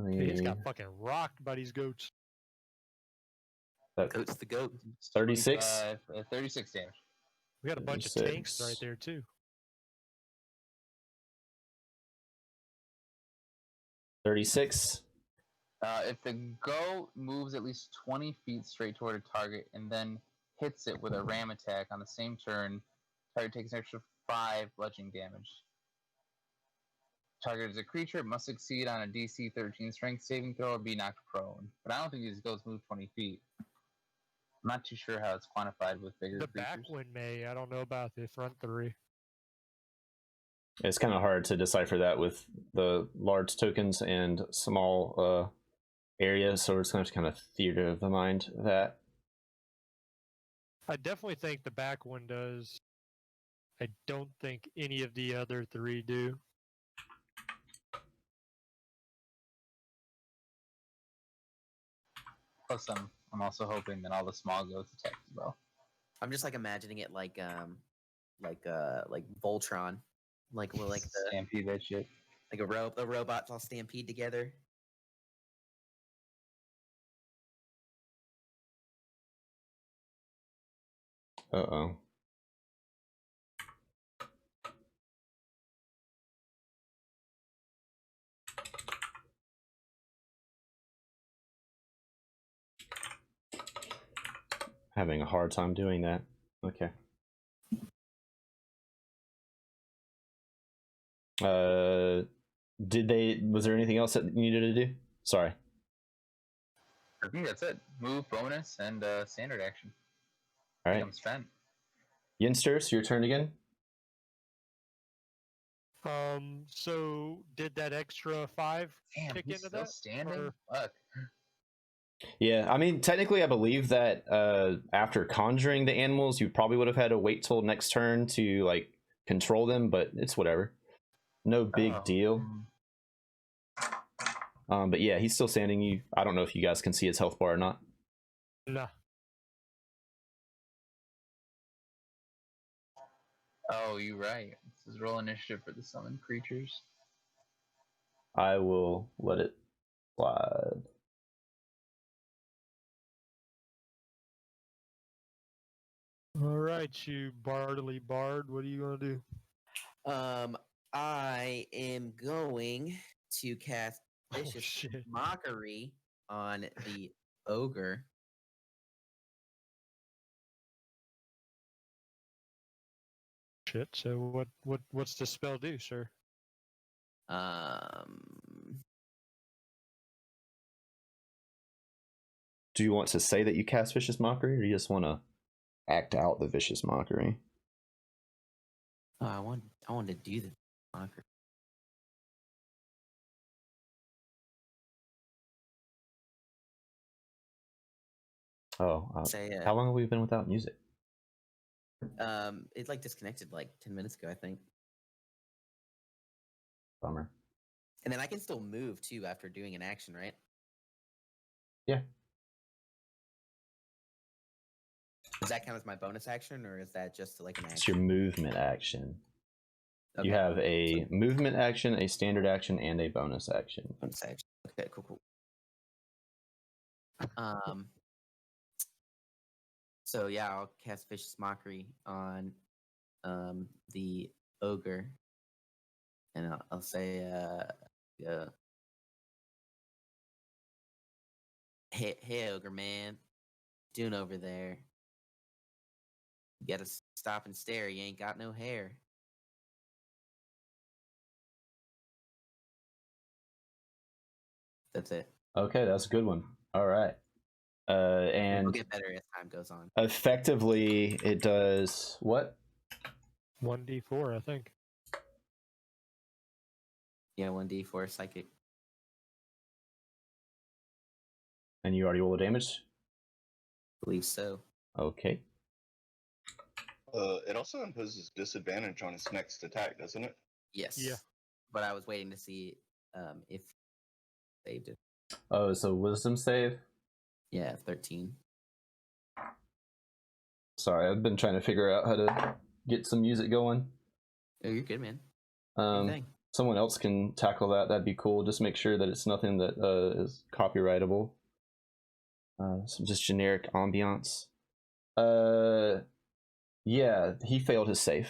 he's got fucking rocked by these goats. Goat's the goat. 36? 36 damage. We got a bunch of tanks 36. right there too. 36. If the goat moves at least 20 feet straight toward a target and then hits it with a ram attack on the same turn, target takes an extra 5 bludgeoning damage. Target is a creature, must succeed on a DC 13 strength saving throw or be knocked prone. But I don't think these goats move 20 feet. I'm not too sure how it's quantified with bigger The creatures. backwind may. I don't know about the front 3. It's kind of hard to decipher that with the large tokens and small areas, so we're just going to kind of theater of the mind that. I definitely think the backwind does. I don't think any of the other 3 do. Plus, I'm also hoping that all the small goats attack as well. I'm just like imagining it like Voltron, like the Stampede that shit. like the robots all stampede together. Uh-oh. Having a hard time doing that. Okay. Was there anything else that you needed to do? Sorry. I think that's it. Move, bonus, and standard action. All I right. think I'm spent. Yinsters, your turn again. So did that extra 5 Damn, kick he's into still that? standing? Or- Fuck. Yeah, I mean, technically, I believe that after conjuring the animals, you probably would have had to wait till next turn to like control them, but it's whatever. No big Oh. deal. But yeah, he's still standing. I don't know if you guys can see his health bar or not. Nah. Oh, you're right. This is roll initiative for the summoned creatures. I will let it slide. All right, you bardly bard. What are you gonna do? I am going to cast Oh, vicious shit. mockery on the ogre. Shit. So what's the spell do, sir? Do you want to say that you cast Vicious Mockery, or do you just want to act out the Vicious Mockery? I want to do the mockery. Oh, Say how long have we been without music? it like disconnected like 10 minutes ago, I think. Bummer. And then I can still move too after doing an action, right? Yeah. Does that count as my bonus action, or is that just like an action? It's your movement action. Okay. You have a movement action, a standard action, and a bonus action. Bonus action. Okay, cool. So yeah, I'll cast Vicious Mockery on the ogre, and I'll say, hey, ogre man, doing over there? You gotta stop and stare. You ain't got no hair. That's it. Okay, that's a good one. All right. And It'll get better as time goes on. effectively, it does what? 1d4, I think. Yeah, 1d4 psychic. And you already roll the damage? believe so. Okay. It also imposes disadvantage on its next attack, doesn't it? Yes. Yeah. But I was waiting to see if saved it. Oh, so wisdom save? Yeah, 13. Sorry, I've been trying to figure out how to get some music going. Oh, you're good, man. Same thing. Someone else can tackle that. That'd be cool. Just make sure that it's nothing that is copyrightable. Some just generic ambiance. Yeah, he failed his save.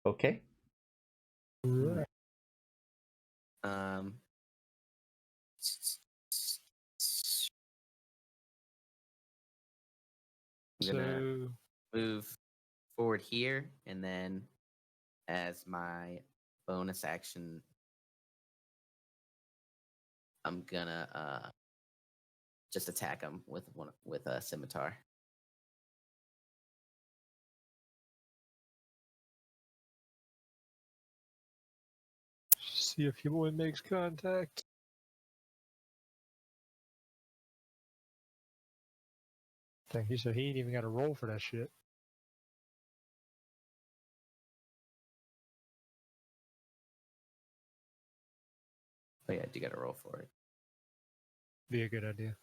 Okay. Um. I'm gonna So move forward here, and then as my bonus action, I'm gonna just attack him with a scimitar. see if human makes contact. Dang, he said he ain't even got a roll for that shit. Oh yeah, I do got to roll for it. Be a good idea.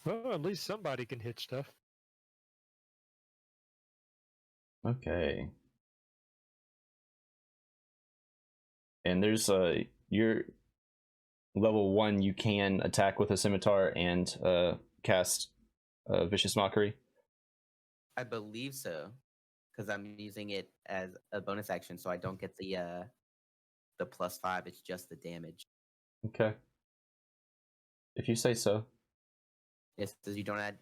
Well, at least somebody can hit stuff. Okay. And there's your level 1, you can attack with a scimitar and cast vicious mockery. I believe so, because I'm using it as a bonus action, so I don't get the +5. It's just the damage. Okay. If you say so. Yes, because you don't add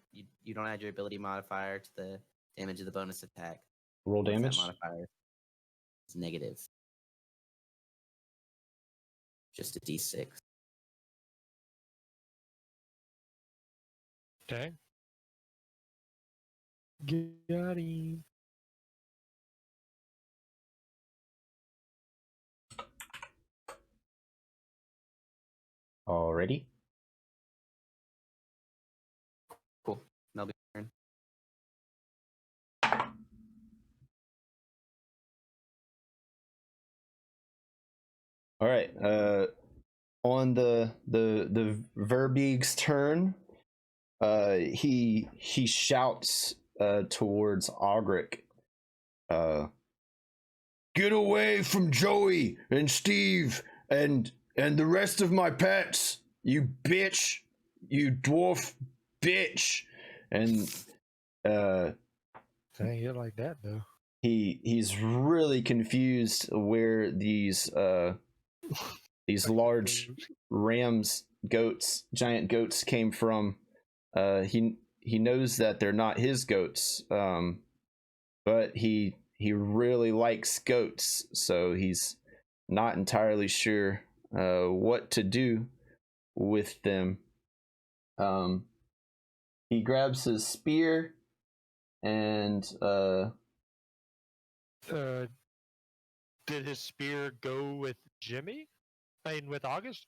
your ability modifier to the damage of the bonus attack. Roll What's that damage. modifier? It's negative. Just a d6. Dang. Got him. Alrighty. Cool. That'll be my turn. All right. On the Verbeeg's turn, he shouts towards Ogric. Get away from Joey and Steve and the rest of my pets, you bitch, you dwarf bitch. And Dang, you like that though. he's really confused where these large rams, goats, giant goats came from. He knows that they're not his goats, but he really likes goats, so he's not entirely sure what to do with them. He grabs his spear and did his spear go with Jimmy? I mean, with August?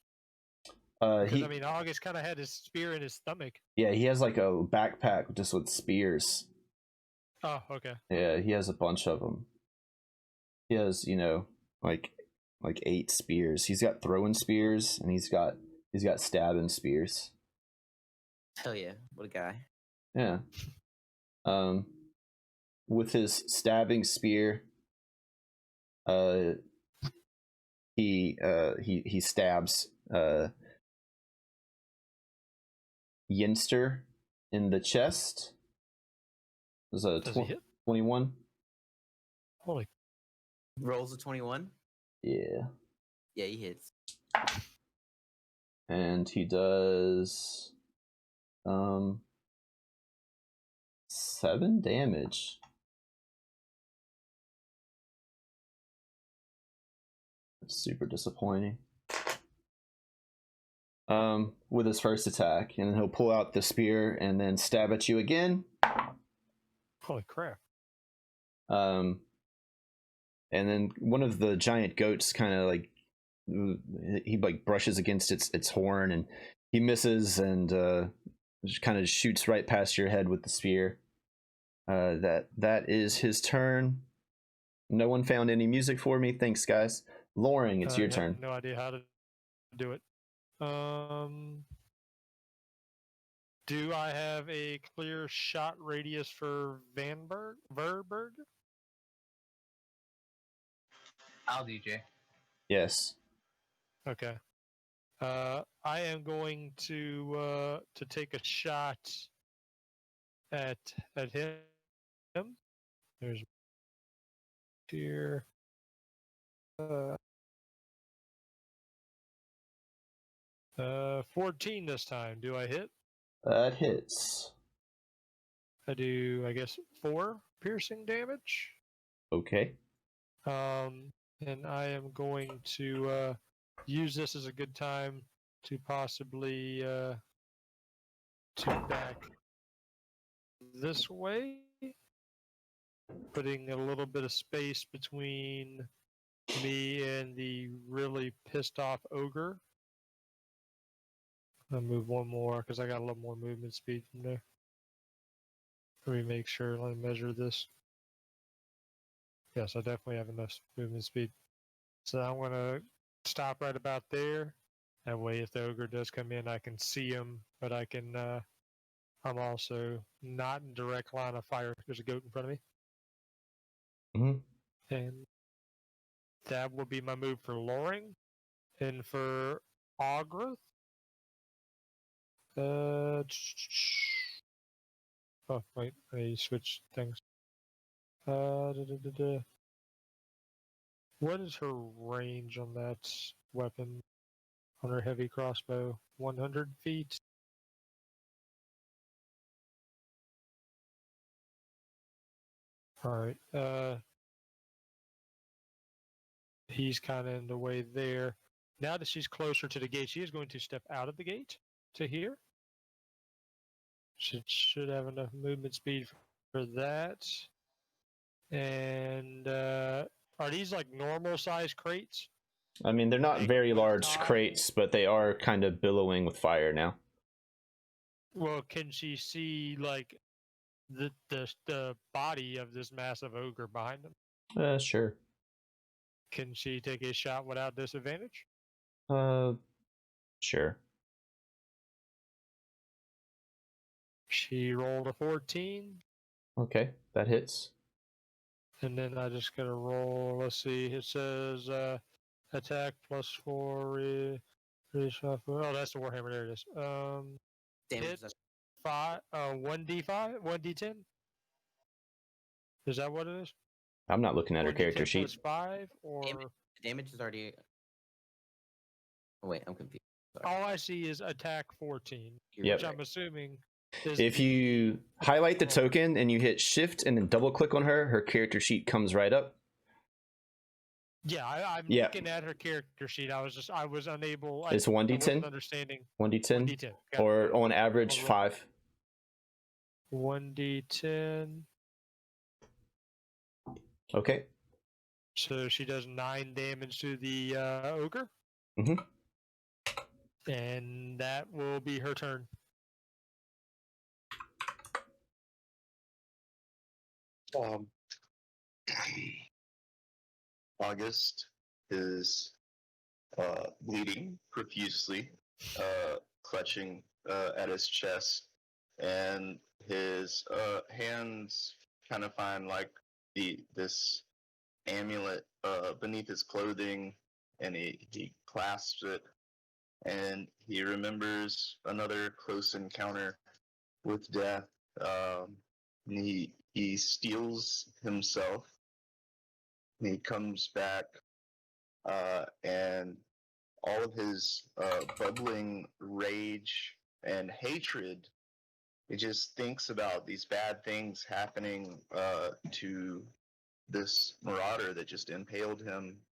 he I mean, August kind of had his spear in his stomach. yeah, he has like a backpack just with spears. Oh, okay. Yeah, he has a bunch of them. He has, like 8 spears. He's got throwing spears and he's got stabbing spears. Hell yeah! What a guy. Yeah. With his stabbing spear, he stabs Yinster in the chest. It was a Does he hit? 21. Holy. Rolls a 21. Yeah. Yeah, he hits. And he does 7 damage. That's super disappointing. With his first attack, and then he'll pull out the spear and then stab at you again. Holy crap. And then one of the giant goats kind of like he like brushes against its horn, and he misses and just kind of shoots right past your head with the spear. That is his turn. No one found any music for me. Thanks, guys. Loring, it's your I turn. have no idea how to do it. Do I have a clear shot radius for Verberg? I'll DJ. Yes. Okay. I am going to take a shot at him. There's here. 14 this time. Do I hit? That hits. I do, I guess, 4 piercing damage. Okay. And I am going to use this as a good time to possibly to back this way, putting a little bit of space between me and the really pissed off ogre. I'll move one more because I got a little more movement speed from there. Let me make sure. Let me measure this. Yes, I definitely have enough movement speed. So I'm going to stop right about there. That way, if the ogre does come in, I can see him, but I can. I'm also not in direct line of fire. There's a goat in front of me. Mm-hmm. And that will be my move for Loring. And for Ogroth, oh wait, I switched things. What is her range on that weapon? On her heavy crossbow? 100 feet? Alright, he's kind of in the way there. Now that she's closer to the gate, she is going to step out of the gate to here. Should have enough movement speed for that. And are these like normal size crates? I mean, they're not Like very with large top? crates, but they are kind of billowing with fire now. Well, can she see like the body of this massive ogre behind them? Sure. Can she take a shot without disadvantage? Sure. She rolled a 14. Okay, that hits. And then I just gotta roll. Let's see. It says attack +4. Oh, that's the warhammer. There it is. Damage. Hit 1d5, 1d10. Is that what it is? I'm not looking at her 1d10 character sheet. plus 5, or Damage is already. Oh, wait, I'm confused. Sorry. all I see is attack 14, Yep. which I'm assuming is. If you highlight the token and you hit shift and then double click on her, her character sheet comes right up. Yeah, I'm Yeah. looking at her character sheet. I was unable. It's I wasn't 1d10? understanding. 1d10? 1d10. Got it. Or on average, I'll roll. 5. 1d10. Okay. So she does 9 damage to the ogre. Mhm. And that will be her turn. August is bleeding profusely, clutching at his chest, and his hands kind of find like this amulet beneath his clothing, and he clasps it, and he remembers another close encounter with death. He steals himself. He comes back, and all of his bubbling rage and hatred. He just thinks about these bad things happening to this marauder that just impaled him.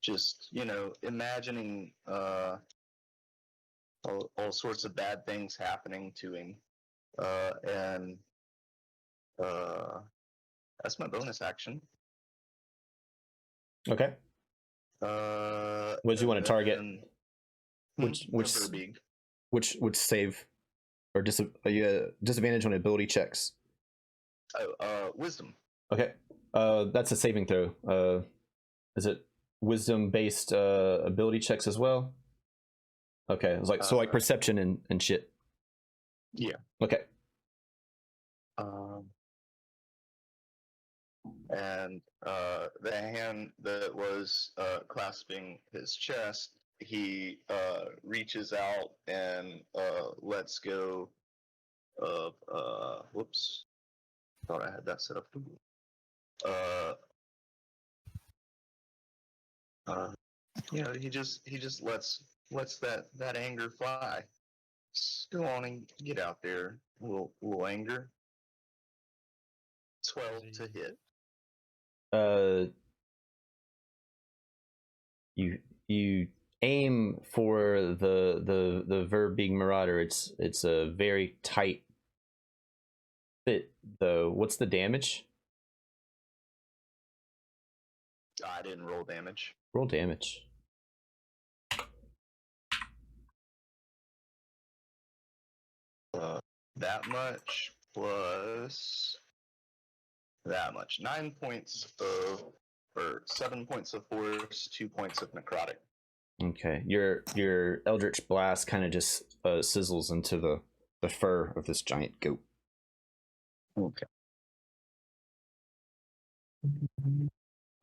Just, imagining all sorts of bad things happening to him. And that's my bonus action. Okay. What did you want to target? Which save or disadvantage on ability checks? Wisdom. Okay. That's a saving throw. Is it wisdom based ability checks as well? Okay. It's like so like perception and shit. Yeah. Okay. And the hand that was clasping his chest, he reaches out and lets go of whoops, thought I had that set up. He just lets that anger fly. Just go on and get out there, little anger. 12 to hit. You aim for the verb being marauder. It's a very tight fit though. What's the damage? I didn't roll damage. Roll damage. That much plus that much. 9 points or 7 points of force, 2 points of necrotic. Okay, your eldritch blast kind of just sizzles into the fur of this giant goat. Okay.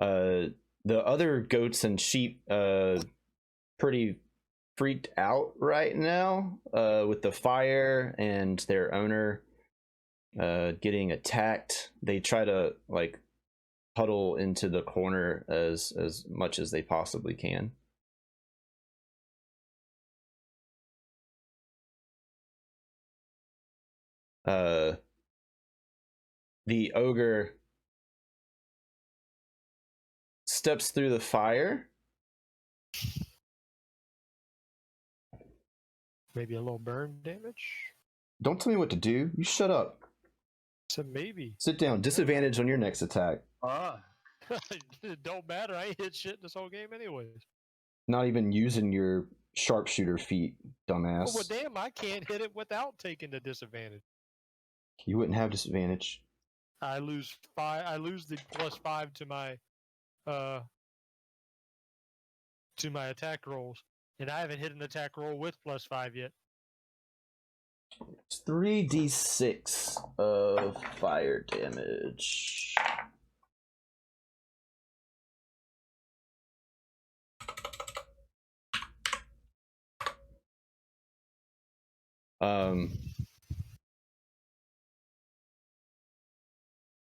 The other goats and sheep pretty freaked out right now with the fire and their owner getting attacked. They try to like huddle into the corner as much as they possibly can. The ogre steps through the fire. Maybe a little burn damage. Don't tell me what to do. You shut up. So maybe. Sit down. Disadvantage on your next attack. It don't matter. I ain't hit shit this whole game anyways. Not even using your sharpshooter feat, dumbass. Well, damn, I can't hit it without taking the disadvantage. You wouldn't have disadvantage. I lose 5. I lose the +5 to my attack rolls, and I haven't hit an attack roll with +5 yet. It's 3d6 of fire damage.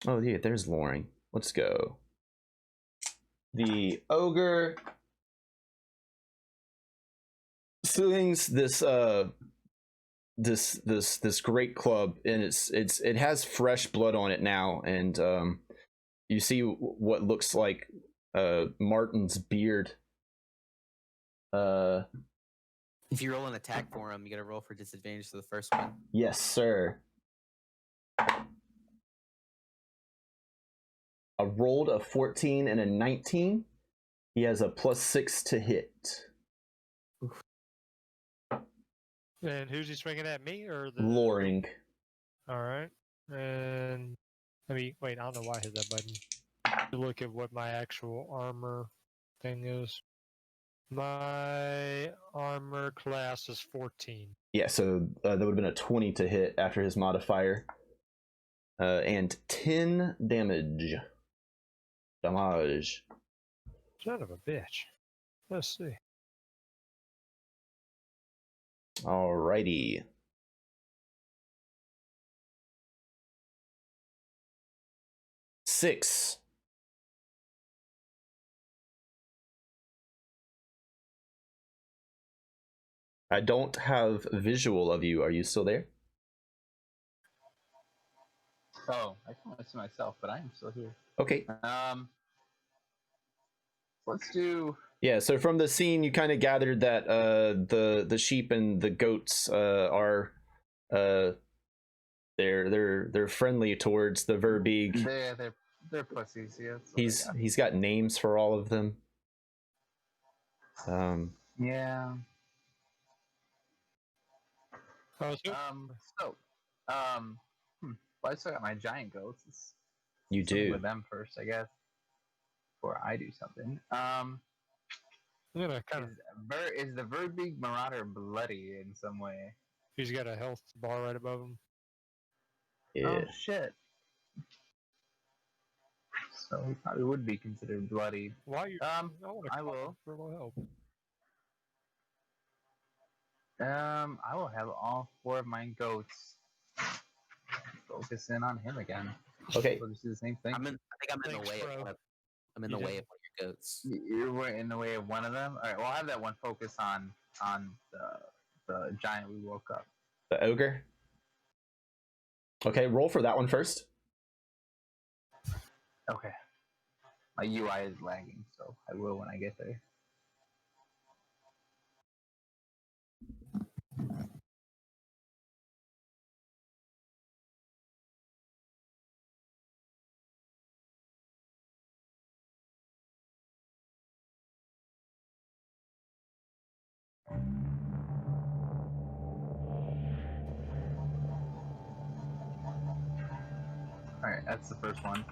Oh yeah, there's Loring. Let's go. The ogre swings this great club, and it has fresh blood on it now, and you see what looks like Martin's beard. If you roll an attack for him, you gotta roll for disadvantage to the first one. Yes, sir. I rolled a 14 and a 19. He has a +6 to hit. Oof. And who's he swinging at, me or the Loring? All right. And let me wait. I don't know why I hit that button. To look at what my actual armor thing is. My armor class is 14. Yeah, so that would have been a 20 to hit after his modifier. And 10 damage. Damage. Son of a bitch. Let's see. Alrighty. Six. I don't have visual of you. Are you still there? Oh, I can't see myself, but I am still here. Okay. Let's do. Yeah, so from the scene, you kind of gathered that the sheep and the goats are They're friendly towards the Verbeeg. They're pussies. Yeah. That's what I got. He's got names for all of them. Yeah. Oh, so So, um, well, I still got my giant goats. You Something do. with them first, I guess, before I do something. I'm gonna kind of. Is the Verbeeg Marauder bloody in some way? He's got a health bar right above him. Yeah. Oh shit! So he probably would be considered bloody. Why you? I will. For a little help. I will have all 4 of my goats focus in on him again. Okay. We'll just do the same thing. I think I'm in Thanks, the way. bro. I'm in the way of one of your goats. You're in the way of one of them. All right. Well, I'll have that one focus on the giant we woke up. The ogre. Okay, roll for that one first. Okay. My UI is lagging, so I will when I get there. Alright, that's the first one.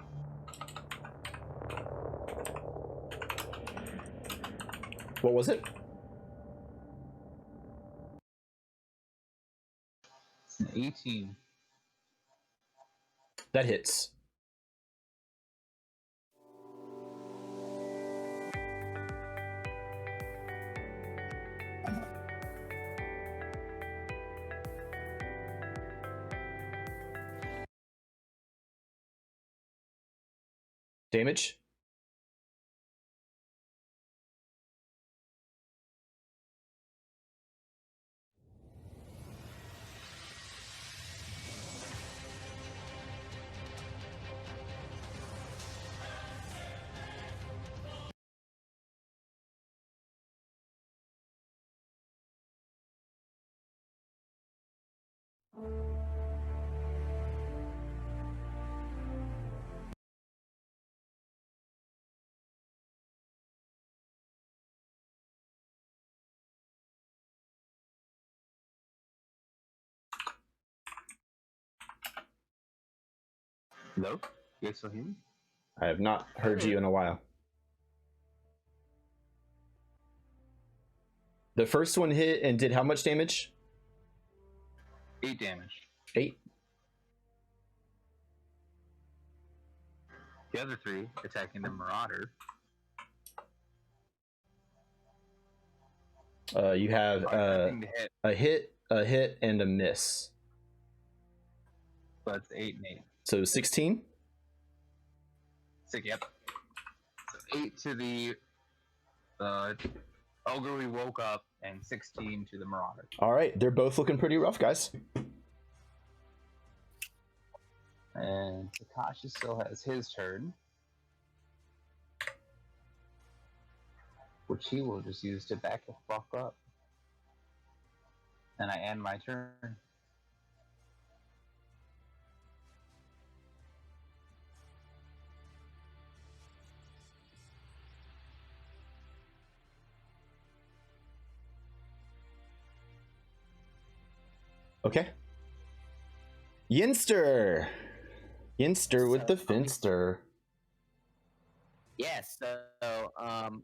What was it? It's an 18. That hits. Damage? Hello? You guys still hear me? I have not heard you in a while. The first one hit and did how much damage? 8 damage. 8. The other 3 attacking the Marauder. You have Nothing to hit, a hit, and a miss. so that's 8 and 8. So 16? Yep. So 8 to the ogre we woke up, and 16 to the Marauder. All right, they're both looking pretty rough, guys. And Takashi still has his turn, which he will just use to back the fuck up. And I end my turn. Okay. Yinster with the finster. Yes. So I'm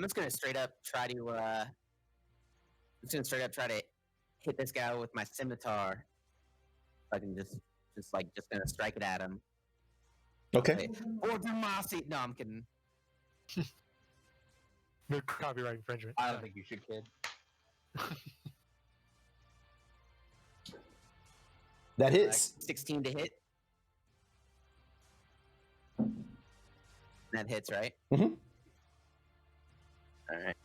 just gonna straight up try to hit this guy with my scimitar. I can just gonna strike it at him. Okay. Or Demasi. No, I'm kidding. No copyright infringement. I don't think you should, kid. That hits. 16 to hit. That hits, right? Mm-hmm. All right.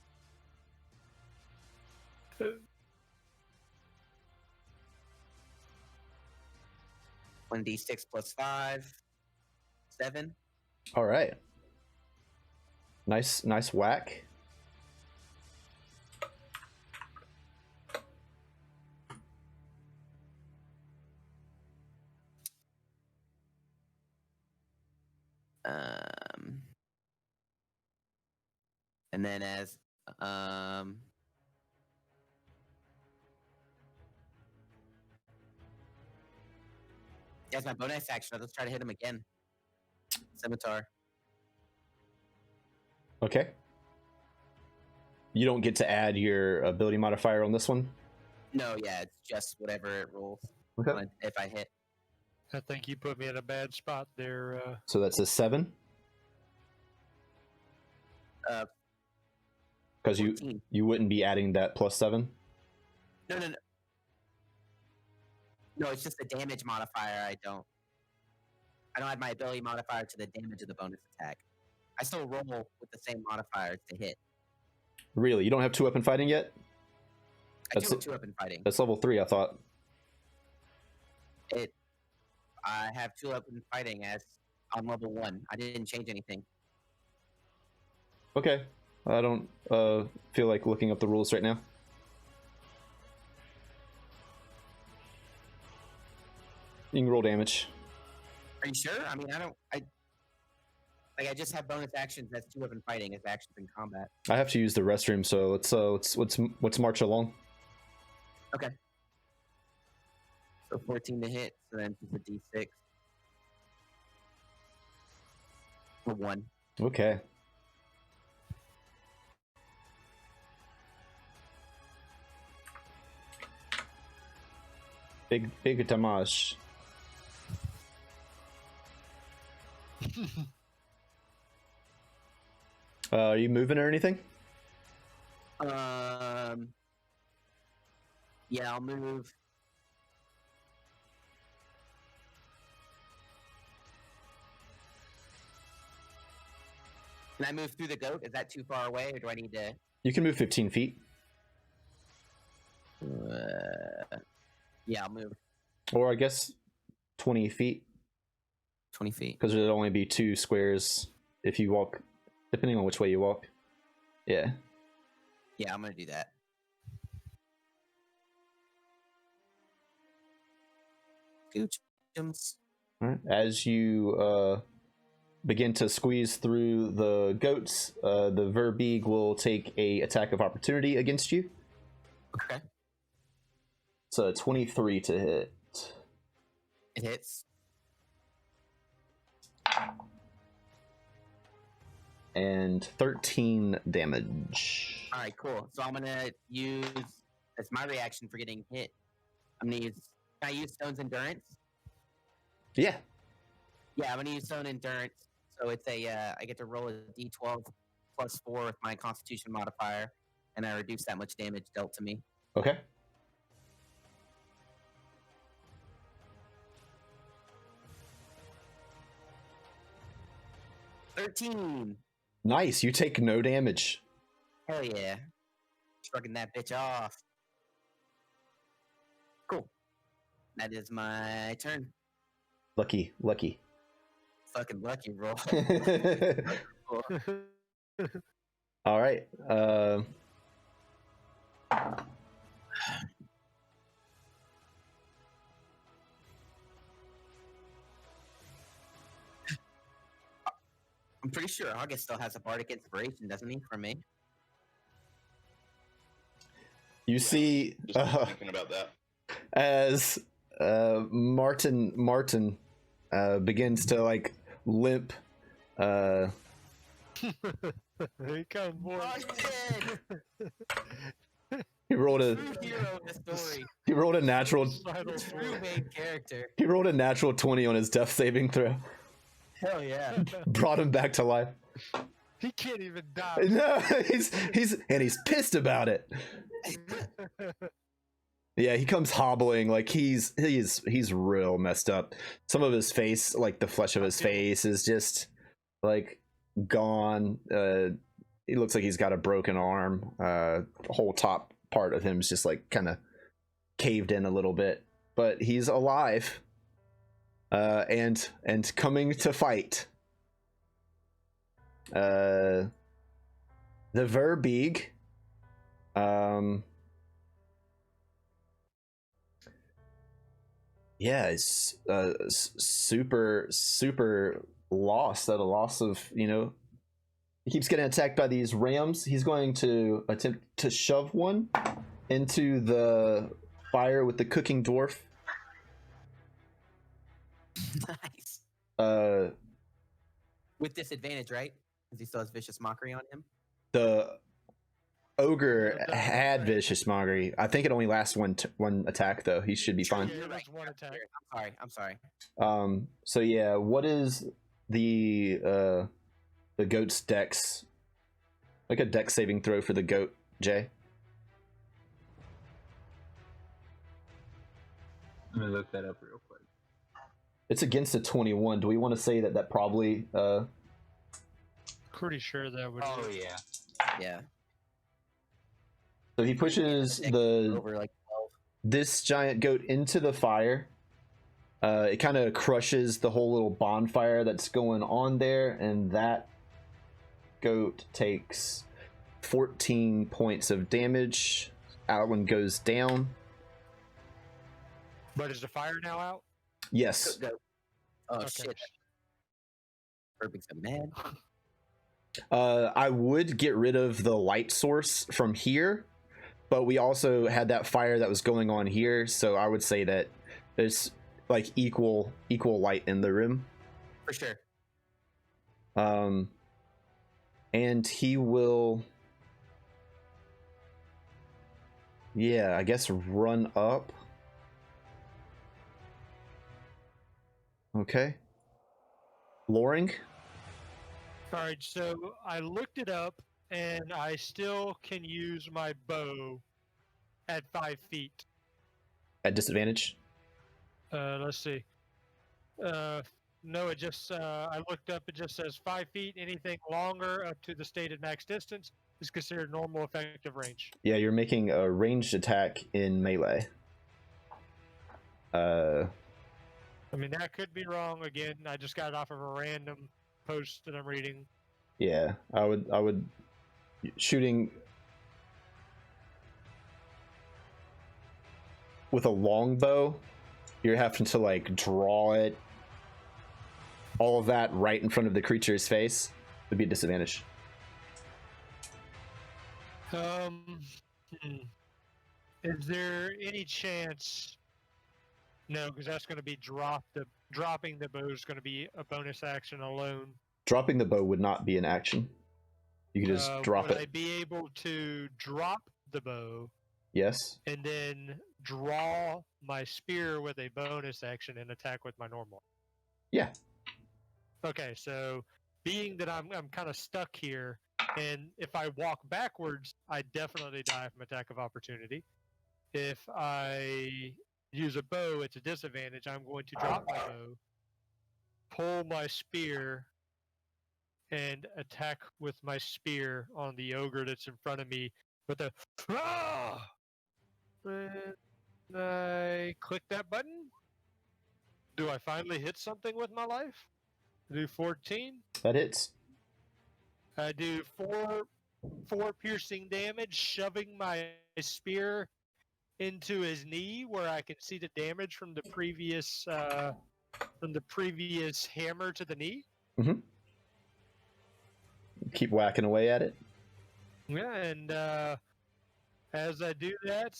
One d6 plus 5, 7. All right. Nice whack. And then as my bonus action, let's try to hit him again. Scimitar. Okay. You don't get to add your ability modifier on this one? No, yeah, it's just whatever it rolls. Okay. If I hit. I think you put me in a bad spot there. So that's a 7? Because 14. you wouldn't be adding that +7? No. No, it's just the damage modifier. I don't add my ability modifier to the damage of the bonus attack. I still roll with the same modifiers to hit. Really? You don't have 2-weapon fighting yet? I do have 2-weapon fighting. That's level 3, I thought. I have 2-weapon fighting as on level 1. I didn't change anything. Okay. I don't feel like looking up the rules right now. You can roll damage. Are you sure? I mean, I just have bonus actions as 2-weapon fighting as actions in combat. I have to use the restroom, so let's march along. Okay. So 14 to hit, so then it's a D6. For 1. Okay. Big damage. Are you moving or anything? Yeah, I'll move. Can I move through the goat? Is that too far away, or do I need to? You can move 15 feet. Yeah, I'll move Or I guess 20 feet. 20 feet. Because there'd only be 2 squares if you walk, depending on which way you walk. Yeah. Yeah, I'm gonna do that. Goochums. All right. As you begin to squeeze through the goats, the Verbeeg will take a attack of opportunity against you. Okay. It's a 23 to hit. It hits. And 13 damage. All right, cool. So I'm gonna use as my reaction for getting hit. I'm gonna use. Can I use Stone's Endurance? Yeah. Yeah, I'm gonna use Stone Endurance. So it's I get to roll a D12 plus 4 with my Constitution modifier, and I reduce that much damage dealt to me. Okay. $13. Nice. You take no damage. Hell yeah. Shrugging that bitch off. Cool. That is my turn. Lucky. Fucking lucky roll. All right. I'm pretty sure August still has a bardic inspiration, doesn't he, from me? You see, Just thinking about that. as Martin begins to like limp. Here he comes, boy. He rolled True hero of the story. he rolled a natural The true main character. he rolled a natural 20 on his death saving throw. Hell yeah. Brought him back to life. He can't even die. No, he's pissed about it. Yeah, he comes hobbling like he's real messed up. Some of his face, like the flesh of his face, is just like gone. He looks like he's got a broken arm. The whole top part of him is just like kind of caved in a little bit, but he's alive. And coming to fight. The Verbeeg. Yeah, it's super lost, at a loss of, He keeps getting attacked by these rams. He's going to attempt to shove one into the fire with the cooking dwarf. Nice. Uh, With disadvantage, right? Because he still has vicious mockery on him. the ogre had vicious mockery. I think it only lasts one attack though. He should be fine. Yeah, just one attack. I'm sorry. So yeah, what is the goat's dex? Like a dex saving throw for the goat, Jay. Let me look that up real quick. It's against a 21. Do we want to say that probably Pretty sure that would. Oh yeah. Yeah. so he pushes Over like 12. this giant goat into the fire. It kind of crushes the whole little bonfire that's going on there, and that goat takes 14 points of damage. Alan goes down. But is the fire now out? Yes. Go. Oh Okay. shit. Perfect. Man. I would get rid of the light source from here, but we also had that fire that was going on here, so I would say that there's like equal light in the room. For sure. And he will, yeah, I guess run up. Okay. Loring? All right, so I looked it up, and I still can use my bow at 5 feet. At disadvantage? Let's see. No, it just I looked up. It just says 5 feet. Anything longer up to the stated max distance is considered normal effective range. Yeah, you're making a ranged attack in melee. I mean, that could be wrong. Again, I just got it off of a random post that I'm reading. Yeah, I would shooting with a longbow, you're having to like draw it, all of that right in front of the creature's face would be a disadvantage. Is there any chance? No, because that's going to be dropping the bow is going to be a bonus action alone. Dropping the bow would not be an action. You could just drop would it. I be able to drop the bow Yes. and then draw my spear with a bonus action and attack with my normal? Yeah. Okay, so being that I'm kind of stuck here, and if I walk backwards, I definitely die from attack of opportunity. If I use a bow, it's a disadvantage. I'm going to drop my bow, pull my spear, and attack with my spear on the ogre that's in front of me with a And I click that button. Do I finally hit something with my life? I do 14. That hits. I do four piercing damage, shoving my spear into his knee, where I can see the damage from the previous hammer to the knee. Mm-hmm. Keep whacking away at it. Yeah, and as I do that,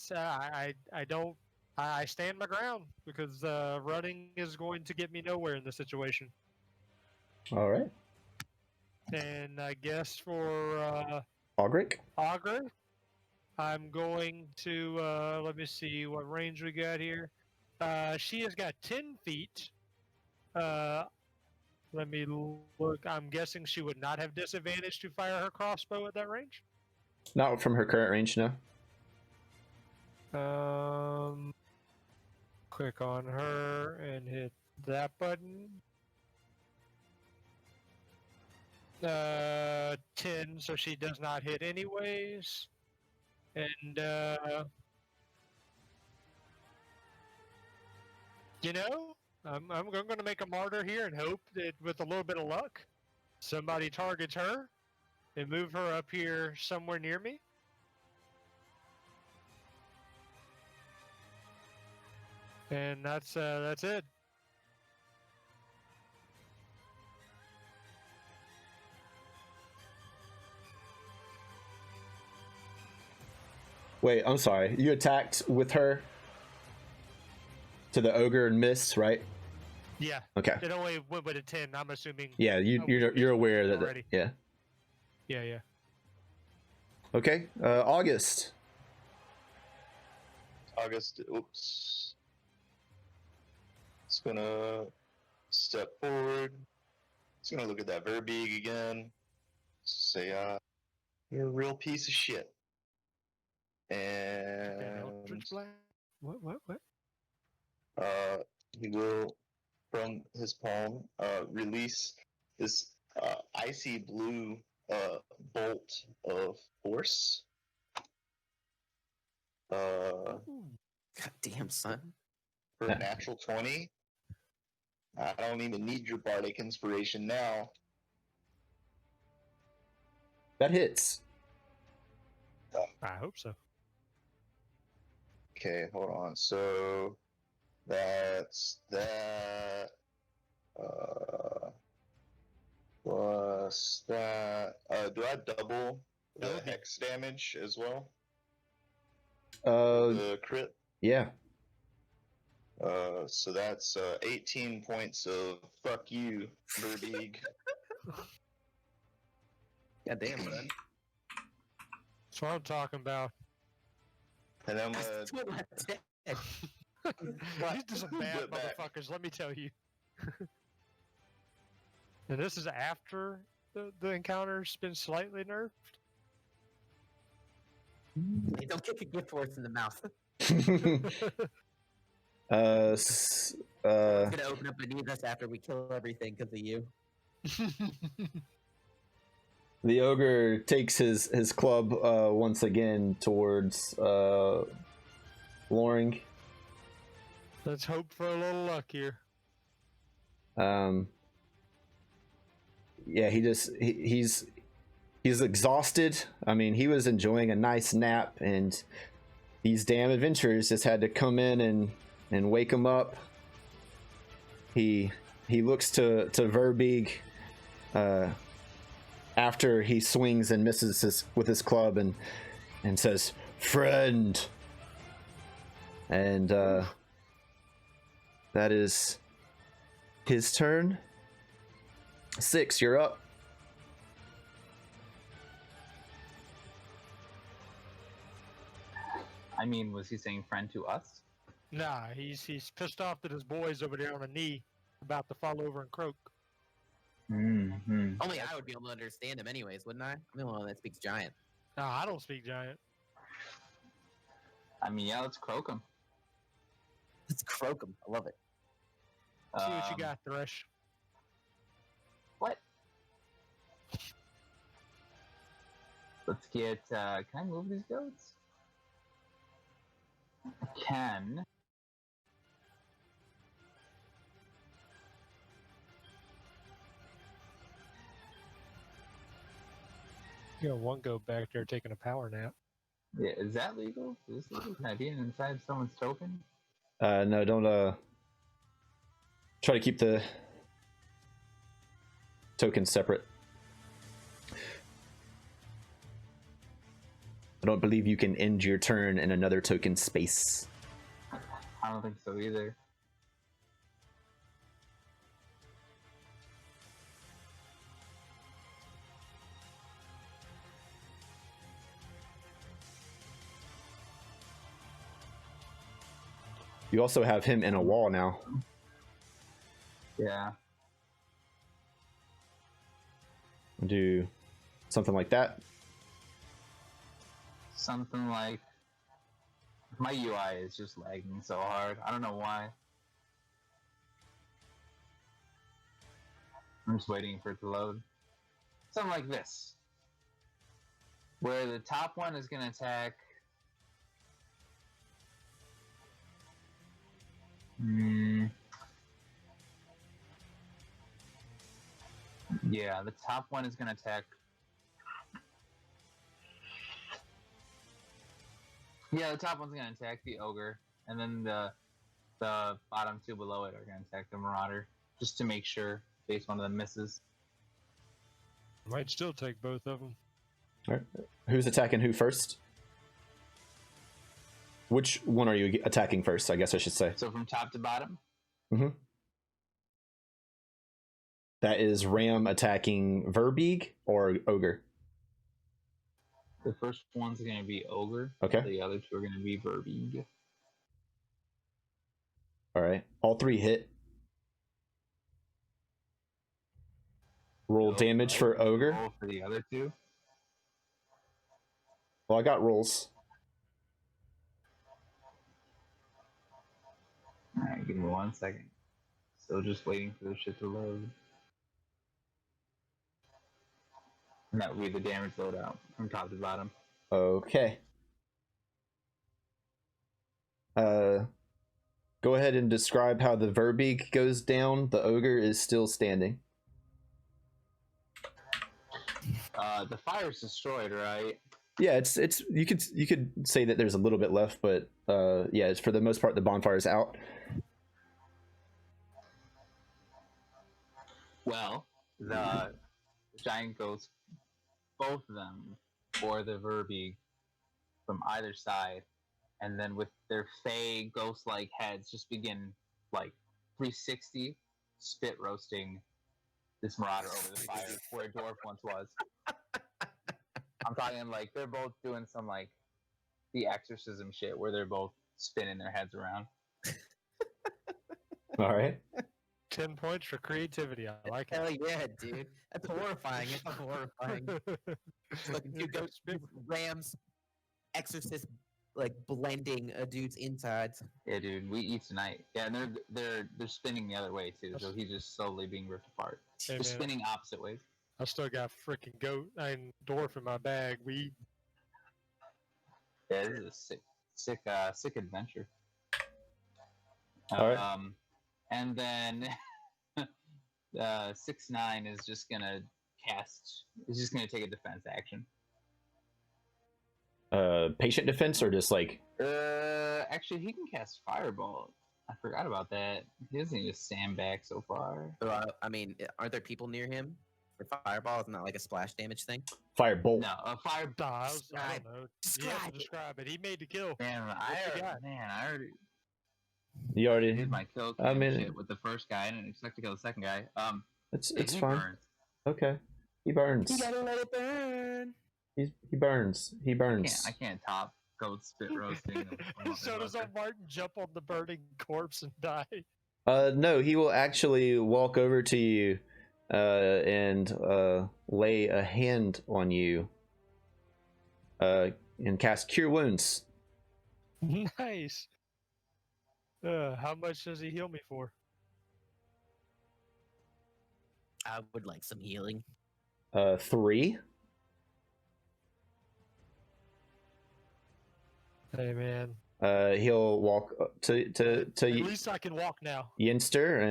I stand my ground because running is going to get me nowhere in this situation. All right. And I guess for Ogric? Augur, I'm going to let me see what range we got here. She has got 10 feet. Let me look. I'm guessing she would not have disadvantage to fire her crossbow at that range. Not from her current range, no. Click on her and hit that button. 10, so she does not hit anyways. And I'm going to make a martyr here and hope that with a little bit of luck, somebody targets her and move her up here somewhere near me. And that's it. Wait, I'm sorry. You attacked with her to the ogre and missed, right? Yeah. Okay. It only went with a 10. I'm assuming. Yeah, you're aware that. Already. Yeah. Yeah. Okay. August. August, oops. It's gonna step forward. It's gonna look at that Verbeeg again. Say, you're a real piece of shit. That Eldritch And Blast? What? he will, from his palm, release this icy blue bolt of force. God damn, son. For a natural 20. I don't even need your bardic inspiration now. That hits. I hope so. Okay, hold on. So that's that. Plus that. Do I double the That would be- hex damage as well? Uh, The crit. yeah. So that's 18 points of fuck you, Verbeeg. God damn, son. That's what I'm talking about. And I'm That's what I did. These are some bad Flip back. motherfuckers, let me tell you. And this is after the encounter's been slightly nerfed? Hey, don't kick a gift horse in the mouth. S- It's gonna open up beneath us after we kill everything because of you. the ogre takes his club once again towards Loring. Let's hope for a little luck here. Yeah, he's exhausted. I mean, he was enjoying a nice nap, and these damn adventurers just had to come in and wake him up. He looks to Verbeeg after he swings and misses with his club and says, "Friend." And that is his turn. 6, you're up. I mean, was he saying friend to us? Nah, he's pissed off that his boy's over there on a knee about to fall over and croak. Mm-hmm. Only I would be able to understand him anyways, wouldn't I? I'm the only one that speaks giant. Nah, I don't speak giant. I mean, yeah, let's croak him. Let's croak him. I love it. See what you got, Thresh. What? Let's get, can I move these goats? I can. You got one goat back there taking a power nap. Yeah, is that legal? Is this legal? Can I be inside someone's token? No, don't try to keep the tokens separate. I don't believe you can end your turn in another token space. I don't think so either. You also have him in a wall now. Yeah. Do something like that. Something like... My UI is just lagging so hard. I don't know why. I'm just waiting for it to load. Something like this. Where the top one is going to attack... Yeah, the top one is going to attack... Yeah, the top one's going to attack the ogre, and then the bottom two below it are going to attack the marauder, just to make sure, in case one of them misses. Might still take both of them. All right. Who's attacking who first? Which one are you attacking first? I guess I should say. So from top to bottom. That is Ram attacking Verbeeg or Ogre. The first one's going to be Ogre. Okay. The other two are going to be Verbeeg. All right. All three hit. Roll damage for Ogre. Roll for the other two. Well, I got rolls. Alright, give me 1 second. Still just waiting for the shit to load. And that would be the damage loadout from top to bottom. Okay. Go ahead and describe how the Verbeeg goes down. The Ogre is still standing. The fire's destroyed, right? Yeah, it's you could say that there's a little bit left, but yeah, it's for the most part the bonfire is out. Well, the giant ghosts, both of them, or the Verbeeg from either side, and then with their fey ghost-like heads, just begin like 360 spit roasting this marauder over the fire where a dwarf once was. I'm talking like they're both doing some like the exorcism shit where they're both spinning their heads around. All right. 10 points for creativity. I like Hell it. yeah, dude. That's horrifying. It's horrifying. Fucking two ghosts, rams, exorcist, like blending a dude's insides. Yeah, dude, we eat tonight. Yeah, and they're spinning the other way too, so he's just slowly being ripped apart. Hey, They're man, spinning opposite ways. I still got freaking goat and dwarf in my bag. We Yeah, this is a sick adventure. All right. And then 6-9 is just gonna cast. He's just gonna take a defense action. Patient defense or just like Actually, he can cast Fireball. I forgot about that. He doesn't need a sandbag so far. I mean, aren't there people near him? For fireball, isn't that like a splash damage thing? firebolt? No, a fire. I Describe- don't know. You describe have it. to describe it. He made the kill. Man, I already You already. did my kill I mean- shit with the first guy. I didn't expect to kill the second guy. It's he fine. burns. Okay. He burns. You gotta let it burn. He burns. He burns. I can't top goat spit roasting. So does old Martin jump on the burning corpse and die? No, he will actually walk over to you and lay a hand on you and cast Cure Wounds. Nice. How much does he heal me for? I would like some healing. 3. Hey man. He'll walk to At least I can walk now. Yinster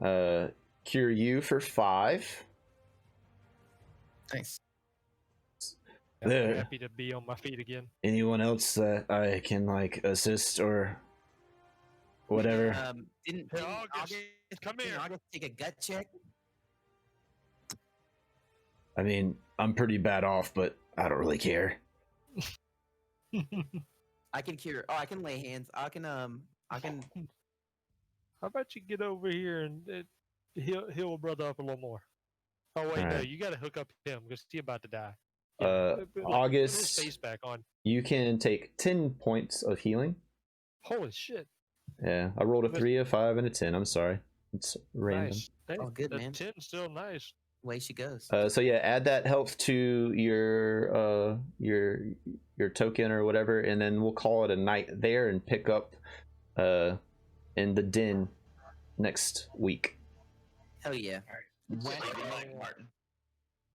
and cure you for 5. Nice. I'm There. happy to be on my feet again. Anyone else that I can like assist or whatever? Didn't Hey, August, August, come didn't here. August take a gut check? I mean, I'm pretty bad off, but I don't really care. I can cure. Oh, I can lay hands. I can. How about you get over here and heal a brother up a little more? Oh wait, no, Alright. you got to hook up him because he's about to die. Put his August, face back on. you can take 10 points of healing. Holy shit! Yeah, I rolled a 3, a 5, and a 10. I'm sorry. It's random. Nice. Hey, Oh, good, the man. 10's still nice. Way she goes. So yeah, add that health to your token or whatever, and then we'll call it a night there and pick up in the den next week. Hell yeah. When, Like Martin.